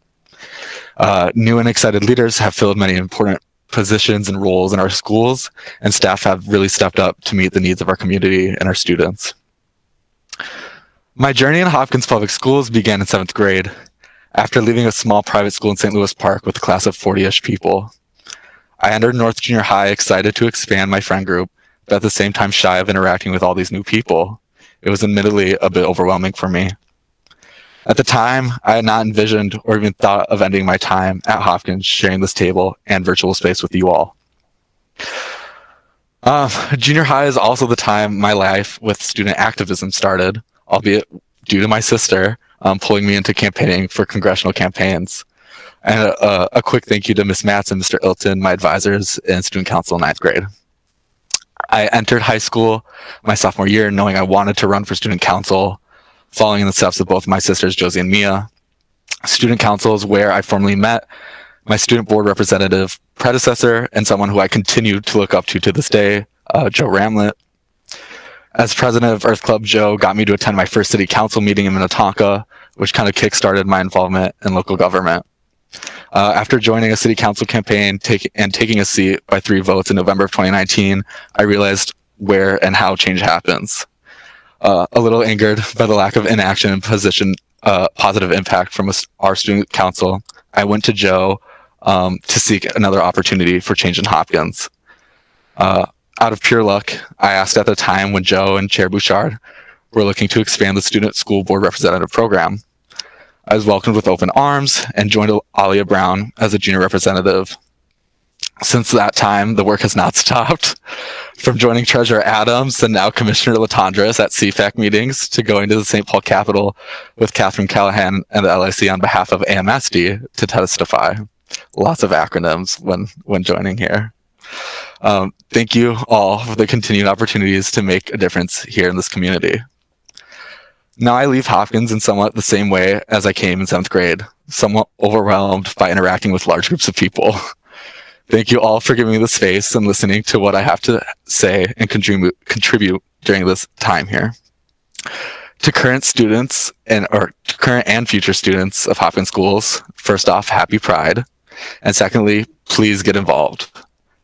New and excited leaders have filled many important positions and roles in our schools, and staff have really stepped up to meet the needs of our community and our students. My journey in Hopkins Public Schools began in 7th grade, after leaving a small private school in St. Louis Park with a class of 40-ish people. I entered North Junior High excited to expand my friend group, but at the same time shy of interacting with all these new people. It was admittedly a bit overwhelming for me. At the time, I had not envisioned or even thought of ending my time at Hopkins sharing this table and virtual space with you all. Junior high is also the time my life with student activism started, albeit due to my sister pulling me into campaigning for congressional campaigns. And a quick thank you to Ms. Matz and Mr. Ilton, my advisors in student council in 9th grade. I entered high school my sophomore year knowing I wanted to run for student council, following in the steps of both my sisters, Josie and Mia. Student council is where I formally met my student board representative predecessor and someone who I continue to look up to this day, Joe Ramlett. As president of Earth Club, Joe got me to attend my first city council meeting in Minnetonka, which kind of kickstarted my involvement in local government. After joining a city council campaign and taking a seat by 3 votes in November of 2019, I realized where and how change happens. A little angered by the lack of inaction and positive impact from our student council, I went to Joe to seek another opportunity for change in Hopkins. Out of pure luck, I asked at the time when Joe and Chair Bouchard were looking to expand the student school board representative program. I was welcomed with open arms and joined Alia Brown as a junior representative. Since that time, the work has not stopped. From joining Treasurer Adams and now Commissioner Latondras at CFAC meetings to going to the St. Paul Capitol with Catherine Callahan and the LIC on behalf of AMSD to testify. Lots of acronyms when joining here. Thank you all for the continued opportunities to make a difference here in this community. Now I leave Hopkins in somewhat the same way as I came in 7th grade, somewhat overwhelmed by interacting with large groups of people. Thank you all for giving me the space and listening to what I have to say and contribute during this time here. To current students or current and future students of Hopkins schools, first off, happy Pride. And secondly, please get involved.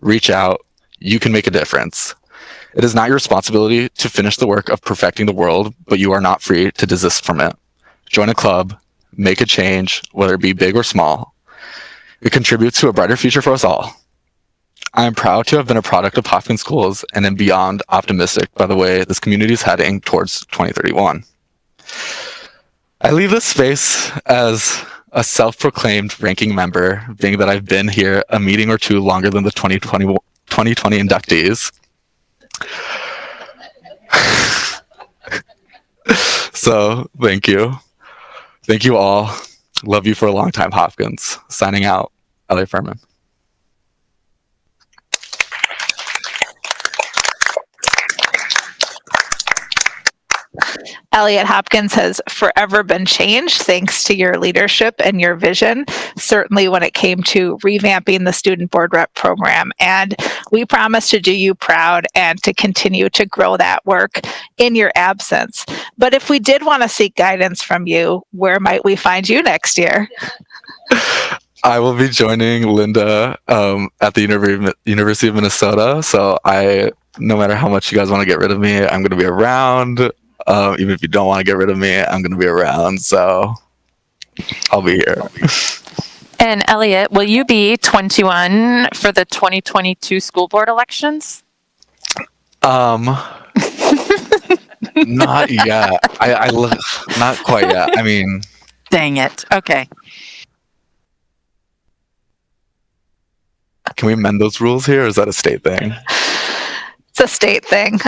Reach out. You can make a difference. It is not your responsibility to finish the work of perfecting the world, but you are not free to desist from it. Join a club, make a change, whether it be big or small. It contributes to a brighter future for us all. I am proud to have been a product of Hopkins schools and am beyond optimistic by the way this community is heading towards 2031. I leave this space as a self-proclaimed ranking member, being that I've been here a meeting or two longer than the 2020 inductees. So, thank you. Thank you all. Love you for a long time, Hopkins. Signing out, Elliot Furman. Elliot, Hopkins has forever been changed thanks to your leadership and your vision, certainly when it came to revamping the student board rep program. And we promise to do you proud and to continue to grow that work in your absence. But if we did want to seek guidance from you, where might we find you next year? I will be joining Linda at the University of Minnesota. So no matter how much you guys want to get rid of me, I'm going to be around. Even if you don't want to get rid of me, I'm going to be around. So I'll be here. And Elliot, will you be 21 for the 2022 school board elections? Not yet. Not quite yet. I mean, dang it. Okay. Can we amend those rules here, or is that a state thing? It's a state thing.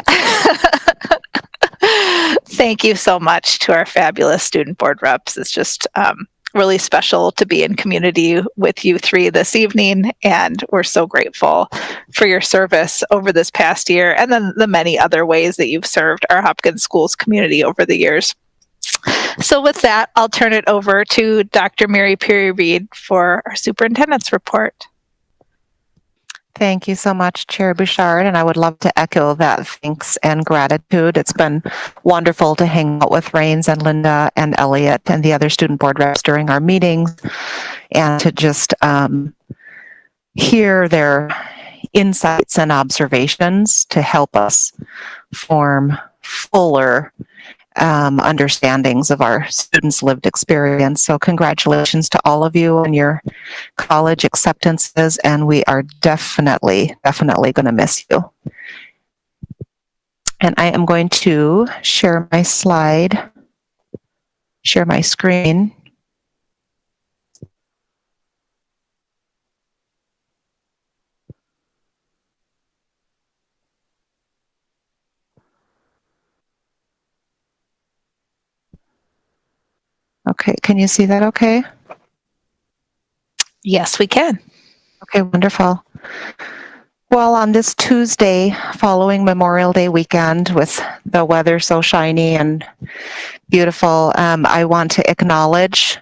Thank you so much to our fabulous student board reps. It's just really special to be in community with you three this evening, and we're so grateful for your service over this past year and then the many other ways that you've served our Hopkins Schools community over the years. So with that, I'll turn it over to Dr. Mary Perry Reid for our superintendent's report. Thank you so much, Chair Bouchard, and I would love to echo that thanks and gratitude. It's been wonderful to hang out with Rains and Linda and Elliot and the other student board reps during our meetings, and to just hear their insights and observations to help us form fuller understandings of our students' lived experience. So congratulations to all of you on your college acceptances, and we are definitely going to miss you. And I am going to share my screen. Okay, can you see that okay? Yes, we can. Okay, wonderful. Well, on this Tuesday following Memorial Day weekend with the weather so shiny and beautiful, I want to acknowledge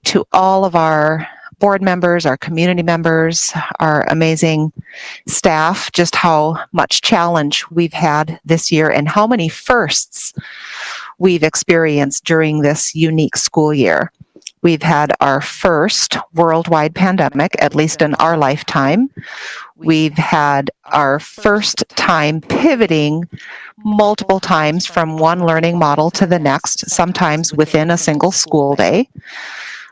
to all of our board members, our community members, our amazing staff, just how much challenge we've had this year and how many firsts we've experienced during this unique school year. We've had our first worldwide pandemic, at least in our lifetime. We've had our first time pivoting multiple times from one learning model to the next, sometimes within a single school day.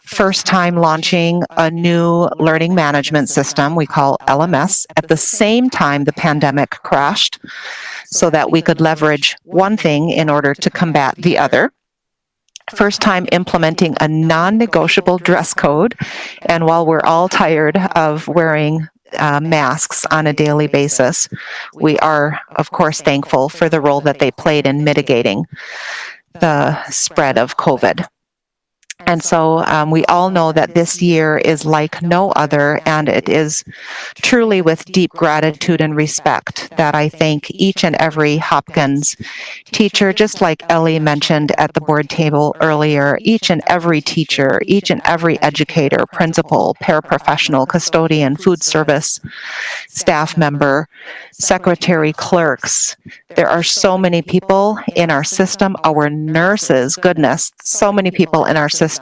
First time launching a new learning management system we call LMS at the same time the pandemic crashed, so that we could leverage one thing in order to combat the other. First time implementing a non-negotiable dress code, and while we're all tired of wearing masks on a daily basis, we are, of course, thankful for the role that they played in mitigating the spread of COVID. And so we all know that this year is like no other, and it is truly with deep gratitude and respect that I thank each and every Hopkins teacher, just like Ellie mentioned at the board table earlier, each and every teacher, each and every educator, principal, paraprofessional, custodian, food service staff member, secretary, clerks. There are so many people in our system, our nurses, goodness, so many people in our system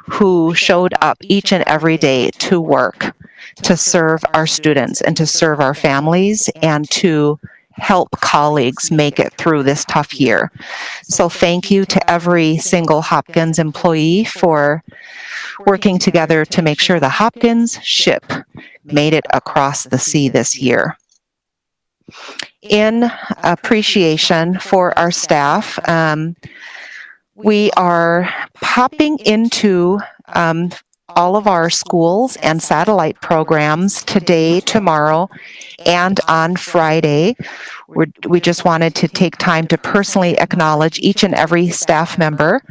who showed up each and every day to work, to serve our students and to serve our families and to help colleagues make it through this tough year. So thank you to every single Hopkins employee for working together to make sure the Hopkins ship made it across the sea this year. In appreciation for our staff, we are popping into all of our schools and satellite programs today, tomorrow, and on Friday. We just wanted to take time to personally acknowledge each and every staff member.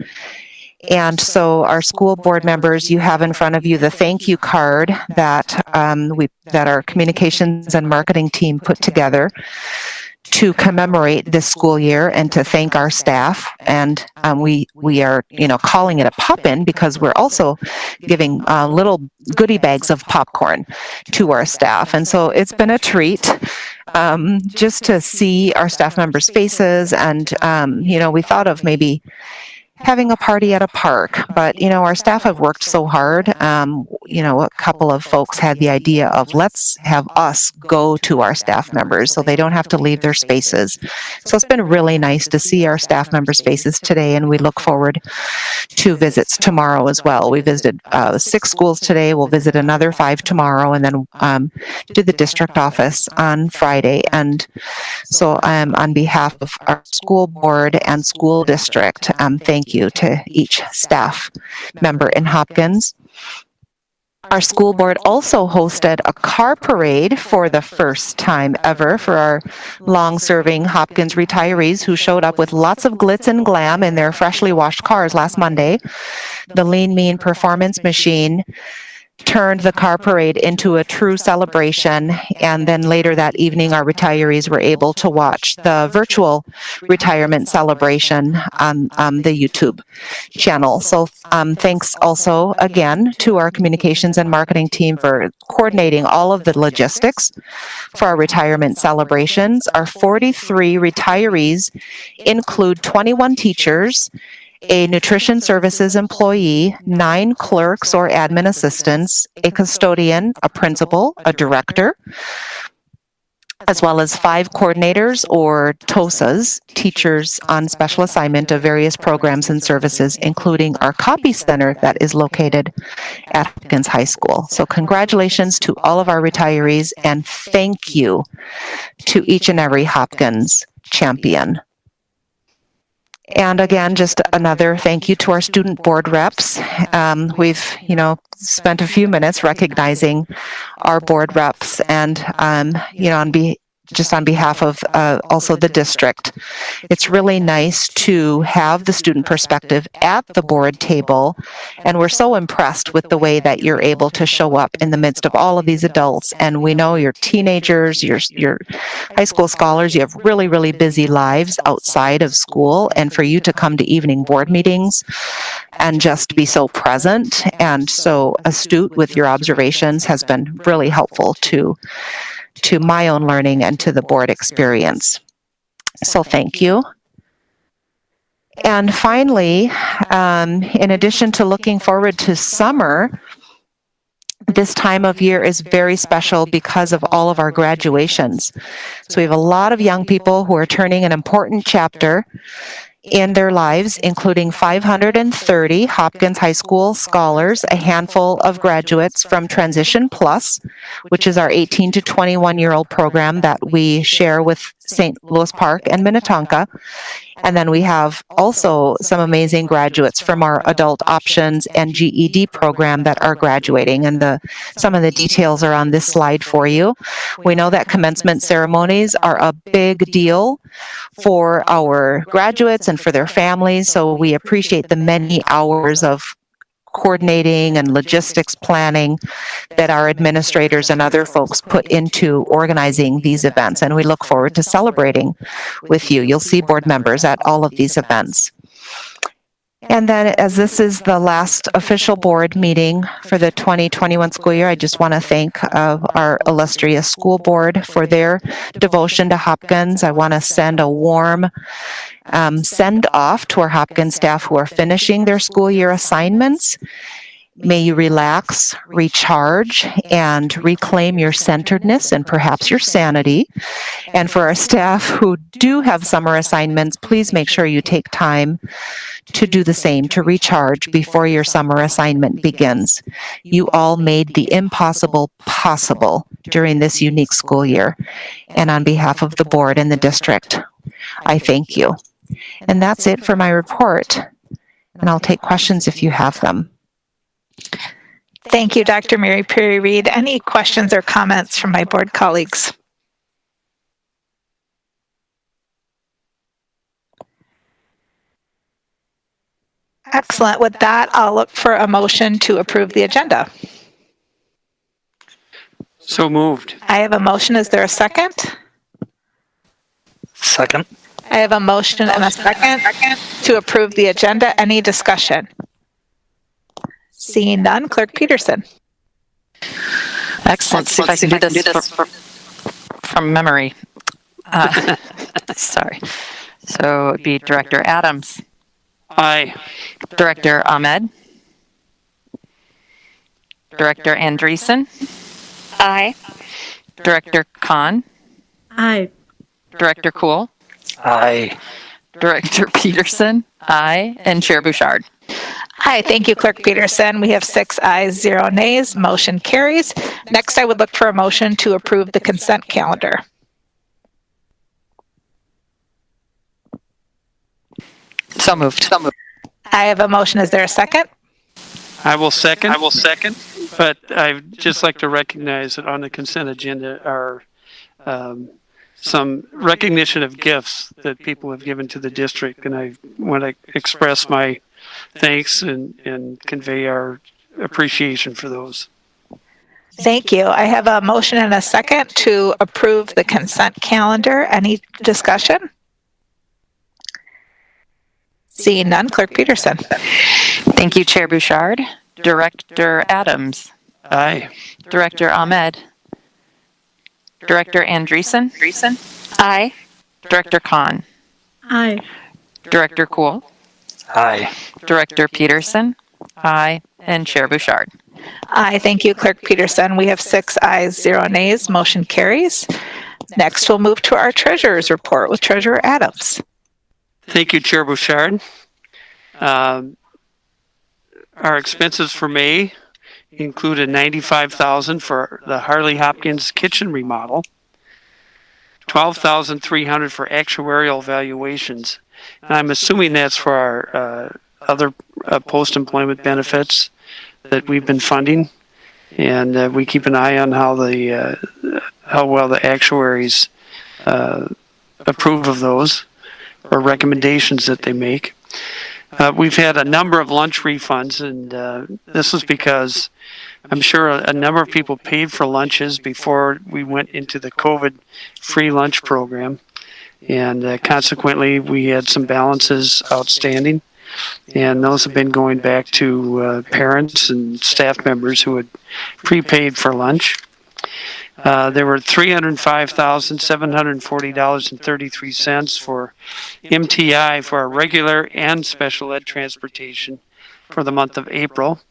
And so our school board members, you have in front of you the thank you card that that our communications and marketing team put together to commemorate this school year and to thank our staff. And we are, calling it a pop-in because we're also giving little goodie bags of popcorn to our staff. And so it's been a treat just to see our staff members' faces. And, we thought of maybe having a party at a park, but our staff have worked so hard. A couple of folks had the idea of let's have us go to our staff members so they don't have to leave their spaces. So it's been really nice to see our staff members' faces today, and we look forward to visits tomorrow as well. We visited 6 schools today. We'll visit another 5 tomorrow, and then do the district office on Friday. And so on behalf of our school board and school district, thank you to each staff member in Hopkins. Our school board also hosted a car parade for the first time ever for our long-serving Hopkins retirees who showed up with lots of glitz and glam in their freshly washed cars last Monday. The Lean Mean Performance Machine turned the car parade into a true celebration, and then later that evening our retirees were able to watch the virtual retirement celebration on the YouTube channel. So thanks also again to our communications and marketing team for coordinating all of the logistics for our retirement celebrations. Our 43 retirees include 21 teachers, a nutrition services employee, 9 clerks or admin assistants, a custodian, a principal, a director, as well as 5 coordinators or TOSAs, teachers on special assignment of various programs and services, including our copy center that is located at Hopkins High School. So congratulations to all of our retirees, and thank you to each and every Hopkins champion. And again, just another thank you to our student board reps. We've, spent a few minutes recognizing our board reps, and, on behalf of also the district, it's really nice to have the student perspective at the board table, and we're so impressed with the way that you're able to show up in the midst of all of these adults. And we know you're teenagers, you're high school scholars, you have really, really busy lives outside of school, and for you to come to evening board meetings and just be so present and so astute with your observations has been really helpful to my own learning and to the board experience. So thank you. And finally, in addition to looking forward to summer, this time of year is very special because of all of our graduations. So we have a lot of young people who are turning an important chapter in their lives, including 530 Hopkins High School scholars, a handful of graduates from Transition Plus, which is our 18 to 21-year-old program that we share with St. Louis Park and Minnetonka, And then we have also some amazing graduates from our adult options and GED program that are graduating. And some of the details are on this slide for you. We know that commencement ceremonies are a big deal for our graduates and for their families. So we appreciate the many hours of coordinating and logistics planning that our administrators and other folks put into organizing these events. And we look forward to celebrating with you. You'll see board members at all of these events. And then, as this is the last official board meeting for the 2021 school year, I just want to thank our illustrious school board for their devotion to Hopkins. I want to send a warm send off to our Hopkins staff who are finishing their school year assignments. May you relax, recharge, and reclaim your centeredness and perhaps your sanity. And for our staff who do have summer assignments, please make sure you take time to do the same, to recharge before your summer assignment begins. You all made the impossible possible during this unique school year. And on behalf of the board and the district, I thank you. And that's it for my report. And I'll take questions if you have them. Thank you, Dr. Mary Perry Reid. Any questions or comments from my board colleagues? Excellent. With that, I'll look for a motion to approve the agenda. So moved. I have a motion. Is there a second? Second. I have a motion and a second to approve the agenda. Any discussion? Seeing none, Clerk Peterson. Excellent. See if I can do this from memory. Sorry. So it'd be Director Adams. Aye. Director Ahmed. Director Andreessen. Aye. Director Khan. Aye. Director Cool. Aye. Director Peterson. Aye. And Chair Bouchard. Aye. Thank you, Clerk Peterson. We have 6 ayes, 0 nays. Motion carries. Next, I would look for a motion to approve the consent calendar. So moved. I have a motion. Is there a second? I will second. But I'd just like to recognize that on the consent agenda are some recognition of gifts that people have given to the district. And I want to express my thanks and convey our appreciation for those. Thank you. I have a motion and a second to approve the consent calendar. Any discussion? Seeing none, Clerk Peterson. Thank you, Chair Bouchard. Director Adams. Aye. Director Ahmed. Director Andreessen. Aye. Director Khan. Aye. Director Cool. Aye. Director Peterson. Aye. And Chair Bouchard. Aye. Thank you, Clerk Peterson. We have 6 ayes, 0 nays. Motion carries. Next, we'll move to our treasurer's report with Treasurer Adams. Thank you, Chair Bouchard. Our expenses for May included $95,000 for the Harley Hopkins kitchen remodel, $12,300 for actuarial valuations. And I'm assuming that's for our other post-employment benefits that we've been funding, and we keep an eye on how well the actuaries approve of those or recommendations that they make. We've had a number of lunch refunds, and this is because I'm sure a number of people paid for lunches before we went into the COVID free lunch program, and consequently we had some balances outstanding, and those have been going back to parents and staff members who had prepaid for lunch. There were $305,740.33 for MTI for our regular and special ed transportation for the month of April,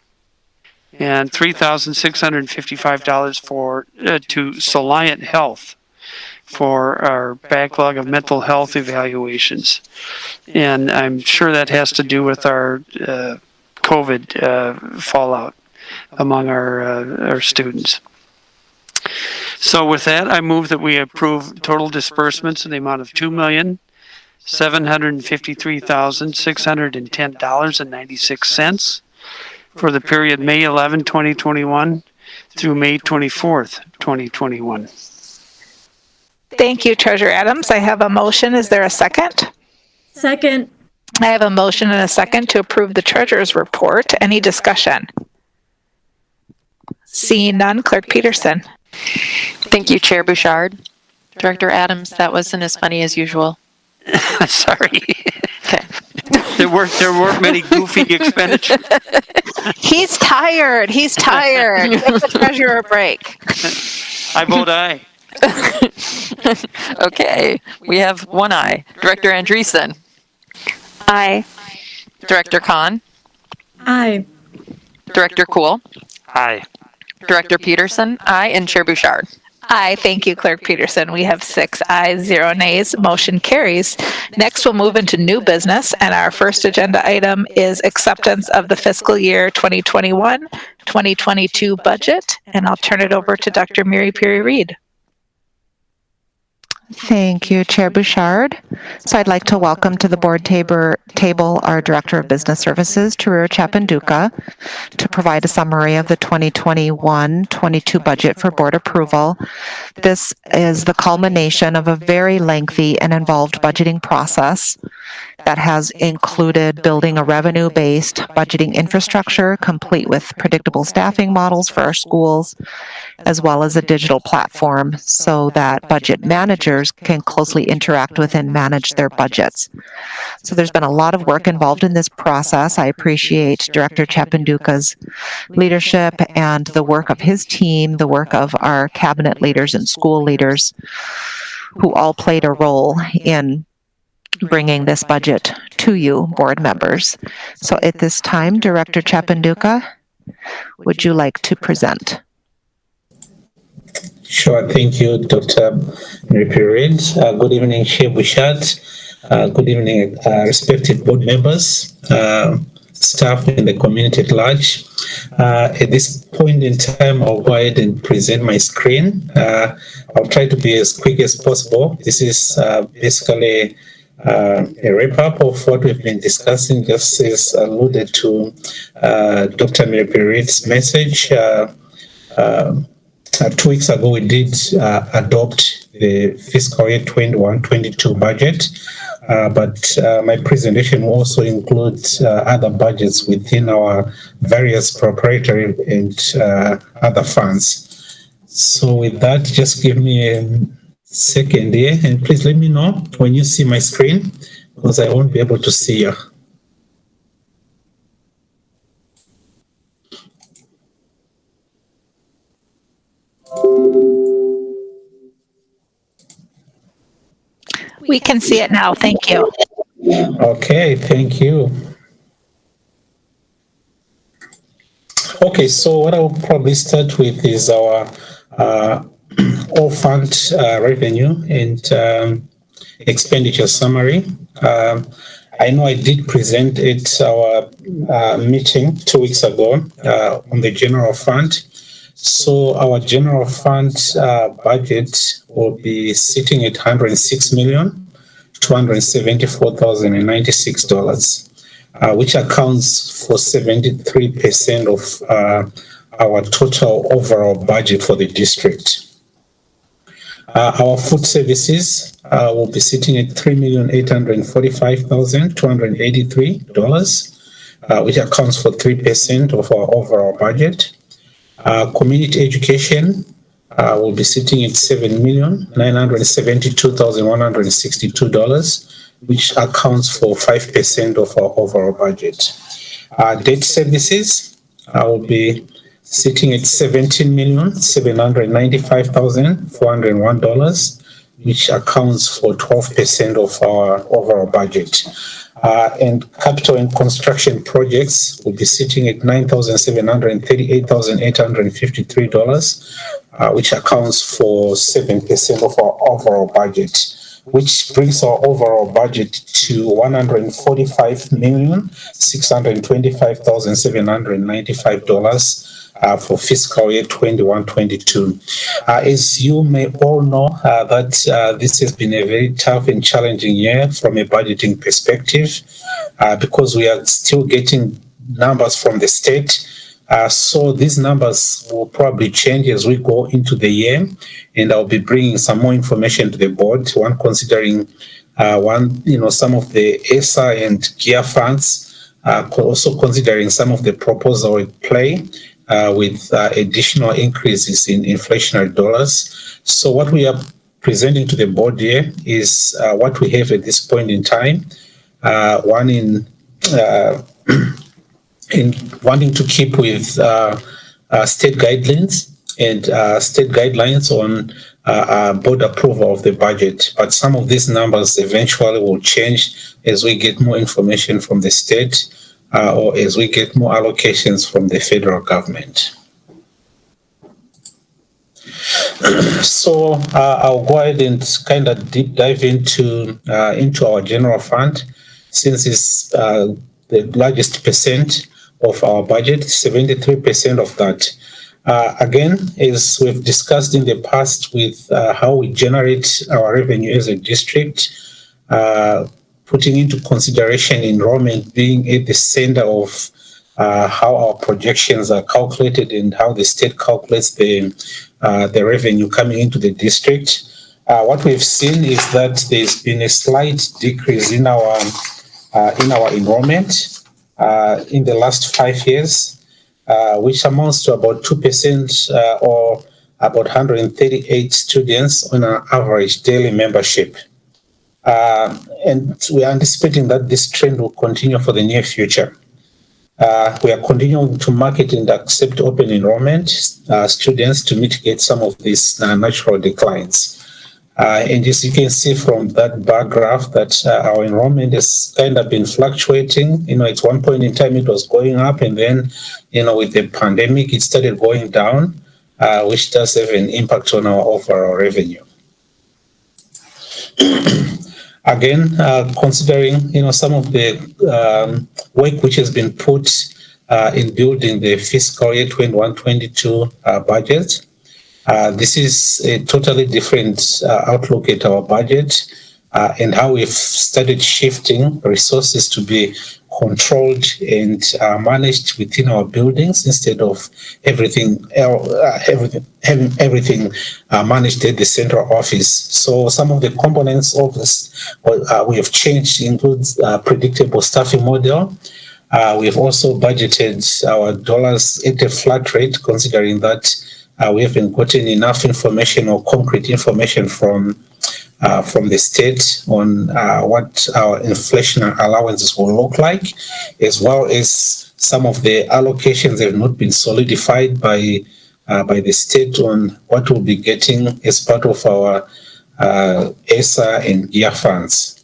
and $3,655 to Soliant Health for our backlog of mental health evaluations. And I'm sure that has to do with our COVID fallout among our students. So with that, I move that we approve total disbursements in the amount of $753,610.96 for the period May 11, 2021 through May 24th, 2021. Thank you, Treasurer Adams. I have a motion. Is there a second? Second. I have a motion and a second to approve the treasurer's report. Any discussion? Seeing none, Clerk Peterson. Thank you, Chair Bouchard. Director Adams, that wasn't as funny as usual. Sorry. Okay. There weren't many goofy expenditures. He's tired. He's tired. Give the treasurer a break. I vote aye. Okay, we have one aye. Director Andreessen. Aye. Director Khan. Aye. Director Cool. Aye. Director Peterson. Aye. And Chair Bouchard. Aye. Thank you, Clerk Peterson. We have 6 ayes, 0 nays. Motion carries. Next, we'll move into new business, and our first agenda item is acceptance of the fiscal year 2021-2022 budget, and I'll turn it over to Dr. Mary Perry Reid. Thank you, Chair Bouchard. So I'd like to welcome to the board table our Director of Business Services, Tarira Chapanduka, to provide a summary of the 2021-22 budget for board approval. This is the culmination of a very lengthy and involved budgeting process that has included building a revenue-based budgeting infrastructure complete with predictable staffing models for our schools, as well as a digital platform so that budget managers can closely interact with and manage their budgets. So there's been a lot of work involved in this process. I appreciate Director Chapanduka's leadership and the work of his team, the work of our cabinet leaders and school leaders who all played a role in bringing this budget to you, board members. So at this time, Director Chapanduka, would you like to present? Sure. Thank you, Dr. Mary Reid. Good evening, Chair Bouchard. Good evening, respected board members, staff, and the community at large. At this point in time, I'll go ahead and present my screen. I'll try to be as quick as possible. This is basically a wrap-up of what we've been discussing, just as alluded to Dr. Mary Reid's message. 2 weeks ago, we did adopt the fiscal year 21-22 budget, but my presentation also includes other budgets within our various proprietary and other funds. So with that, just give me a second here, and please let me know when you see my screen, because I won't be able to see you. We can see it now. Thank you. Okay, thank you. Okay, so what I'll probably start with is our all fund revenue and expenditure summary. I know I did present at our meeting 2 weeks ago on the general fund. So our general fund budget will be sitting at $106,274,096, which accounts for 73% of our total overall budget for the district. Our food services will be sitting at $3,845,283, which accounts for 3% of our overall budget. Community education will be sitting at $7,972,162, which accounts for 5% of our overall budget. Debt services will be sitting at $17,795,401, which accounts for 12% of our overall budget. And capital and construction projects will be sitting at $9,738,853, which accounts for 7% of our overall budget, which brings our overall budget to $145,625,795, for fiscal year 21-22. As you may all know, that this has been a very tough and challenging year from a budgeting perspective, because we are still getting numbers from the state. So these numbers will probably change as we go into the year, and I'll be bringing some more information to the board. One considering some of the ESA and GEAR funds, also considering some of the proposal at play with additional increases in inflationary dollars. So what we are presenting to the board here is what we have at this point in time. One in wanting to keep with state guidelines and state guidelines on board approval of the budget. But some of these numbers eventually will change as we get more information from the state or as we get more allocations from the federal government. So I'll go ahead and kind of deep dive into our general fund, since it's the largest percent of our budget, 73% of that. Again, as we've discussed in the past with how we generate our revenue as a district, putting into consideration enrollment being at the center of how our projections are calculated and how the state calculates the revenue coming into the district. What we've seen is that there's been a slight decrease in our enrollment in the last 5 years, which amounts to about 2% or about 138 students on an average daily membership. And we are anticipating that this trend will continue for the near future. We are continuing to market and accept open enrollment students to mitigate some of these natural declines. And as you can see from that bar graph, that our enrollment has kind of been fluctuating. At one point in time, it was going up, and then, with the pandemic, it started going down, which does have an impact on our overall revenue. Again, considering, some of the work which has been put in building the fiscal year 21-22 budget, this is a totally different outlook at our budget and how we've started shifting resources to be controlled and managed within our buildings instead of having everything managed at the central office. So some of the components of this we have changed includes predictable staffing model. We have also budgeted our dollars at a flat rate, considering that we haven't gotten enough information or concrete information from the state on what our inflation allowances will look like, as well as some of the allocations have not been solidified by the state on what we'll be getting as part of our ESA and GEAR funds.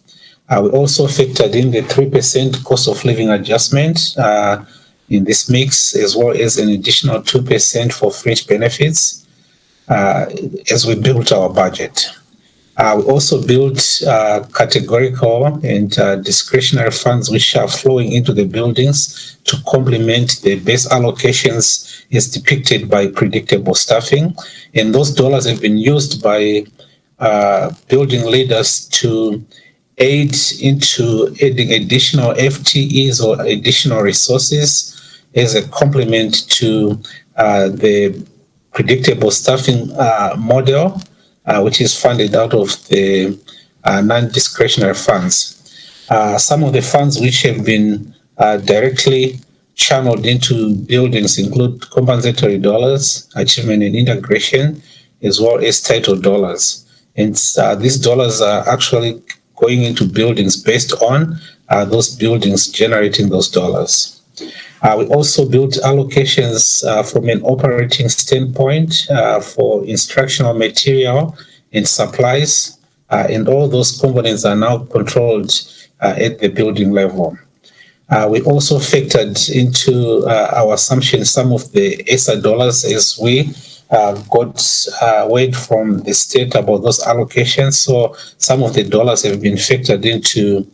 We also factored in the 3% cost of living adjustment in this mix, as well as an additional 2% for fringe benefits as we built our budget. We also built categorical and discretionary funds which are flowing into the buildings to complement the base allocations as depicted by predictable staffing. And those dollars have been used by building leaders to aid into adding additional FTEs or additional resources as a complement to the predictable staffing model, which is funded out of the non-discretionary funds. Some of the funds which have been directly channeled into buildings include compensatory dollars, achievement and integration, as well as title dollars. And these dollars are actually going into buildings based on those buildings generating those dollars. We also built allocations from an operating standpoint for instructional material and supplies, and all those components are now controlled at the building level. We also factored into our assumption some of the ESA dollars as we got word from the state about those allocations. So some of the dollars have been factored into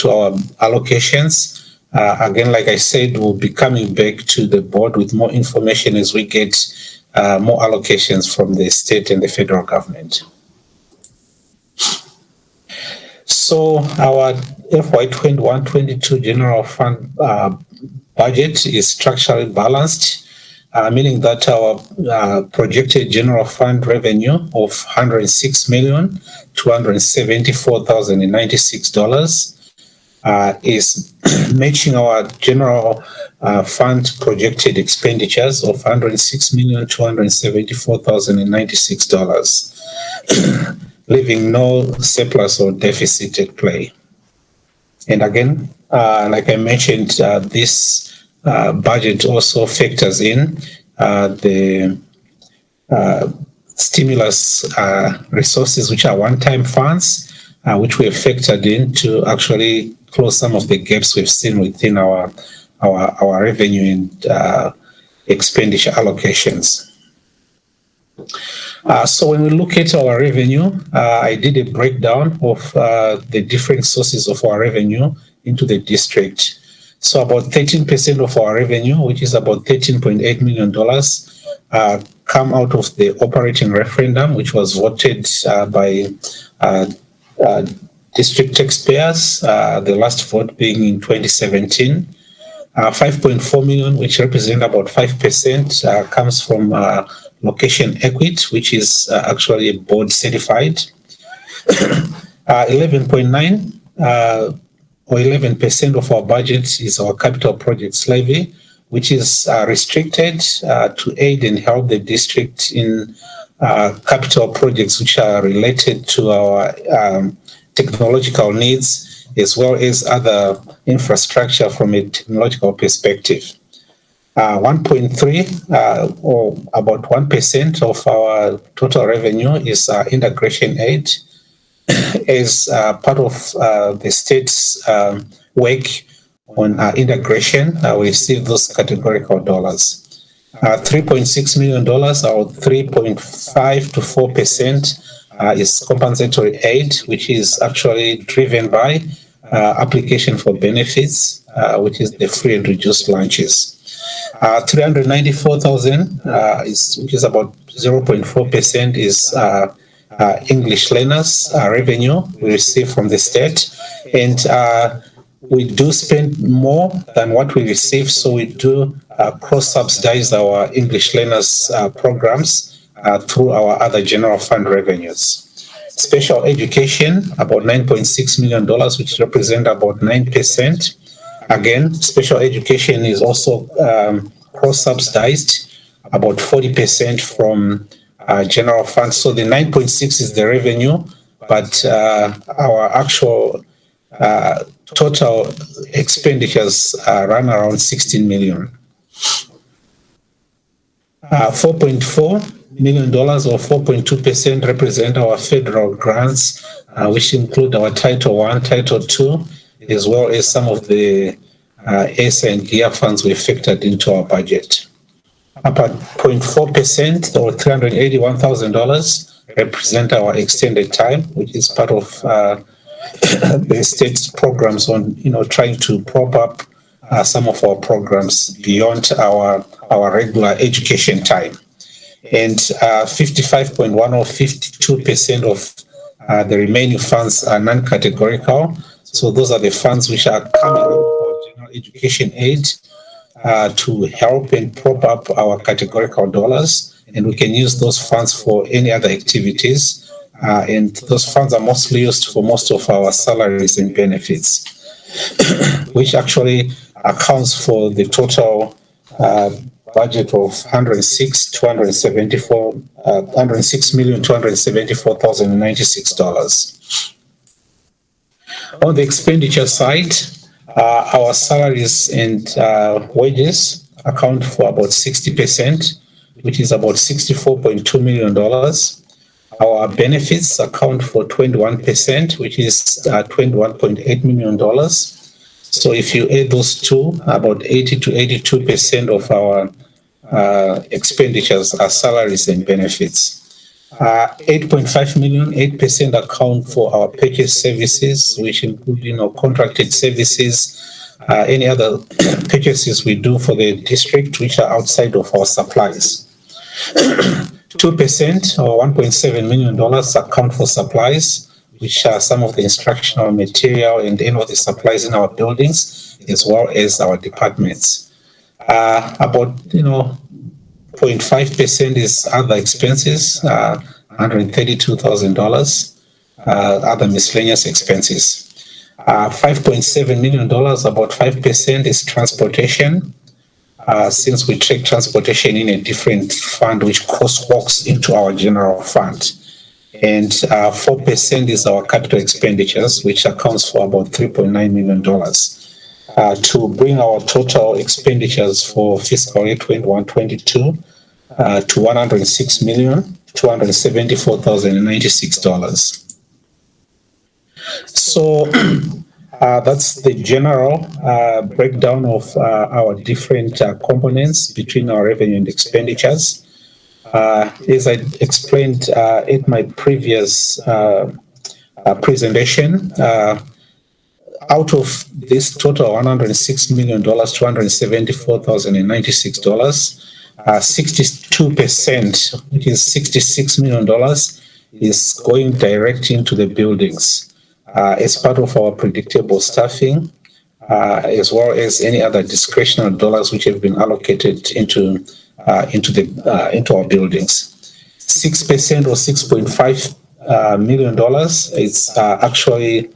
our allocations. Again, like I said, we'll be coming back to the board with more information as we get more allocations from the state and the federal government. So our FY 21-22 general fund budget is structurally balanced, meaning that our projected general fund revenue of $106,274,096 is matching our general fund projected expenditures of $106,274,096, leaving no surplus or deficit at play. And again, like I mentioned, this budget also factors in the stimulus resources, which are one-time funds, which we have factored in to actually close some of the gaps we've seen within our revenue and expenditure allocations. So when we look at our revenue, I did a breakdown of the different sources of our revenue into the district. So about 13% of our revenue, which is about $13.8 million, come out of the operating referendum, which was voted by district taxpayers, the last vote being in 2017. 5.4 million, which represent about 5%, comes from location equity, which is actually board certified. 11.9 or 11% of our budget is our capital projects levy, which is restricted to aid and help the district in capital projects which are related to our technological needs, as well as other infrastructure from a technological perspective. 1.3 or about 1% of our total revenue is integration aid. As part of the state's work on integration, we receive those categorical dollars. $3.6 million or 3.5 to 4% is compensatory aid, which is actually driven by application for benefits, which is the free and reduced lunches. 394,000 which is about 0.4% is English learners revenue we receive from the state, and we do spend more than what we receive, so we do cross-subsidize our English learners programs through our other general fund revenues. Special education, about $9.6 million, which represent about 9%. Again, special education is also cross-subsidized, about 40% from general funds. So the 9.6 is the revenue, but our actual total expenditures run around 16 million. $4.4 million or 4.2% represent our federal grants, which include our Title I, Title II, as well as some of the ACE and GEAR funds we factored into our budget. About 0.4% or $381,000 represent our extended time, which is part of the state's programs on, trying to prop up some of our programs beyond our regular education time. And 55.1 or 52% of the remaining funds are non-categorical. So those are the funds which are coming out of our general education aid to help and prop up our categorical dollars. And we can use those funds for any other activities. And those funds are mostly used for most of our salaries and benefits, which actually accounts for the total budget of $106,274,096. On the expenditure side, our salaries and wages account for about 60%, which is about $64.2 million. Our benefits account for 21%, which is $21.8 million. So if you add those two, about 80 to 82% of our expenditures are salaries and benefits. 8.5 million, 8% account for our purchase services, which include, contracted services, any other purchases we do for the district which are outside of our supplies. 2% or $1.7 million account for supplies, which are some of the instructional material and any of the supplies in our buildings, as well as our departments. About, 0.5% is other expenses, $132,000, other miscellaneous expenses. $5.7 million, about 5% is transportation. Since we take transportation in a different fund, which walks into our general fund. And 4% is our capital expenditures, which accounts for about $3.9 million. To bring our total expenditures for fiscal year 21-22 to $106,274,096. So that's the general breakdown of our different components between our revenue and expenditures. As I explained in my previous presentation, out of this total $106,274,096, 62%, which is $66 million, is going direct into the buildings as part of our predictable staffing, as well as any other discretionary dollars which have been allocated into our buildings. 6% or $6.5 million is actually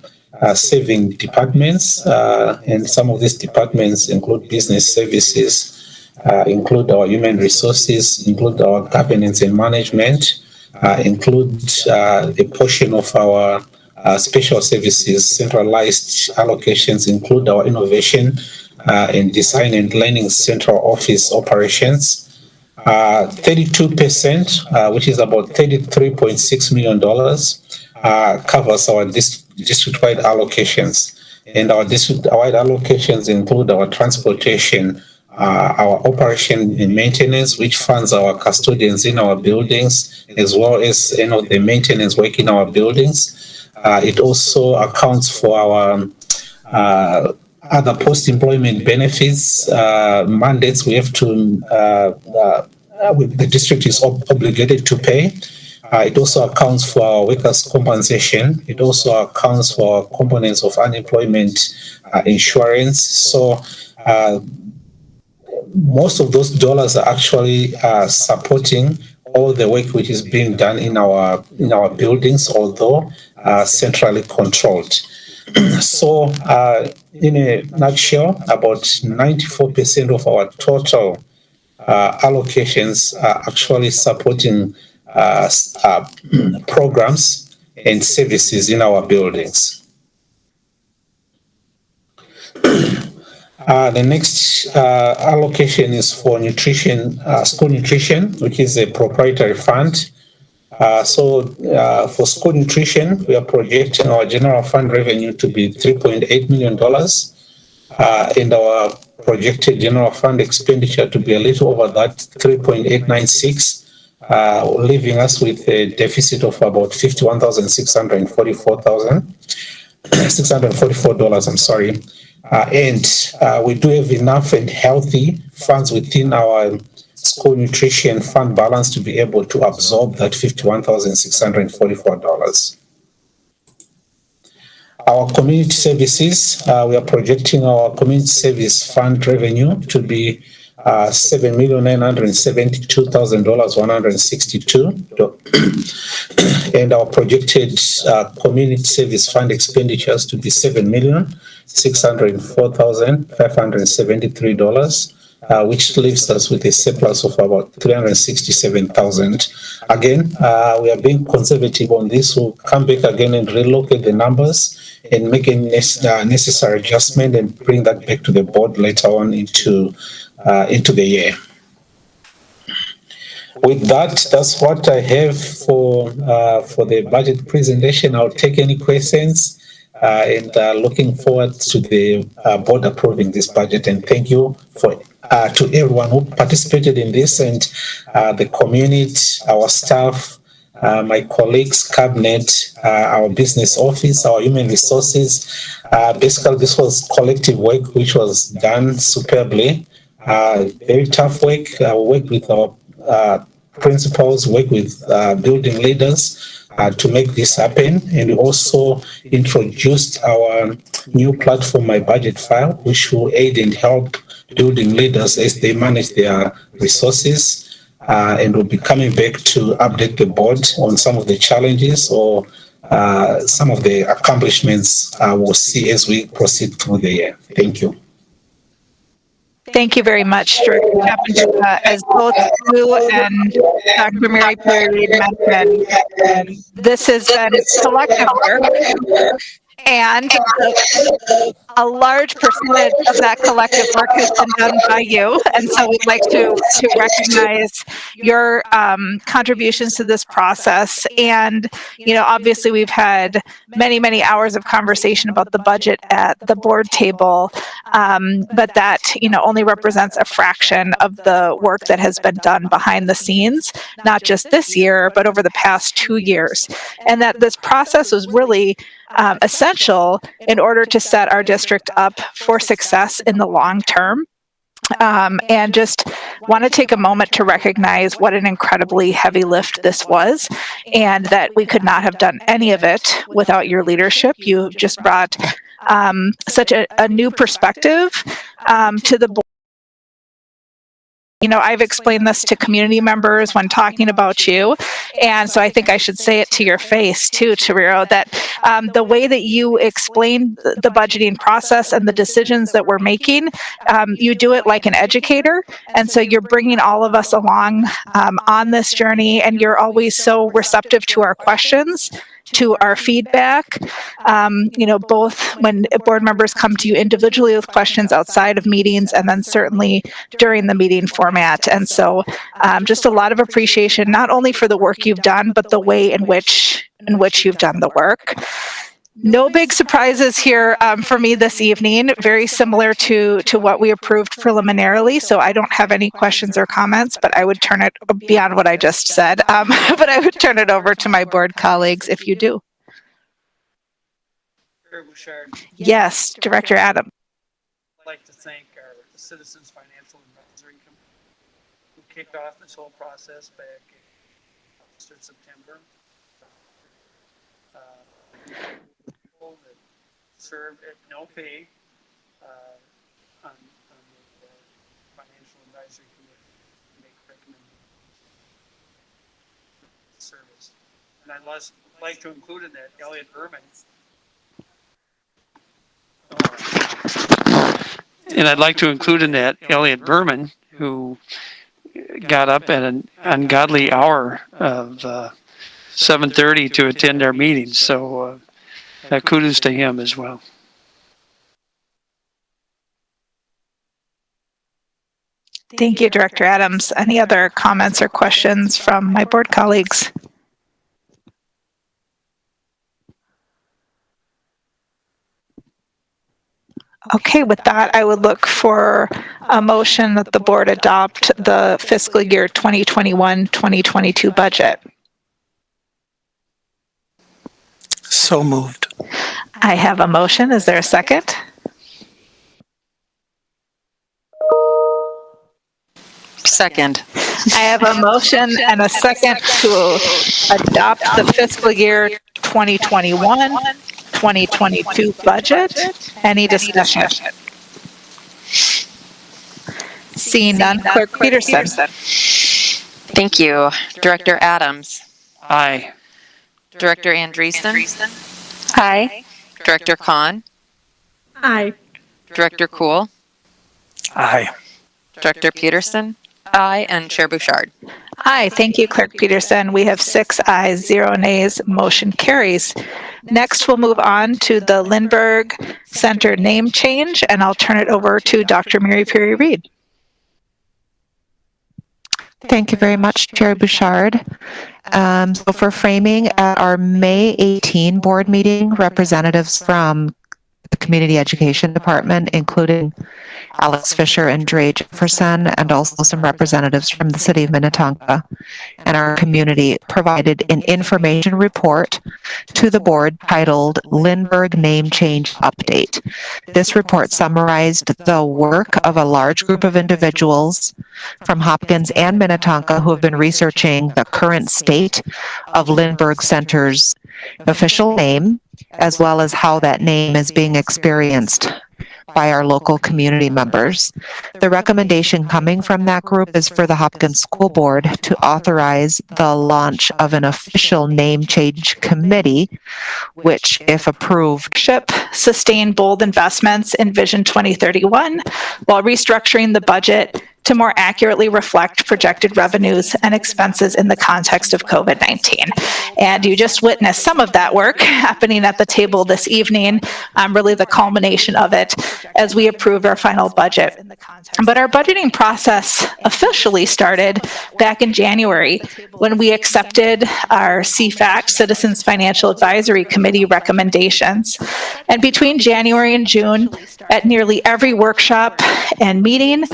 saving departments, and some of these departments include business services, include our human resources, include our governance and management, include a portion of our special services, centralized allocations, include our innovation and design and learning central office operations. 32%, which is about $33.6 million, covers our district-wide allocations. And our district-wide allocations include our transportation, our operation and maintenance, which funds our custodians in our buildings, as well as the maintenance work in our buildings. It also accounts for our other post-employment benefits, mandates we have to, the district is obligated to pay. It also accounts for our workers' compensation. It also accounts for components of unemployment insurance. So most of those dollars are actually supporting all the work which is being done in our buildings, although centrally controlled. So in a nutshell, about 94% of our total allocations are actually supporting programs and services in our buildings. The next allocation is for nutrition, school nutrition, which is a proprietary fund. So for school nutrition, we are projecting our general fund revenue to be $3.8 million, and our projected general fund expenditure to be a little over that, 3.896, leaving us with a deficit of about $51,644. I'm sorry. And we do have enough and healthy funds within our school nutrition fund balance to be able to absorb that $51,644. Our community services, we are projecting our community service fund revenue to be $7,972,162, and our projected community service fund expenditures to be $7,604,573. Which leaves us with a surplus of about $367,000. Again, we are being conservative on this. We'll come back again and relocate the numbers and make a necessary adjustment and bring that back to the board later on into the year. With that, that's what I have for the budget presentation. I'll take any questions. And looking forward to the board approving this budget. And thank you to everyone who participated in this, and the community, our staff, my colleagues, cabinet, our business office, our human resources. Basically, this was collective work which was done superbly. Very tough work. Work with our principals, work with building leaders to make this happen. And we also introduced our new platform, My Budget File, which will aid and help building leaders as they manage their resources. And we'll be coming back to update the board on some of the challenges or some of the accomplishments we'll see as we proceed through the year. Thank you. Thank you very much, Director Kevin. As both you and Dr. Mary Perry Reid mentioned, this has been collective work, and a large percentage of that collective work has been done by you. And so we'd like to recognize your contributions to this process. And, obviously we've had many, many hours of conversation about the budget at the board table, but that, only represents a fraction of the work that has been done behind the scenes, not just this year, but over the past 2 years. And that this process was really essential in order to set our district up for success in the long term. And just want to take a moment to recognize what an incredibly heavy lift this was, and that we could not have done any of it without your leadership. You just brought such a new perspective to the board. I've explained this to community members when talking about you, and so I think I should say it to your face too, Chiriro, that the way that you explain the budgeting process and the decisions that we're making, you do it like an educator, and so you're bringing all of us along on this journey, and you're always so receptive to our questions, to our feedback, both when board members come to you individually with questions outside of meetings, and then certainly during the meeting format. And so just a lot of appreciation, not only for the work you've done, but the way in which you've done the work. No big surprises here for me this evening, very similar to what we approved preliminarily. So I don't have any questions or comments, but I would turn it beyond what I just said. But I would turn it over to my board colleagues if you do. Yes, Director Adams. I'd like to thank our Citizens Financial Advisory Committee who kicked off this whole process back in September. People that served at no pay on the Financial Advisory Committee to make recommendations service. And I'd like to include in that Elliot Berman. And I'd like to include in that Elliot Berman, who got up at an ungodly hour of 7:30 to attend our meetings. So kudos to him as well. Thank you, Director Adams. Any other comments or questions from my board colleagues? Okay, with that, I would look for a motion that the board adopt the fiscal year 2021-2022 budget. So moved. I have a motion. Is there a second? Second. I have a motion and a second to adopt the fiscal year 2021-2022 budget. Any discussion? Seeing none, Clerk Peterson. Thank you. Director Adams. Aye. Director Andreessen. Aye. Director Khan. Aye. Director Cool. Aye. Director Peterson. Aye. And Chair Bouchard. Aye. Thank you, Clerk Peterson. We have 6 ayes, 0 nays. Motion carries. Next, we'll move on to the Lindbergh Center name change, and I'll turn it over to Dr. Mary Perry Reid. Thank you very much, Chair Bouchard. So for framing, at our May 18 board meeting, representatives from the Community Education Department, including Alex Fisher and Dre Jefferson, and also some representatives from the city of Minnetonka and our community, provided an information report to the board titled Lindbergh Name Change Update. This report summarized the work of a large group of individuals from Hopkins and Minnetonka who have been researching the current state of Lindbergh Center's official name, as well as how that name is being experienced by our local community members. The recommendation coming from that group is for the Hopkins School Board to authorize the launch of an official name change committee, which, if approved, sustain bold investments in Vision 2031 while restructuring the budget to more accurately reflect projected revenues and expenses in the context of COVID-19. And you just witnessed some of that work happening at the table this evening, really the culmination of it as we approved our final budget. But our budgeting process officially started back in January when we accepted our CFAC, Citizens Financial Advisory Committee recommendations. And between January and June, at nearly every workshop and meeting,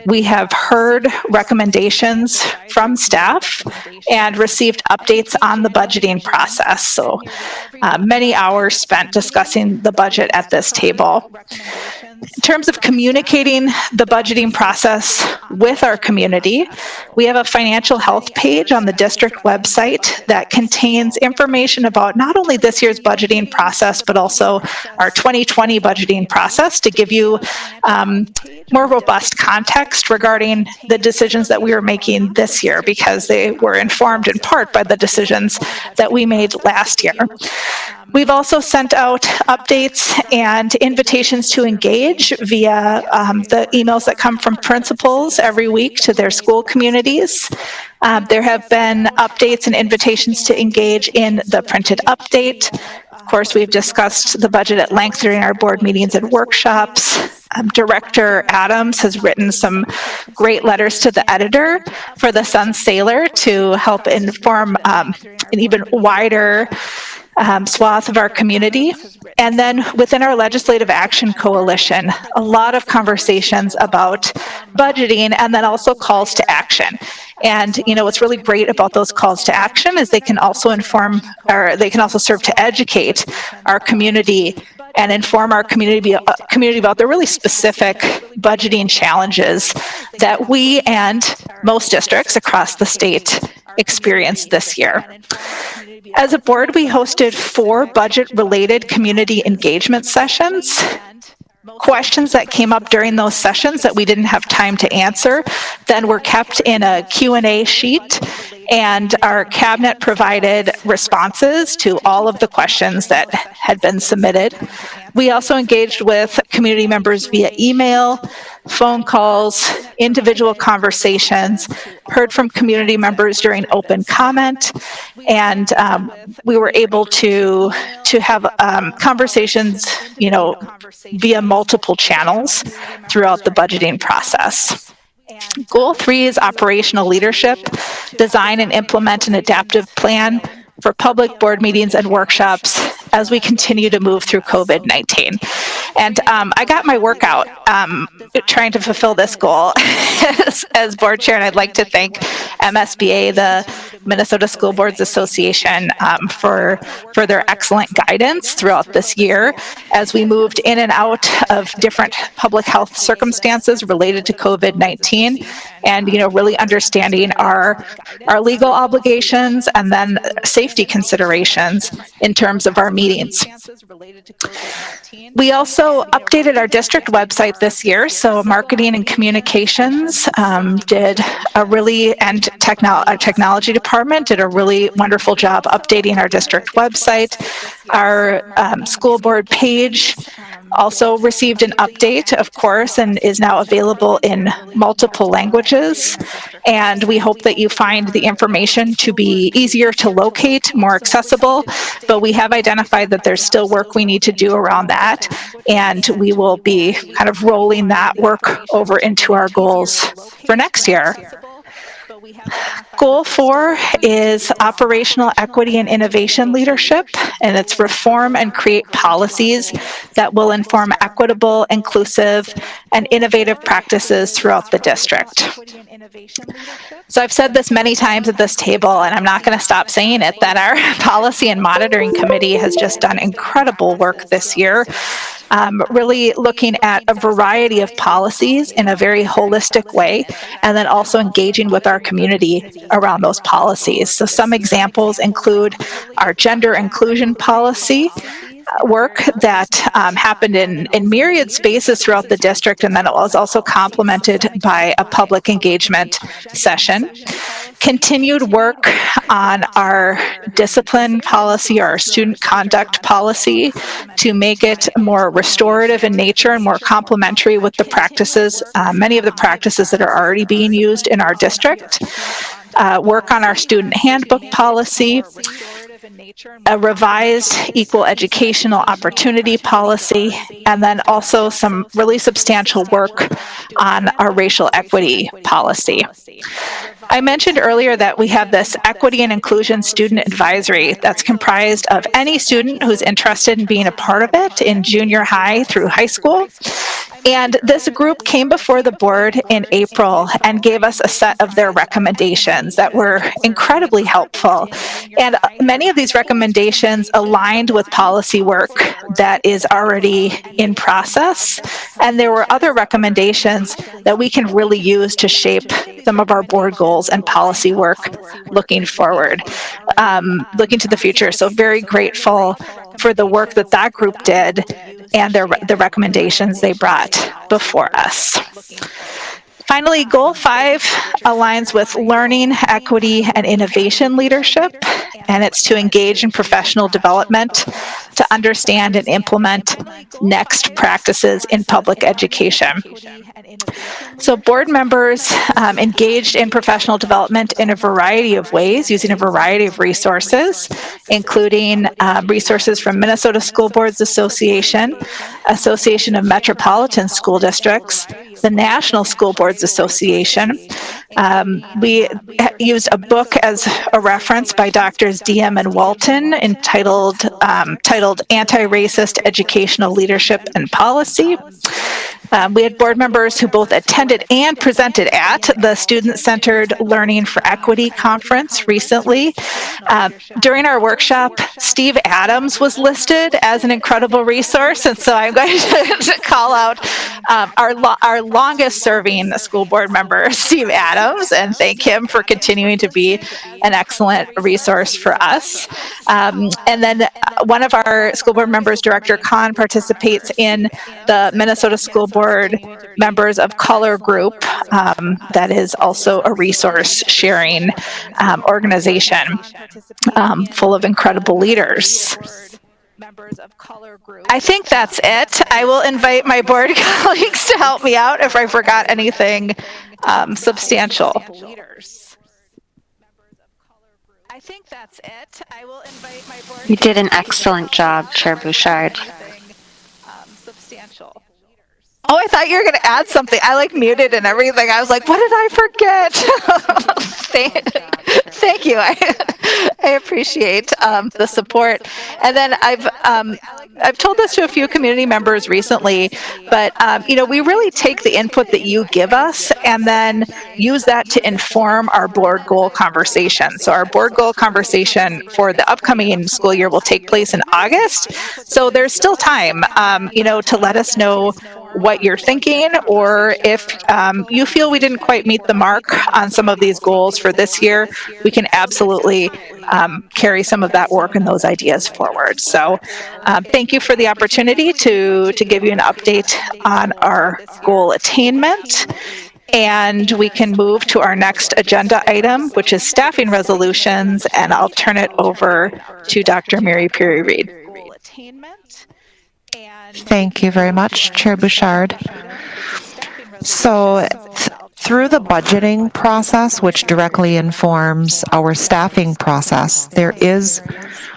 we have heard recommendations from staff and received updates on the budgeting process. So many hours spent discussing the budget at this table. In terms of communicating the budgeting process with our community, we have a financial health page on the district website that contains information about not only this year's budgeting process, but also our 2020 budgeting process to give you more robust context regarding the decisions that we were making this year, because they were informed in part by the decisions that we made last year. We've also sent out updates and invitations to engage via the emails that come from principals every week to their school communities. There have been updates and invitations to engage in the printed update. Of course, we've discussed the budget at length during our board meetings and workshops. Director Adams has written some great letters to the editor for the Sun-Sailor to help inform an even wider swath of our community. And then within our Legislative Action Coalition, a lot of conversations about budgeting and then also calls to action. And, you know, what's really great about those calls to action is they can also inform, or they can also serve to educate our community and inform our community about the really specific budgeting challenges that we and most districts across the state experienced this year. As a board, we hosted 4 budget-related community engagement sessions. Questions that came up during those sessions that we didn't have time to answer then were kept in a Q&A sheet, and our cabinet provided responses to all of the questions that had been submitted. We also engaged with community members via email, phone calls, individual conversations, heard from community members during open comment, and we were able to have conversations, you know, via multiple channels throughout the budgeting process. Goal 3 is operational leadership. Design and implement an adaptive plan for public board meetings and workshops as we continue to move through COVID-19. And I got my workout trying to fulfill this goal as board chair, and I'd like to thank MSBA, the Minnesota School Boards Association, for their excellent guidance throughout this year as we moved in and out of different public health circumstances related to COVID-19, and, you know, really understanding our legal obligations and then safety considerations in terms of our meetings. We also updated our district website this year, so marketing and communications did a really, and our technology department did a really wonderful job updating our district website. Our school board page also received an update, of course, and is now available in multiple languages. And we hope that you find the information to be easier to locate, more accessible, but we have identified that there's still work we need to do around that, and we will be kind of rolling that work over into our goals for next year. Goal 4 is operational equity and innovation leadership, and it's reform and create policies that will inform equitable, inclusive, and innovative practices throughout the district. So I've said this many times at this table, and I'm not going to stop saying it, that our policy and monitoring committee has just done incredible work this year. Really looking at a variety of policies in a very holistic way, and then also engaging with our community around those policies. So some examples include our gender inclusion policy work that happened in myriad spaces throughout the district, and then it was also complemented by a public engagement session. Continued work on our discipline policy, or our student conduct policy, to make it more restorative in nature and more complementary with the practices, many of the practices that are already being used in our district. Work on our student handbook policy, a revised equal educational opportunity policy, and then also some really substantial work on our racial equity policy. I mentioned earlier that we have this Equity and Inclusion Student Advisory that's comprised of any student who's interested in being a part of it in junior high through high school. And this group came before the board in April and gave us a set of their recommendations that were incredibly helpful. And many of these recommendations aligned with policy work that is already in process. And there were other recommendations that we can really use to shape some of our board goals and policy work looking forward, looking to the future. So very grateful for the work that that group did and the recommendations they brought before us. Finally, Goal 5 aligns with learning, equity, and innovation leadership, and it's to engage in professional development to understand and implement next practices in public education. So board members engaged in professional development in a variety of ways, using a variety of resources, including resources from Minnesota School Boards Association, Association of Metropolitan School Districts, the National School Boards Association. We used a book as a reference by Drs. Diem and Walton entitled Anti-Racist Educational Leadership and Policy. We had board members who both attended and presented at the Student-Centered Learning for Equity Conference recently. During our workshop, Steve Adams was listed as an incredible resource, and so I'm going to call out our longest-serving school board member, Steve Adams, and thank him for continuing to be an excellent resource for us. And then one of our school board members, Director Kahn, participates in the Minnesota School Board Members of Color group that is also a resource sharing organization full of incredible leaders. I think that's it. I will invite my board colleagues to help me out if I forgot anything substantial. I think that's it. I will invite my board. You did an excellent job, Chair Bouchard. Substantial. Oh, I thought you were going to add something. I muted and everything. I was like, what did I forget? Thank you. I appreciate the support. And then I've told this to a few community members recently, but we really take the input that you give us and then use that to inform our board goal conversation. So our board goal conversation for the upcoming school year will take place in August. So there's still time, to let us know what you're thinking, or if you feel we didn't quite meet the mark on some of these goals for this year, we can absolutely carry some of that work and those ideas forward. So thank you for the opportunity to give you an update on our goal attainment. And we can move to our next agenda item, which is staffing resolutions, and I'll turn it over to Dr. Mary Perry Reid. Thank you very much, Chair Bouchard. So through the budgeting process, which directly informs our staffing process, there is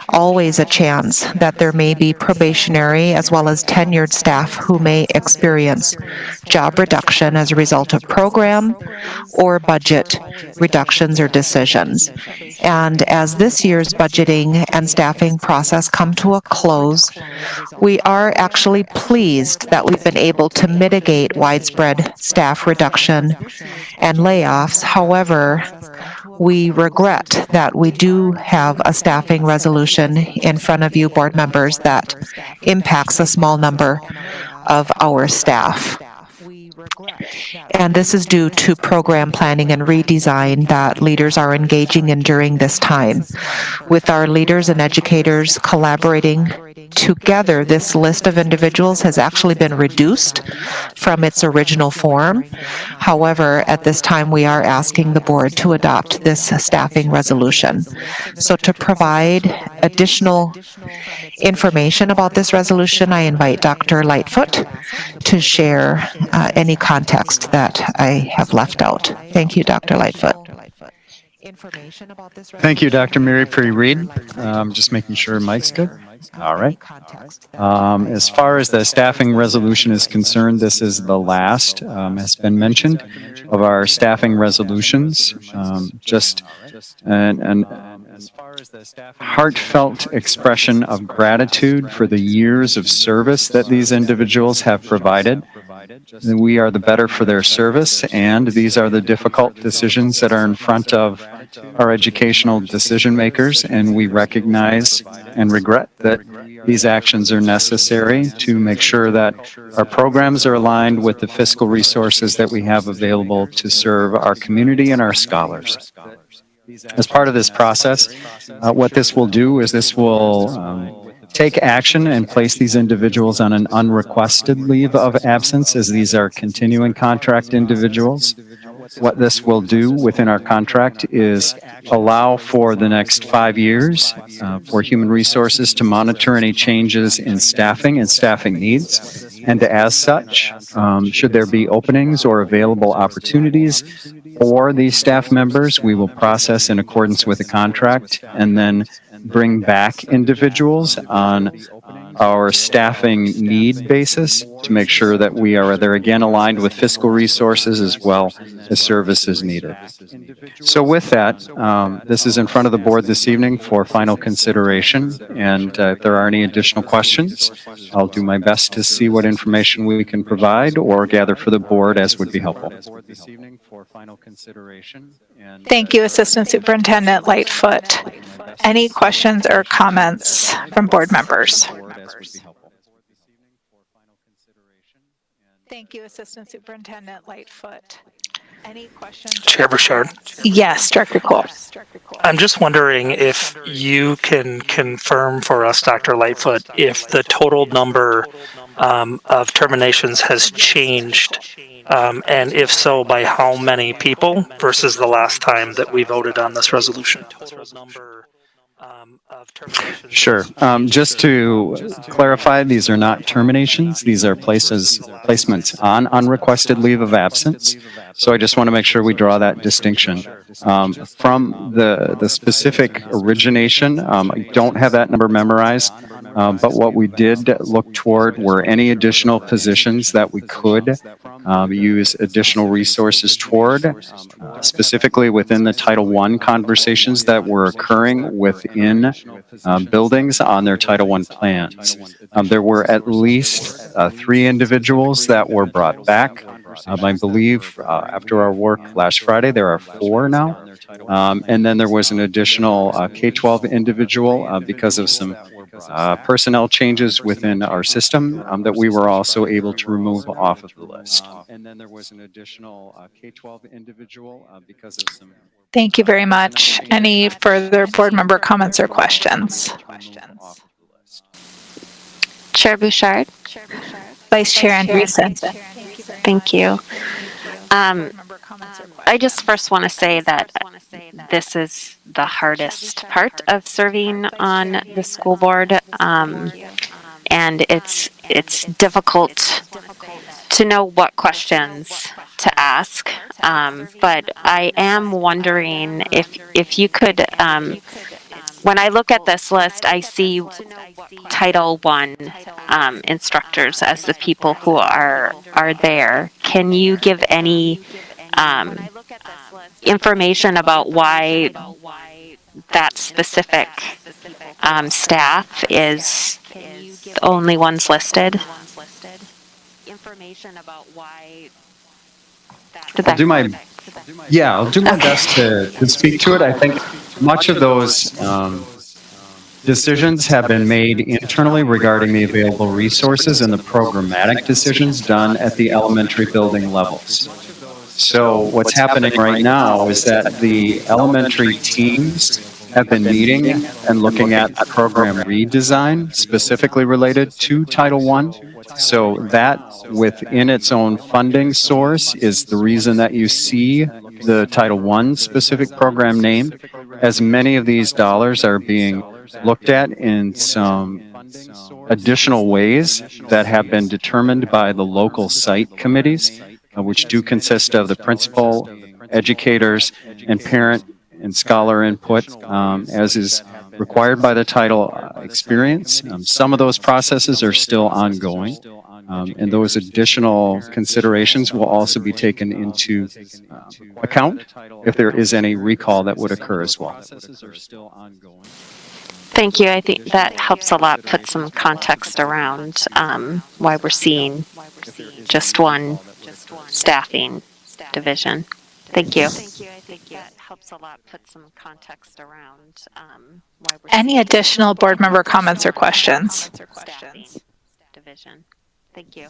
always a chance that there may be probationary as well as tenured staff who may experience job reduction as a result of program or budget reductions or decisions. And as this year's budgeting and staffing process come to a close, we are actually pleased that we've been able to mitigate widespread staff reduction and layoffs. However, we regret that we do have a staffing resolution in front of you, board members, that impacts a small number of our staff. And this is due to program planning and redesign that leaders are engaging in during this time. With our leaders and educators collaborating together, this list of individuals has actually been reduced from its original form. However, at this time, we are asking the board to adopt this staffing resolution. So to provide additional information about this resolution, I invite Dr. Lightfoot to share any context that I have left out. Thank you, Dr. Lightfoot. Thank you, Dr. Mary Perry Reid. Just making sure mic's good. All right. As far as the staffing resolution is concerned, this is the last, has been mentioned, of our staffing resolutions. Just an heartfelt expression of gratitude for the years of service that these individuals have provided. We are the better for their service, and these are the difficult decisions that are in front of our educational decision makers, and we recognize and regret that these actions are necessary to make sure that our programs are aligned with the fiscal resources that we have available to serve our community and our scholars. As part of this process, what this will do is this will take action and place these individuals on an unrequested leave of absence, as these are continuing contract individuals. What this will do within our contract is allow for the next 5 years for human resources to monitor any changes in staffing and staffing needs. And as such, should there be openings or available opportunities for these staff members, we will process in accordance with the contract and then bring back individuals on our staffing need basis to make sure that we are there again aligned with fiscal resources as well as services needed. So with that, this is in front of the board this evening for final consideration, and if there are any additional questions, I'll do my best to see what information we can provide or gather for the board as would be helpful. Thank you, Assistant Superintendent Lightfoot. Any questions or comments from board members? Thank you, Assistant Superintendent Lightfoot. Any questions? Chair Bouchard. Yes, Director Cole. I'm just wondering if you can confirm for us, Dr. Lightfoot, if the total number of terminations has changed, and if so, by how many people versus the last time that we voted on this resolution? Sure. Just to clarify, these are not terminations. These are placements on unrequested leave of absence. So I just want to make sure we draw that distinction. From the specific origination, I don't have that number memorized, but what we did look toward were any additional positions that we could use additional resources toward, specifically within the Title I conversations that were occurring within buildings on their Title I plans. There were at least 3 individuals that were brought back. I believe after our work last Friday, there are 4 now. And then there was an additional K-12 individual because of some personnel changes within our system that we were also able to remove off of the list. And then there was an additional K-12 individual because of some. Thank you very much. Any further board member comments or questions? Chair Bouchard. Vice Chair Andreessen. Thank you. I just first want to say that this is the hardest part of serving on the school board, and it's difficult to know what questions to ask. But I am wondering if you could when I look at this list, I see Title I instructors as the people who are there. Can you give any information about why that specific staff is the only ones listed? Information about why I'll do my best to speak to it. I think much of those decisions have been made internally regarding the available resources and the programmatic decisions done at the elementary building levels. So what's happening right now is that the elementary teams have been meeting and looking at the program redesign specifically related to Title I. So that within its own funding source is the reason that you see the Title I specific program named, as many of these dollars are being looked at in some additional ways that have been determined by the local site committees, which do consist of the principal, educators, and parent and scholar input, as is required by the title experience. Some of those processes are still ongoing, and those additional considerations will also be taken into account if there is any recall that would occur as well. Thank you. I think that helps a lot put some context around why we're seeing just one staffing division. Thank you. Thank you. I think that helps a lot put some context around why we're Any additional board member comments or questions? Division. Thank you.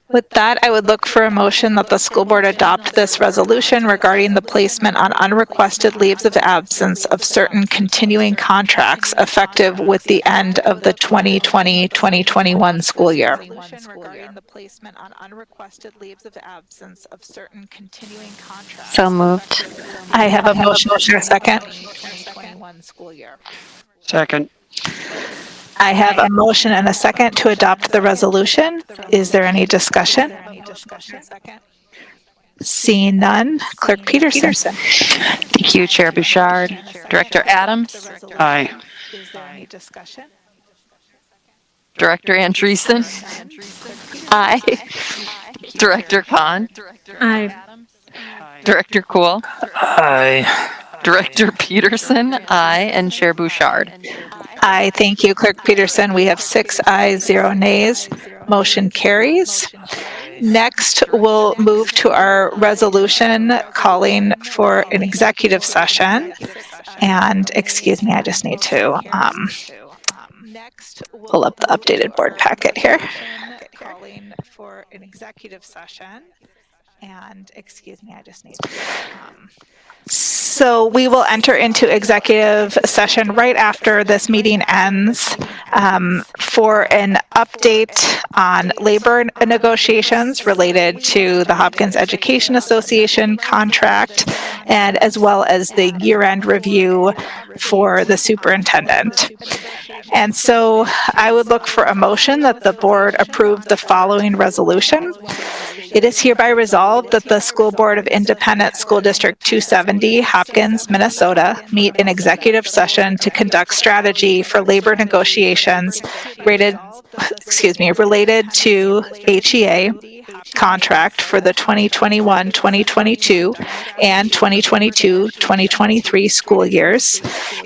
With that, I would look for a motion that the school board adopt this resolution regarding the placement on unrequested leaves of absence of certain continuing contracts effective with the end of the 2020-2021 school year. Regarding the placement on unrequested leaves of absence of certain continuing contracts. So moved. I have a motion. Is there a second? 2021 school year. Second. I have a motion and a second to adopt the resolution. Is there any discussion? Seeing none, Clerk Peterson. Thank you, Chair Bouchard. Director Adams? Aye. Is there any discussion? Director Andreessen? Aye. Director Khan? Aye. Director Cool? Aye. Director Peterson? Aye. And Chair Bouchard? Aye, thank you, Clerk Peterson. We have 6 ayes, 0 nays. Motion carries. Next, we'll move to our resolution calling for an executive session. And excuse me, I just need to pull up the updated board packet here. Calling for an executive session. And excuse me, I just need to. So we will enter into executive session right after this meeting ends for an update on labor negotiations related to the Hopkins Education Association contract, and as well as the year-end review for the superintendent. And so I would look for a motion that the board approve the following resolution. It is hereby resolved that the School Board of Independent School District 270, Hopkins, Minnesota, meet in executive session to conduct strategy for labor negotiations related to HEA contract for the 2021-2022 and 2022-2023 school years,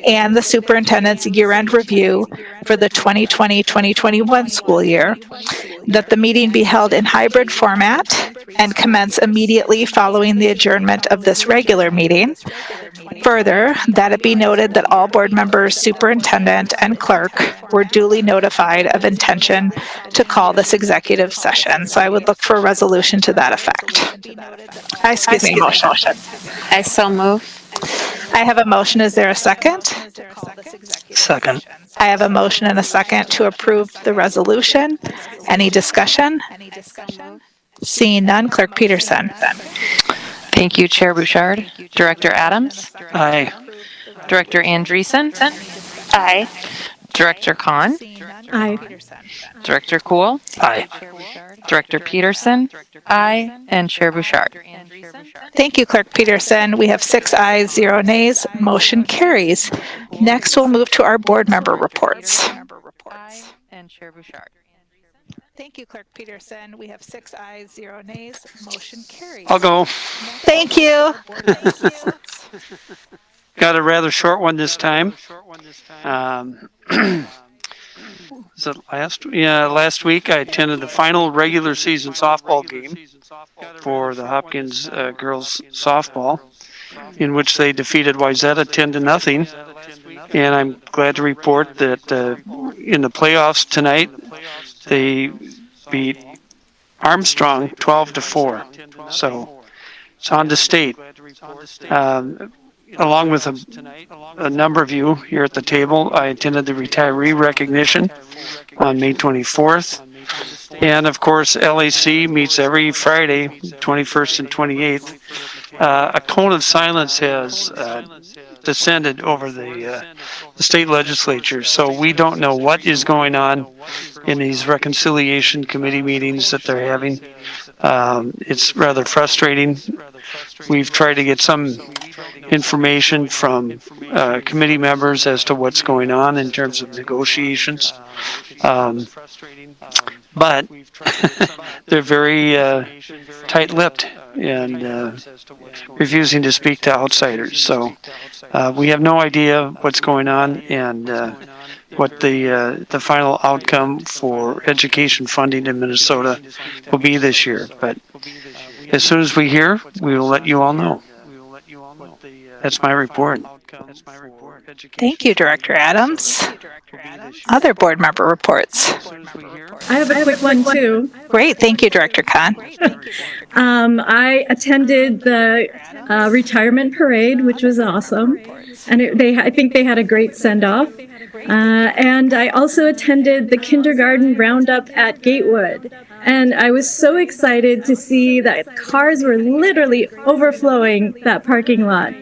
and the superintendent's year-end review for the 2020-2021 school year, that the meeting be held in hybrid format and commence immediately following the adjournment of this regular meeting. Further, that it be noted that all board members, superintendent, and clerk were duly notified of intention to call this executive session. So I would look for a resolution to that effect. Motion. I so move. I have a motion. Is there a second? Second. I have a motion and a second to approve the resolution. Any discussion? Seeing none, Clerk Peterson. Thank you, Chair Bouchard. Director Adams? Aye. Director Andreessen? Aye. Director Khan, Aye. Director Cool, Aye. Director Peterson, aye, and Chair Bouchard. Thank you, Clerk Peterson. We have 6 ayes, 0 nays. Motion carries. Next, we'll move to our board member reports. Aye, and Chair Bouchard. Thank you, Clerk Peterson. We have 6 ayes, 0 nays. Motion carries. I'll go. Thank you. Got a rather short one this time. Was it last week I attended the final regular season softball game for the Hopkins girls softball, in which they defeated Wayzata 10-0. And I'm glad to report that in the playoffs tonight, they beat Armstrong 12-4. So it's on to state. Along with a number of you here at the table, I attended the retiree recognition on May 24th. And of course, LAC meets every Friday, 21st and 28th. A cone of silence has descended over the state legislature. So we don't know what is going on in these reconciliation committee meetings that they're having. It's rather frustrating. We've tried to get some information from committee members as to what's going on in terms of negotiations. But they're very tight-lipped and refusing to speak to outsiders. So we have no idea what's going on and what the final outcome for education funding in Minnesota will be this year. But as soon as we hear, we will let you all know. That's my report. Thank you, Director Adams. Other board member reports. I have a quick one too. Great. Thank you, Director Khan. I attended the retirement parade, which was awesome. And I think they had a great send-off. And I also attended the kindergarten roundup at Gatewood. And I was so excited to see that cars were literally overflowing that parking lot.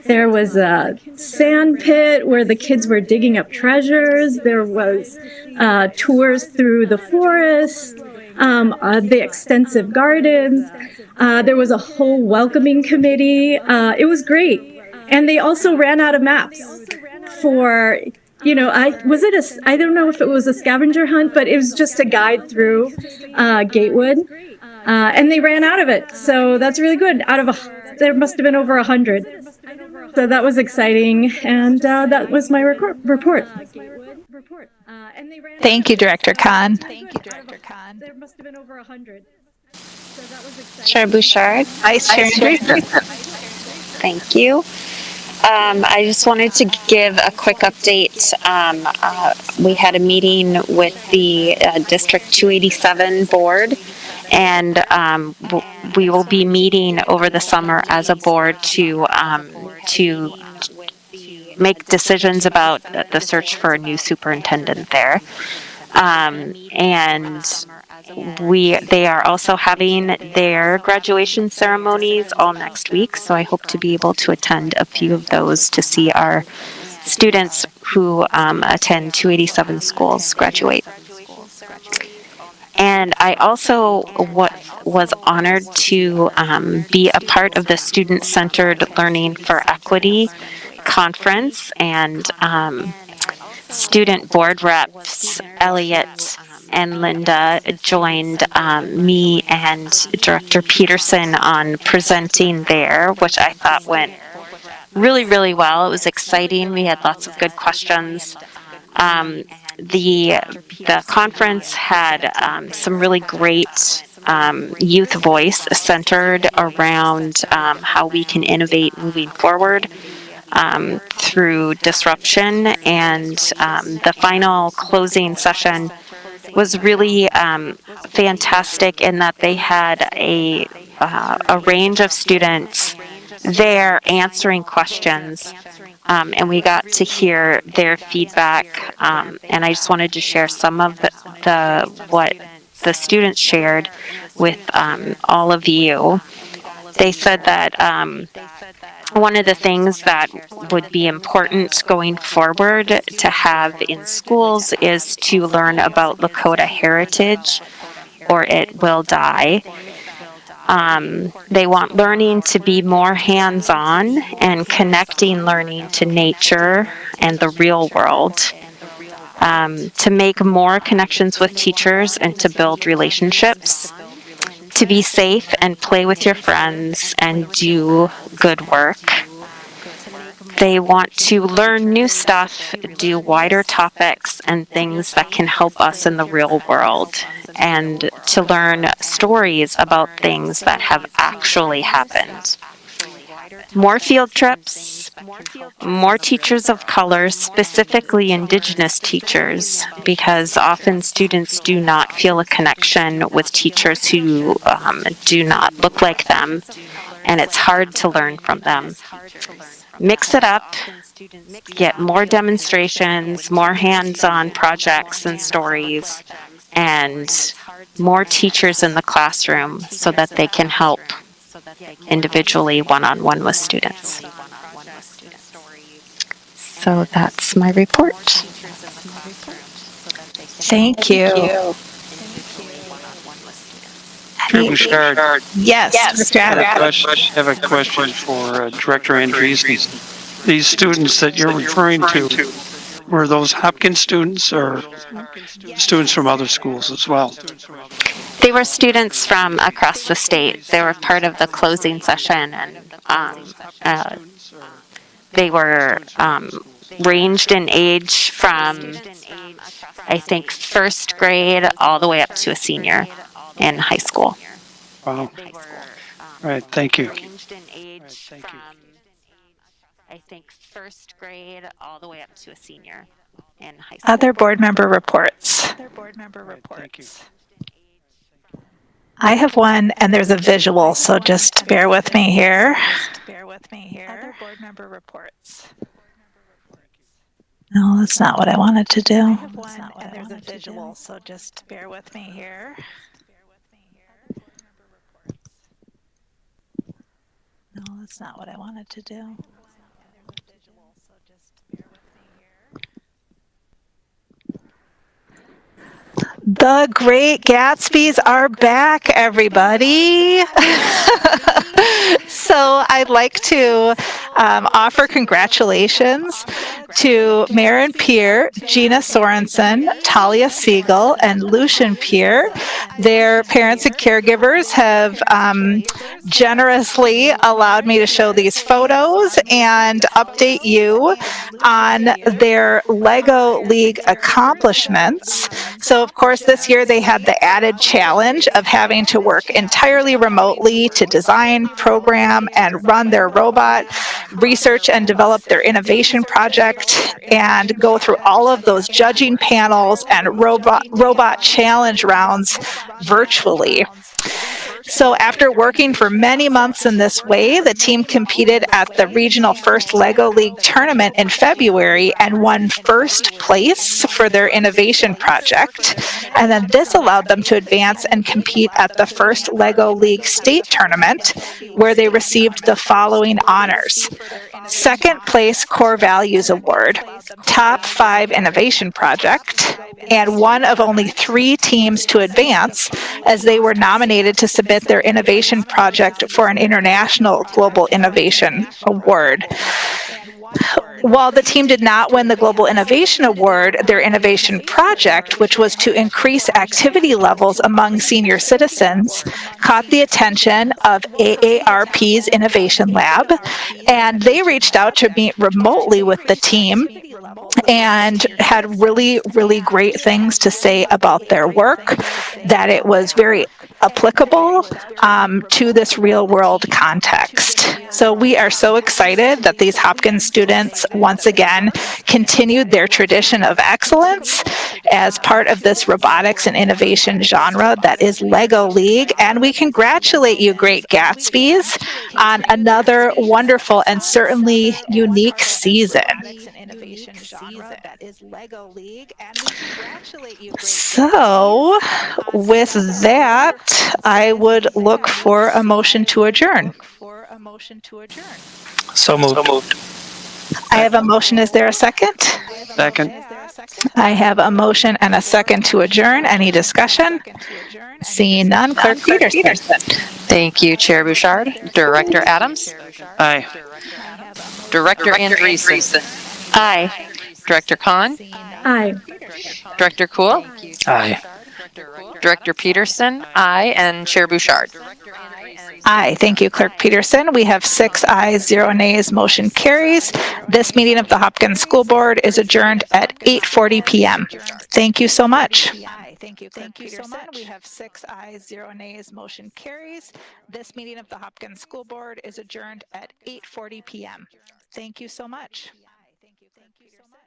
There was a sand pit where the kids were digging up treasures. There was tours through the forest, the extensive gardens. There was a whole welcoming committee. It was great. And they also ran out of maps for, I don't know if it was a scavenger hunt, but it was just a guide through Gatewood. And they ran out of it. So that's really good. There must have been over 100. So that was exciting, and that was my report. Thank you, Director Khan. There must have been over 100. So that was exciting. Chair Bouchard. Vice Chair Andreessen. Thank you. I just wanted to give a quick update. We had a meeting with the District 287 board, and we will be meeting over the summer as a board to make decisions about the search for a new superintendent there. And they are also having their graduation ceremonies all next week, so I hope to be able to attend a few of those to see our students who attend 287 schools graduate. And I also was honored to be a part of the Student-Centered Learning for Equity conference, and student board reps Elliot and Linda joined me and Director Peterson on presenting there, which I thought went really, really well. It was exciting. We had lots of good questions. The conference had some really great youth voice centered around how we can innovate moving forward through disruption, and the final closing session was really fantastic in that they had a range of students there answering questions, and we got to hear their feedback, and I just wanted to share some of what the students shared with all of you. they said that one of the things that would be important going forward to have in schools is to learn about Lakota heritage, or it will die. They want learning to be more hands-on and connecting learning to nature and the real world, to make more connections with teachers and to build relationships, to be safe and play with your friends and do good work. They want to learn new stuff, do wider topics and things that can help us in the real world, and to learn stories about things that have actually happened. More field trips, more teachers of color, specifically Indigenous teachers, because often students do not feel a connection with teachers who do not look like them, and it's hard to learn from them. Mix it up, get more demonstrations, more hands-on projects and stories, and more teachers in the classroom so that they can help individually one-on-one with students. So that's my report. Thank you. Chair Bouchard. Yes, Mr. Adams. I have a question for Director Andreessen. These students that you're referring to, were those Hopkins students or students from other schools as well? They were students from across the state. They were part of the closing session, and they were ranged in age from, I think, first grade all the way up to a senior in high school. Wow. All right, thank you. I think first grade all the way up to a senior in high school. Other board member reports. I have one, and there's a visual, so just bear with me here. Other board member reports. No, that's not what I wanted to do. I have one, and there's a visual, so just bear with me here. No, that's not what I wanted to do. The Great Gatsbys are back, everybody. So I'd like to offer congratulations to Maren Peer, Gina Sorensen, Talia Siegel, and Lucian Peer. Their parents and caregivers have generously allowed me to show these photos and update you on their Lego League accomplishments. So, of course, this year they had the added challenge of having to work entirely remotely to design, program, and run their robot, research and develop their innovation project, and go through all of those judging panels and robot challenge rounds virtually. So after working for many months in this way, the team competed at the Regional First Lego League tournament in February and won first place for their innovation project. And then this allowed them to advance and compete at the First Lego League state tournament, where they received the following honors: second place Core Values Award, top 5 innovation project, and one of only 3 teams to advance, as they were nominated to submit their innovation project for an International Global Innovation Award. While the team did not win the Global Innovation Award, their innovation project, which was to increase activity levels among senior citizens, caught the attention of AARP's Innovation Lab, and they reached out to meet remotely with the team and had really, really great things to say about their work, that it was very applicable to this real world context. So we are so excited that these Hopkins students once again continued their tradition of excellence as part of this robotics and innovation genre that is Lego League. And we congratulate you, Great Gatsbys, on another wonderful and certainly unique season. genre that is Lego League, and we congratulate you. So, with that, I would look for a motion to adjourn. So moved. I have a motion. Is there a second? Second. I have a motion and a second to adjourn. Any discussion? Seeing none, Clerk Peterson. Thank you, Chair Bouchard. Director Adams. Aye. Director Andreessen. Aye. Director Kahn. Aye. Director Cool. Aye. Director Peterson. Aye. And Chair Bouchard. Aye. Thank you, Clerk Peterson. We have 6 ayes, 0 nays. Motion carries. This meeting of the Hopkins School Board is adjourned at 8:40 p.m. Thank you so much. Thank you so much. We have 6 ayes, 0 nays. Motion carries. This meeting of the Hopkins School Board is adjourned at 8:40 p.m. Thank you so much.